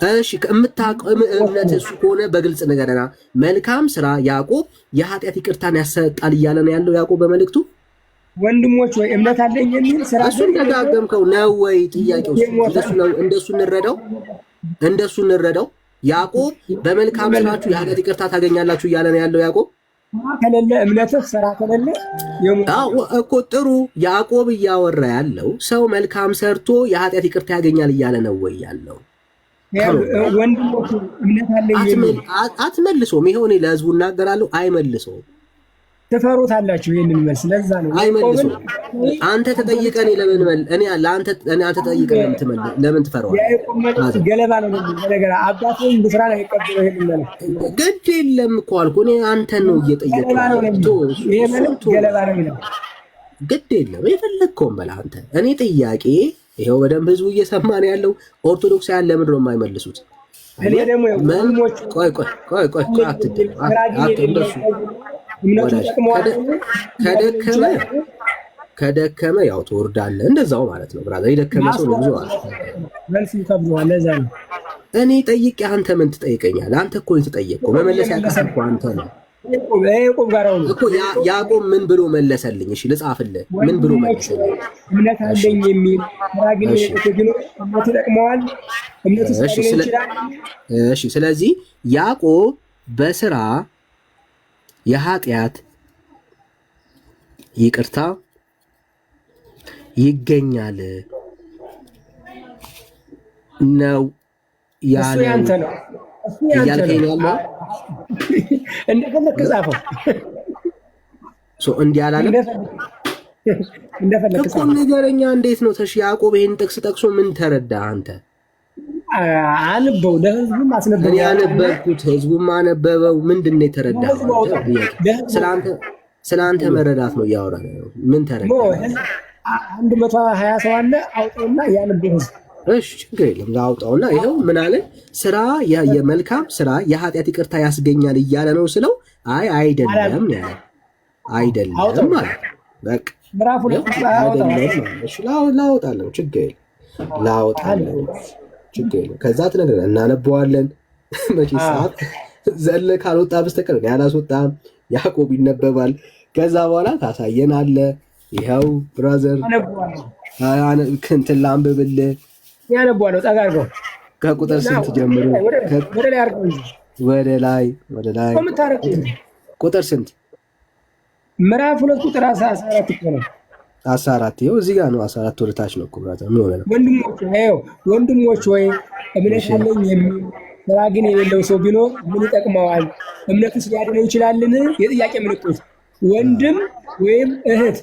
እሺ ከምታውቅ እምነት እሱ ከሆነ በግልጽ ነገርና መልካም ስራ ያዕቆብ የኃጢአት ይቅርታን ያሰጣል እያለ ነው ያለው ያዕቆብ በመልእክቱ። ወንድሞች ወይ እምነት አለኝ የሚል ስራ እሱን ደጋገምከው ነው ወይ? ጥያቄው እንደሱ እንረዳው። ያዕቆብ በመልካም ስራችሁ የኃጢአት ይቅርታ ታገኛላችሁ እያለ ነው ያለው ያዕቆብ። ከሌለ እምነትህ ስራ ከሌለ እኮ ጥሩ። ያዕቆብ እያወራ ያለው ሰው መልካም ሰርቶ የኃጢአት ይቅርታ ያገኛል እያለ ነው ወይ ያለው? ወንድሞቹ እምነት አለኝ የሚል አትመልሶም። ይሄው እኔ ለህዝቡ እናገራለሁ፣ አይመልሰውም። ትፈሩታላችሁ ይሄንን መልስ። ለዛ ነው አይመልሰውም። አንተ ተጠይቀህ እኔ አንተ ተጠይቀህ ለምን ትፈራዋለህ? ያዕቆብ መልስ ገለባ ነው ነገር አባቱን ብስራን አይቀበለው ይሄንን መልስ ግድ የለም እኮ አልኩህ። እኔ አንተን ነው እየጠየቅኩህ። ይሄ መልስ ገለባ ነው የሚለው ግድ የለም የፈለግከውን በላ አንተ። እኔ ጥያቄ ይሄው በደንብ ህዝቡ እየሰማ ነው ያለው። ኦርቶዶክሳውያን ለምንድን ነው የማይመልሱት? እኔ ደግሞ ቆይ ከደከመ ያው ትወርዳለህ። እንደዛው ማለት ነው ብራዘር። የደከመ ሰው ነው ብዙ አለ መልስ ይከብደዋል። ለዛ ነው እኔ ጠይቄ አንተ ምን ትጠይቀኛለህ? አንተ እኮ ነው የተጠየቅከው። መመለስ ያቀሰብከው አንተ ነው እኮ። ያዕቆብ ምን ብሎ መለሰልኝ? እሺ ልጻፍልህ። ምን ብሎ መለሰልኝ? እምነት አለኝ የሚል ግን እምነት ይጠቅመዋል። እምነቱ ይችላል። እሺ ስለዚህ ያዕቆብ በስራ የኃጢአት ይቅርታ ይገኛል ነው ያለው። ያንተ ነው እያልከኝ ያለው እንደፈለክ ጻፈው። እንዲህ አላለም እንደፈለክ እኮ ንገረኛ። እንዴት ነው ተሽ ያዕቆብ ይሄን ጥቅስ ጠቅሶ ምን ተረዳህ አንተ? አንበው ለህዝቡም አስነበው። እኔ ያነበብኩት ህዝቡም አነበበው። ምንድን ነው የተረዳኸው? ስለአንተ መረዳት ነው እያወራን ነው። ምን ተረዳህ? 120 ሰው አለ። አውጣውና ያነበው ህዝብ። እሺ ችግር የለም አውጣውና ይኸው ምን አለ? ስራ የመልካም ስራ የኃጢአት ይቅርታ ያስገኛል እያለ ነው ስለው፣ አይ አይደለም ያለ አይደለም ማለት በቃ ምዕራፍ ሁለት ላወጣለሁ። ችግር የለም ላወጣለሁ። ችግር የለም። ከዛ ትነግረን እናነበዋለን። መቼ ሰዓት ዘለ ካልወጣ በስተቀር ያላስወጣም። ያዕቆብ ይነበባል። ከዛ በኋላ ታሳየናለ። ይኸው ብራዘር እንትን ላንብብልህ። ያነበዋለሁ። ጠጋ አድርገው ከቁጥር ስንት ጀምሮ? ወደ ላይ ቁጥር ስንት? ምዕራፍ 2 ቁጥር 14 እኮ ነው። 14 ይኸው እዚህ ጋር ነው። 14 ወደ ታች ነው እኮ ብራዘር። ምን ሆነ ነው? ወንድሞች ወይ እምነት አለኝ የሚል ስራ ግን የሌለው ሰው ቢኖር ምን ይጠቅመዋል? እምነቱስ ሊያድነው ይችላልን? የጥያቄ ምልክቶች። ወንድም ወይም እህት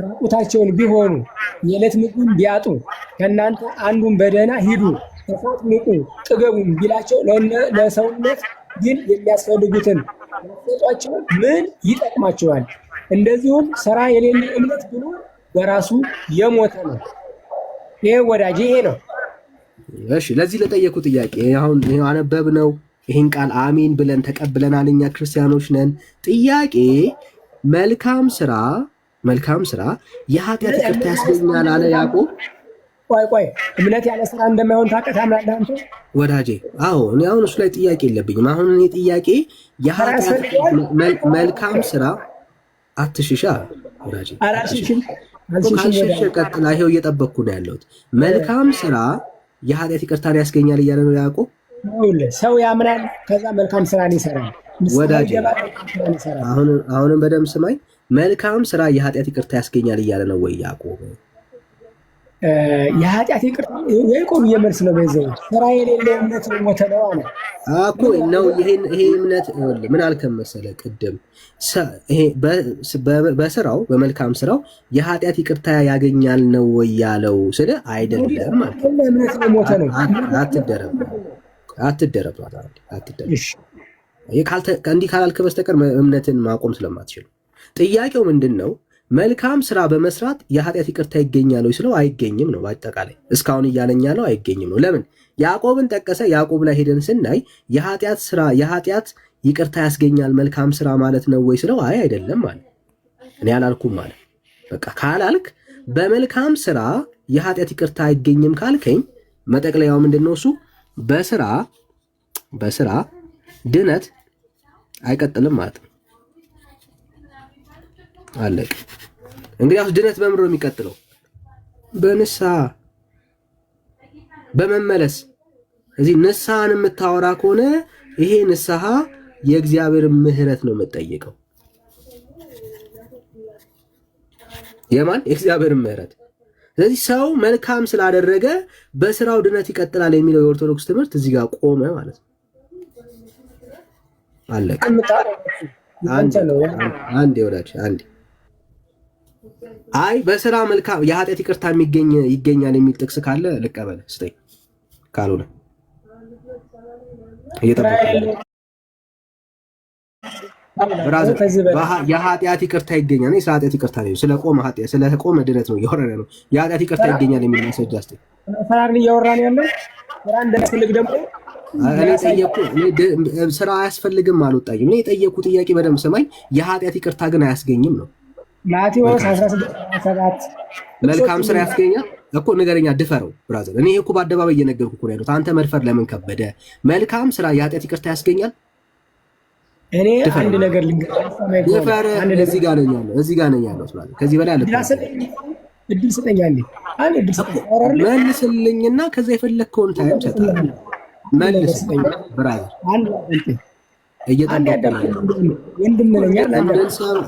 ራቁታቸውን ቢሆኑ የዕለት ምግቡን ቢያጡ ከእናንተ አንዱን በደህና ሂዱ፣ ተፋት፣ ንቁ፣ ጥገቡም ቢላቸው ለሰውነት ግን የሚያስፈልጉትን ያሰጧቸው ምን ይጠቅማቸዋል? እንደዚሁም ስራ የሌለ እምነት ቢኖር በራሱ የሞተ ነው። ይሄ ወዳጅ ይሄ ነው። እሺ ለዚህ ለጠየቁ ጥያቄ አሁን ይሄው አነበብነው። ይሄን ቃል አሜን ብለን ተቀብለናል። እኛ ክርስቲያኖች ነን። ጥያቄ መልካም ስራ የኃጢአት ይቅርታ ያስገኛል አለ ያዕቆብ። ቆይ እምነት ያለ ስራ እንደማይሆን ታውቃለህ አንተ ወዳጄ? አዎ እኔ አሁን እሱ ላይ ጥያቄ የለብኝም። አሁን እኔ ጥያቄ የኃጢአት መልካም ስራ አትሽሻ ወዳጄ። ካልሽሽ ቀጥላ። ይሄው እየጠበቅኩ ነው ያለሁት። መልካም ስራ የኃጢአት ይቅርታን ያስገኛል እያለ ነው ያዕቆብ። ሰው ያምናል፣ ከዛ መልካም ስራን ይሰራል። ወዳጄ አሁንም በደምብ ስማኝ። መልካም ስራ የኃጢአት ይቅርታ ያስገኛል እያለ ነው ወይ ያዕቆብ? የኃጢአት ይቅርታ ያዕቆብ እየመልስ ነው። በዚህ ስራ የሌለው እምነት ሞተ ነው አለ እኮ ነው። ይሄ እምነት ምን አልከም መሰለህ ቅድም? ይሄ በስራው በመልካም ስራው የኃጢአት ይቅርታ ያገኛል ነው ወይ ያለው? ስለ አይደለም ማለት ነው። እምነት ሞተ ነው። አትደረብ። እንዲህ ካላልክ በስተቀር እምነትን ማቆም ስለማትችል ጥያቄው ምንድን ነው? መልካም ስራ በመስራት የኃጢአት ይቅርታ ይገኛል ወይ ስለው አይገኝም ነው። በአጠቃላይ እስካሁን እያለኝ ያለው አይገኝም ነው። ለምን ያዕቆብን ጠቀሰ? ያዕቆብ ላይ ሄደን ስናይ የኃጢአት ይቅርታ ያስገኛል መልካም ስራ ማለት ነው ወይ ስለው አይ አይደለም ማለት እኔ አላልኩም ማለት። በቃ ካላልክ በመልካም ስራ የኃጢአት ይቅርታ አይገኝም ካልከኝ መጠቅለያው ምንድን ነው? እሱ በስራ ድነት አይቀጥልም ማለት ነው። አለቅ እንግዲህ ድነት በምንድን ነው የሚቀጥለው? በንስሐ በመመለስ። እዚህ ንስሐን የምታወራ ከሆነ ይሄ ንስሐ የእግዚአብሔር ምሕረት ነው የምትጠይቀው። የማን? የእግዚአብሔር ምሕረት። ስለዚህ ሰው መልካም ስላደረገ በስራው ድነት ይቀጥላል የሚለው የኦርቶዶክስ ትምህርት እዚህ ጋር ቆመ ማለት ነው። አለቀ። አንዴ ወዳጅ አንዴ አይ በስራ መልካም የኃጢአት ይቅርታ ይገኛል የሚል ጥቅስ ካለ ልቀበል ስጠኝ። ካልሆነ ብራዘር የኃጢአት ይቅርታ ይገኛል። ስለ ኃጢአት ይቅርታ ነው፣ ስለቆመ ድነት ነው እያወራን ነው። የኃጢአት ይቅርታ ይገኛል የሚል ማስረጃ እስቲ ፈራርን እያወራን ያለው ስራ እንደሚያስፈልግ ደግሞ እኔ ጠየቅኩ። ስራ አያስፈልግም አልወጣኝም። እኔ የጠየቅኩ ጥያቄ በደንብ ስማኝ። የኃጢአት ይቅርታ ግን አያስገኝም ነው። ማቴዎስ 16:17 መልካም ስራ ያስገኛል እኮ ንገረኛ፣ ድፈረው ብራዘር። እኔ እኮ በአደባባይ እየነገርኩ እኮ ነው ያሉት። አንተ መድፈር ለምን ከበደ? መልካም ስራ የኃጢአት ይቅርታ ያስገኛል? እኔ አንድ ነገር ልንገርህ። እዚህ ጋር ነኝ ያለው ማለት ከዚህ በላይ አለ። እድል ስጠኛል። አንድ እድል ስጠኝ መልስልኝና ከዛ የፈለግከውን ታይም ሰጣለሁ። መልስልኝ ብራዘር። አንድ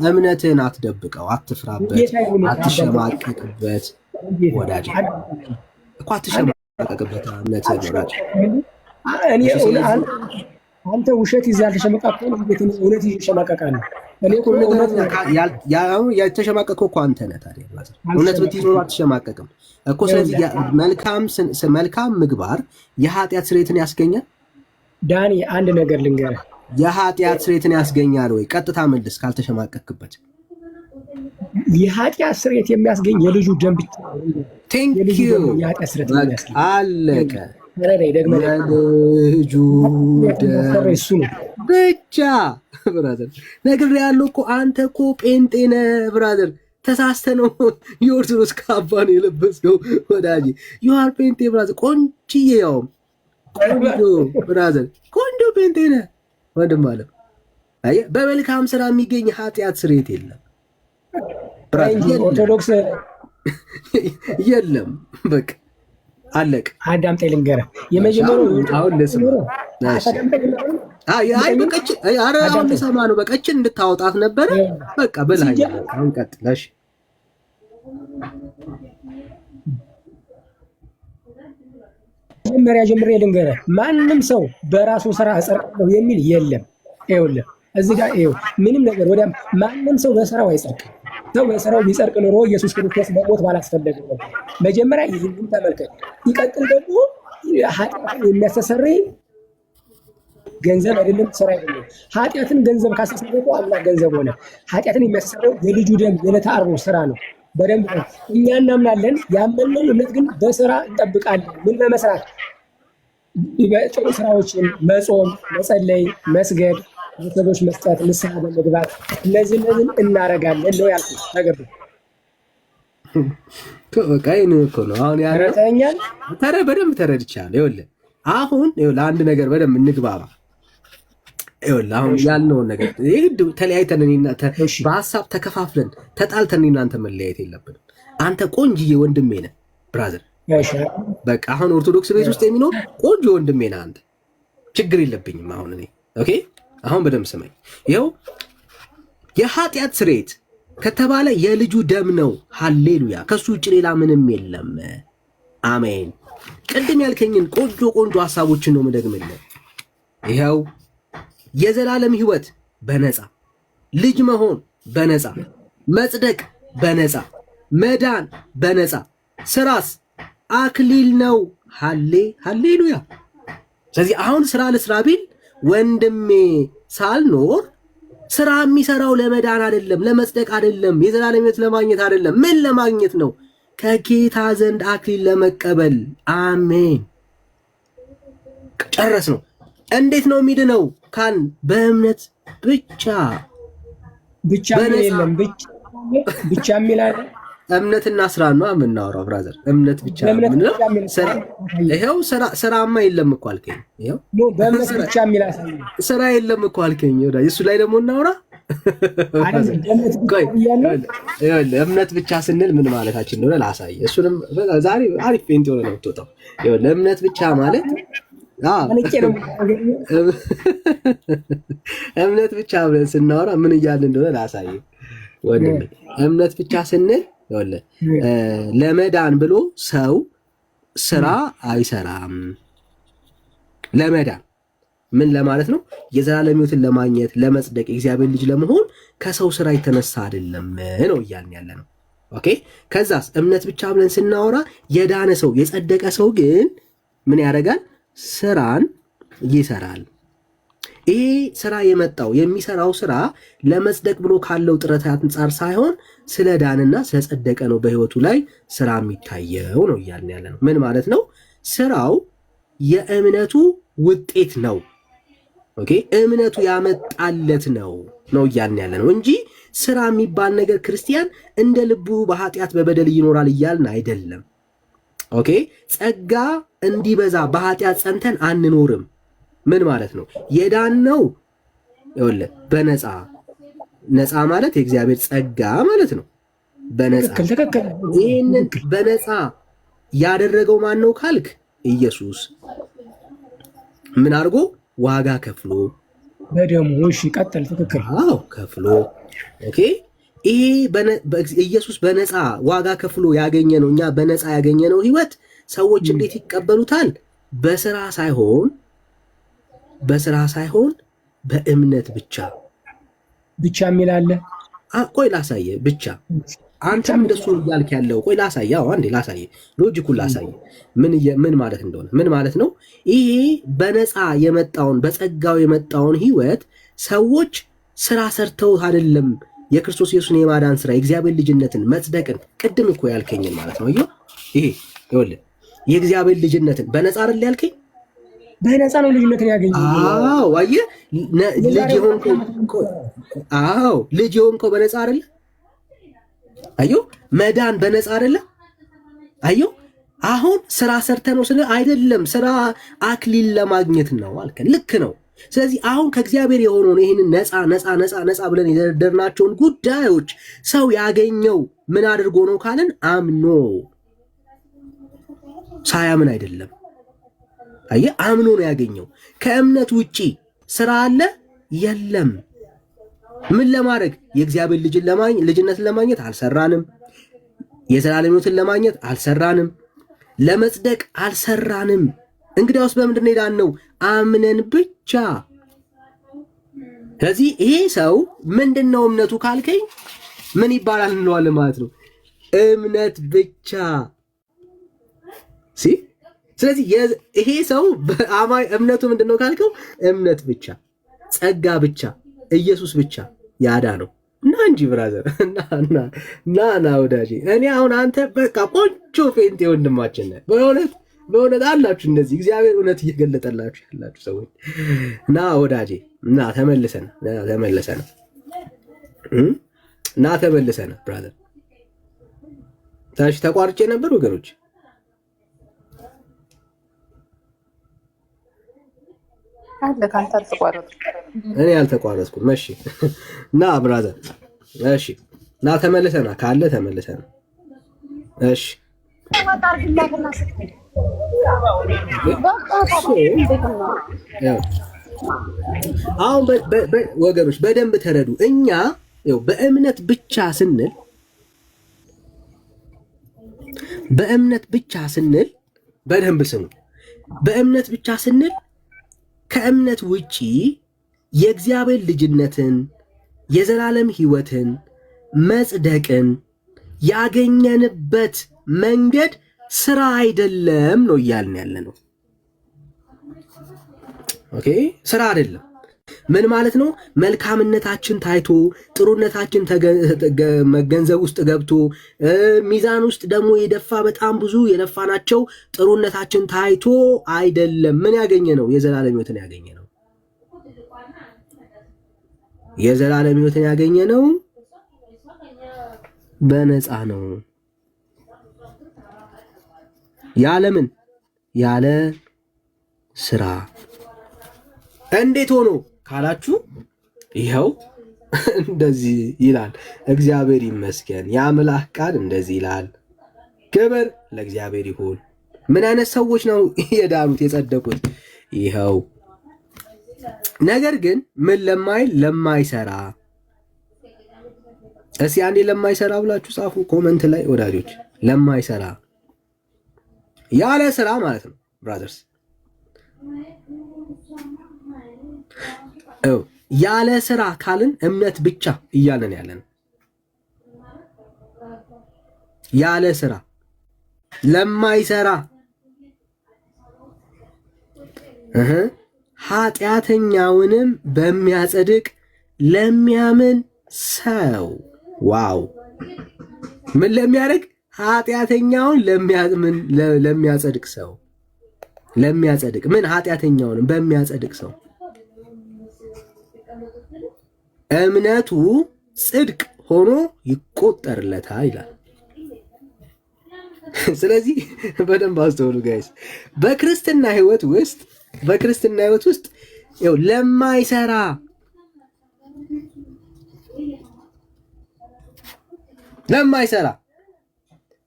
እምነትህን አትደብቀው፣ አትፍራበት፣ አትሸማቀቅበት ወዳጅ እኮ አትሸማቀቅበት። እምነትህን ወዳጅ አንተ ውሸት ይዘህ አልተሸማቀቅም። እውነት ይዘህ ተሸማቀቃለህ። እኔ እኮ ያልተሸማቀቅከው እኮ አንተ ነህ። ታዲያ እውነት ብትይዝ ኖሮ አትሸማቀቅም እኮ። ስለዚህ መልካም ምግባር የኃጢአት ስርየትን ያስገኛል። ዳኒ አንድ ነገር ልንገርህ፣ የኃጢአት ስርየትን ያስገኛል ወይ? ቀጥታ መልስ ካልተሸማቀቅክበት። የኃጢአት ስርየት የሚያስገኝ የልጁ ደም ብቻ አለቀ። የልጁ ደም ብቻ ብራዘር። ነግሬሃለሁ እኮ አንተ እኮ ጴንጤ ነህ ብራዘር። ተሳስተህ ነው የኦርቶዶክስ ካባ ነው የለበስከው ወዳጅ። ዩሃር ጴንጤ ብራዘር። ቆንጆዬ ያውም ቆንጆ ብራዘር፣ ቆንጆ ጴንጤ ነህ ወንድም አለ። አየህ፣ በመልካም ስራ የሚገኝ ኃጢአት ስርየት የለም ኦርቶዶክስ የለም። በቃ አለቅ። አዳምጠኝ ልንገርህ። የመጀመሪያው አሁን ለስማ አሁን ልሰማ ነው። በቀችን እንድታወጣት ነበረ። በቃ በላይ አሁን ቀጥለሽ መጀመሪያ ጀምሬ ልንገርህ። ማንም ሰው በራሱ ስራ እጸድቃለሁ የሚል የለም። ይኸውልህ እዚህ ጋር ይኸው ምንም ነገር ወዲያ ማንም ሰው በስራው አይጸድቅም። ሰው በስራው ቢጸድቅ ኖሮ ኢየሱስ ክርስቶስ በሞት ባላስፈለገ ነበር። መጀመሪያ ይህንን ተመልከት። ይቀጥል ደግሞ ኃጢአትን የሚያስተሰርይ ገንዘብ አይደለም፣ ስራ አይደለም። ኃጢአትን ገንዘብ ካስተሰረየው አምላክ ገንዘብ ሆነ። ኃጢአትን የሚያስተሰርየው የልጁ ደም የዕለተ ዓርቡ ስራ ነው። በደንብ እኛ እናምናለን። ያመንነው እምነት ግን በስራ እንጠብቃለን። ምን በመስራት ጥሩ ስራዎችን፣ መጾም፣ መጸለይ፣ መስገድ፣ ለሰዎች መስጠት፣ ንስሐ በመግባት እነዚህን እናደርጋለን ነው ያልኩት። ነገር በቃ ይሄን እኮ ነው አሁን ያረተኛል። በደንብ ተረድቻለሁ። ይኸውልህ አሁን ለአንድ ነገር በደንብ እንግባባ። ይኸውልህ አሁን ያልነውን ነገር ተለያይተን በሀሳብ ተከፋፍለን ተጣልተን እናንተ መለያየት የለብንም። አንተ ቆንጅዬ ወንድሜ ነህ ብራዘር። በቃ አሁን ኦርቶዶክስ ቤት ውስጥ የሚኖር ቆንጆ ወንድሜ ነህ አንተ። ችግር የለብኝም። አሁን እኔ ኦኬ፣ አሁን በደንብ ስማኝ። ይኸው የኃጢአት ስርየት ከተባለ የልጁ ደም ነው። ሃሌሉያ! ከሱ ውጭ ሌላ ምንም የለም። አሜን። ቅድም ያልከኝን ቆንጆ ሀሳቦችን ነው የምደግምልህ። ይኸው የዘላለም ህይወት በነፃ ልጅ መሆን በነፃ መጽደቅ በነፃ መዳን በነፃ ስራስ አክሊል ነው። ሃሌሉያ! ስለዚህ አሁን ስራ ልስራ ቢል ወንድሜ ሳልኖር ስራ የሚሰራው ለመዳን አይደለም፣ ለመጽደቅ አይደለም፣ የዘላለም ህይወት ለማግኘት አይደለም። ምን ለማግኘት ነው? ከጌታ ዘንድ አክሊል ለመቀበል። አሜን። ጨረስ ነው። እንዴት ነው የሚድነው ካን? በእምነት ብቻ የለም ብቻ የሚላል እምነትና ስራ ነው የምናወራው ብራዘር። እምነት ብቻ ምንለው? ይሄው ስራማ የለም እኮ አልከኝ። ይሄው በእምነት ብቻ የሚላል ስራ የለም እኮ አልከኝ። እሱ ላይ ደግሞ እናውራ። እምነት ብቻ ስንል ምን ማለታችን እንደሆነ ላሳይ። እሱንም ዛሬ አሪፍ ፔንት ሆነ ነው የምትወጣው። እምነት ብቻ ማለት እምነት ብቻ ብለን ስናወራ ምን እያልን እንደሆነ ላሳይ ወንድሜ። እምነት ብቻ ስንል ለመዳን ብሎ ሰው ስራ አይሰራም። ለመዳን ምን ለማለት ነው? የዘላለም ሕይወትን ለማግኘት ለመጽደቅ የእግዚአብሔር ልጅ ለመሆን ከሰው ስራ የተነሳ አይደለም ነው እያልን ያለ ነው። ኦኬ። ከዛስ እምነት ብቻ ብለን ስናወራ የዳነ ሰው የጸደቀ ሰው ግን ምን ያደርጋል? ስራን ይሰራል። ይሄ ስራ የመጣው የሚሰራው ስራ ለመጽደቅ ብሎ ካለው ጥረት አንጻር ሳይሆን ስለ ዳንና ስለጸደቀ ነው በህይወቱ ላይ ስራ የሚታየው ነው እያልን ያለ ነው። ምን ማለት ነው? ስራው የእምነቱ ውጤት ነው። ኦኬ፣ እምነቱ ያመጣለት ነው እያልን ያለ ነው እንጂ ስራ የሚባል ነገር ክርስቲያን እንደ ልቡ በኃጢአት በበደል ይኖራል እያልን አይደለም። ኦኬ፣ ጸጋ እንዲበዛ በኃጢአት ጸንተን አንኖርም። ምን ማለት ነው? የዳነው ይኸውልህ በነፃ ነፃ ማለት የእግዚአብሔር ጸጋ ማለት ነው። በነፃ ይህንን በነፃ ያደረገው ማን ነው ካልክ ኢየሱስ ምን አድርጎ ዋጋ ከፍሎ በደሙ። እሺ ቀጥል። ትክክል። አዎ ከፍሎ። ኦኬ፣ ይሄ ኢየሱስ በነፃ ዋጋ ከፍሎ ያገኘ ነው። እኛ በነፃ ያገኘ ነው ህይወት ሰዎች እንዴት ይቀበሉታል? በስራ ሳይሆን በእምነት ብቻ የሚል አለ። ቆይ ላሳየ ብቻ አንተም እንደሱ እያልክ ያለው ቆይ ላሳየ። አንዴ ላሳየ፣ ሎጂኩን ላሳየ ምን ማለት እንደሆነ። ምን ማለት ነው? ይሄ በነፃ የመጣውን በጸጋው የመጣውን ህይወት ሰዎች ስራ ሰርተው አይደለም። የክርስቶስ ኢየሱስን የማዳን ስራ የእግዚአብሔር ልጅነትን መጽደቅን ቅድም እኮ ያልከኝን ማለት ነው። ይሄ ይኸውልህ የእግዚአብሔር ልጅነትን በነፃ አይደል ያልከኝ? በነፃ ነው ልጅነትን ያገኘው። አዎ አየህ፣ ልጅ የሆንከው በነፃ አይደለ? አየሁ፣ መዳን በነፃ አይደለ? አየሁ፣ አሁን ስራ ሰርተ ነው ስለ አይደለም፣ ስራ አክሊል ለማግኘት ነው አልከን። ልክ ነው። ስለዚህ አሁን ከእግዚአብሔር የሆነውን ይህንን ነፃ ብለን የደረደርናቸውን ጉዳዮች ሰው ያገኘው ምን አድርጎ ነው ካለን አምኖ፣ ሳያምን አይደለም። አየህ፣ አምኖ ነው ያገኘው። ከእምነት ውጪ ስራ አለ የለም። ምን ለማድረግ? የእግዚአብሔር ልጅነትን ለማግኘት አልሰራንም። የዘላለም ሕይወትን ለማግኘት አልሰራንም። ለመጽደቅ አልሰራንም። እንግዲያውስ በምንድን ነው የዳነው? አምነን ብቻ። ስለዚህ ይሄ ሰው ምንድን ነው እምነቱ ካልከኝ ምን ይባላል እንለዋለን ማለት ነው? እምነት ብቻ። ስለዚህ ይሄ ሰው በአማኝ እምነቱ ምንድን ነው ካልከው እምነት ብቻ፣ ጸጋ ብቻ፣ ኢየሱስ ብቻ ያዳ ነው። እና እንጂ ብራዘር እና ወዳጄ፣ እኔ አሁን አንተ በቃ ቆንጆ ፌንቴ ወንድማችን ነህ። በእውነት አላችሁ እንደዚህ እግዚአብሔር እውነት እየገለጠላችሁ ያላችሁ ሰዎች እና ወዳጄ እና ተመልሰን ብራዘር። ታች ተቋርጬ ነበር ወገኖች። እኔ አልተቋረጥኩም። እሺ እና ብራዘር፣ እሺ እና ተመልሰና ካለ ተመልሰና። እሺ አሁን ወገኖች በደንብ ተረዱ። እኛ በእምነት ብቻ ስንል በደንብ ስሙ። በእምነት ብቻ ስንል ከእምነት ውጪ የእግዚአብሔር ልጅነትን የዘላለም ሕይወትን መጽደቅን ያገኘንበት መንገድ ስራ አይደለም ነው እያልን ያለ ነው። ኦኬ፣ ስራ አይደለም። ምን ማለት ነው? መልካምነታችን ታይቶ ጥሩነታችን መገንዘብ ውስጥ ገብቶ ሚዛን ውስጥ ደግሞ የደፋ በጣም ብዙ የደፋናቸው ጥሩነታችን ታይቶ አይደለም። ምን ያገኘ ነው? የዘላለም ሕይወትን ያገኘ ነው። የዘላለም ሕይወትን ያገኘ ነው በነፃ ነው። ያለምን ያለ ስራ። እንዴት ሆኖ ካላችሁ ይኸው እንደዚህ ይላል። እግዚአብሔር ይመስገን። የአምላክ ቃል እንደዚህ ይላል። ክብር ለእግዚአብሔር ይሁን። ምን አይነት ሰዎች ነው የዳኑት የጸደቁት? ይኸው። ነገር ግን ምን ለማይሰራ እስኪ አንዴ ለማይሰራ ብላችሁ ጻፉ ኮመንት ላይ ወዳጆች። ለማይሰራ ያለ ስራ ማለት ነው ብራዘርስ። ያለ ስራ ካልን እምነት ብቻ እያለን ያለን ያለ ስራ ለማይሰራ ኃጢአተኛውንም በሚያጸድቅ ለሚያምን ሰው። ዋው! ምን ለሚያደርግ? ኃጢአተኛውን ለሚያጸድቅ ሰው። ለሚያጸድቅ ምን? ኃጢአተኛውንም በሚያጸድቅ ሰው እምነቱ ጽድቅ ሆኖ ይቆጠርለታል ይላል። ስለዚህ በደንብ አስተውሉ ጋይስ። በክርስትና ህይወት ውስጥ ይኸው ለማይሰራ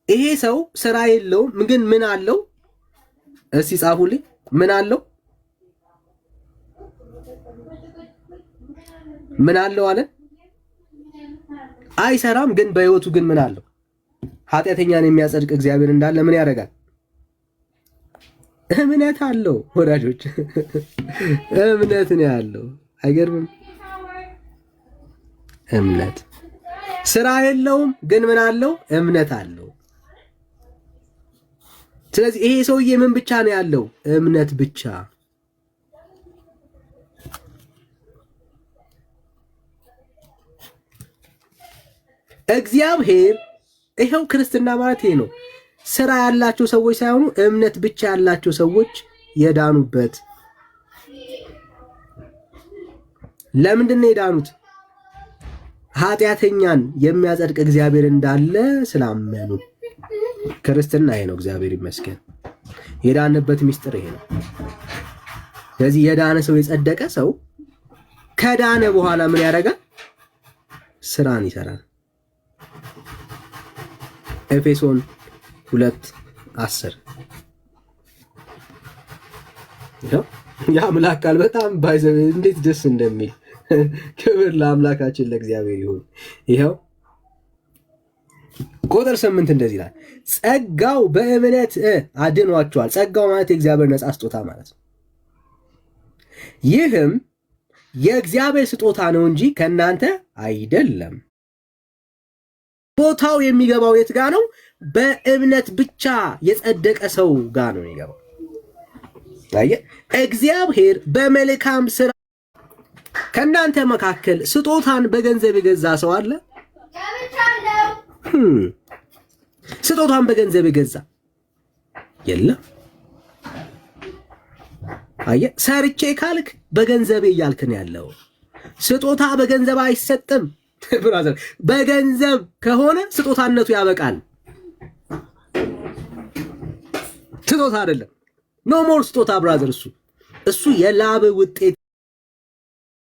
ይሄ ሰው ስራ የለውም፣ ግን ምን አለው? እስቲ ጻፉልኝ። ምን አለው? ምን አለው አለ? አይሰራም፣ ግን በህይወቱ ግን ምን አለው? ኃጢአተኛን የሚያጸድቅ እግዚአብሔር እንዳለ ምን ያደርጋል? እምነት አለው ወዳጆች። እምነት ነው ያለው። አይገርምም? እምነት። ስራ የለውም፣ ግን ምን አለው? እምነት አለው። ስለዚህ ይሄ ሰውዬ ምን ብቻ ነው ያለው? እምነት ብቻ። እግዚአብሔር ይሄው ክርስትና ማለት ይሄ ነው። ስራ ያላቸው ሰዎች ሳይሆኑ እምነት ብቻ ያላቸው ሰዎች የዳኑበት። ለምንድን ነው የዳኑት? ኃጢአተኛን የሚያጸድቅ እግዚአብሔር እንዳለ ስላመኑ። ክርስትና ይሄ ነው። እግዚአብሔር ይመስገን። የዳንበት ምስጢር ይሄ ነው። ስለዚህ የዳነ ሰው፣ የጸደቀ ሰው ከዳነ በኋላ ምን ያደርጋል? ስራን ይሰራል። ኤፌሶን 2:10 የአምላክ ቃል በጣም ባይዘው እንዴት ደስ እንደሚል። ክብር ለአምላካችን ለእግዚአብሔር ይሁን። ይኸው ቁጥር 8 እንደዚህ ይላል፣ ጸጋው በእምነት አድኗቸዋል። ጸጋው ማለት የእግዚአብሔር ነፃ ስጦታ ማለት ነው። ይህም የእግዚአብሔር ስጦታ ነው እንጂ ከእናንተ አይደለም። ቦታው የሚገባው የት ጋ ነው? በእምነት ብቻ የጸደቀ ሰው ጋ ነው የሚገባው። እግዚአብሔር በመልካም ስራ። ከእናንተ መካከል ስጦታን በገንዘብ የገዛ ሰው አለ? ስጦታን በገንዘብ የገዛ የለም። አየህ፣ ሰርቼ ካልክ በገንዘብ እያልክ ነው ያለው። ስጦታ በገንዘብ አይሰጥም ብራዘር። በገንዘብ ከሆነ ስጦታነቱ ያበቃል። ስጦታ አይደለም። ኖ ሞር ስጦታ ብራዘር። እሱ የላብ ውጤት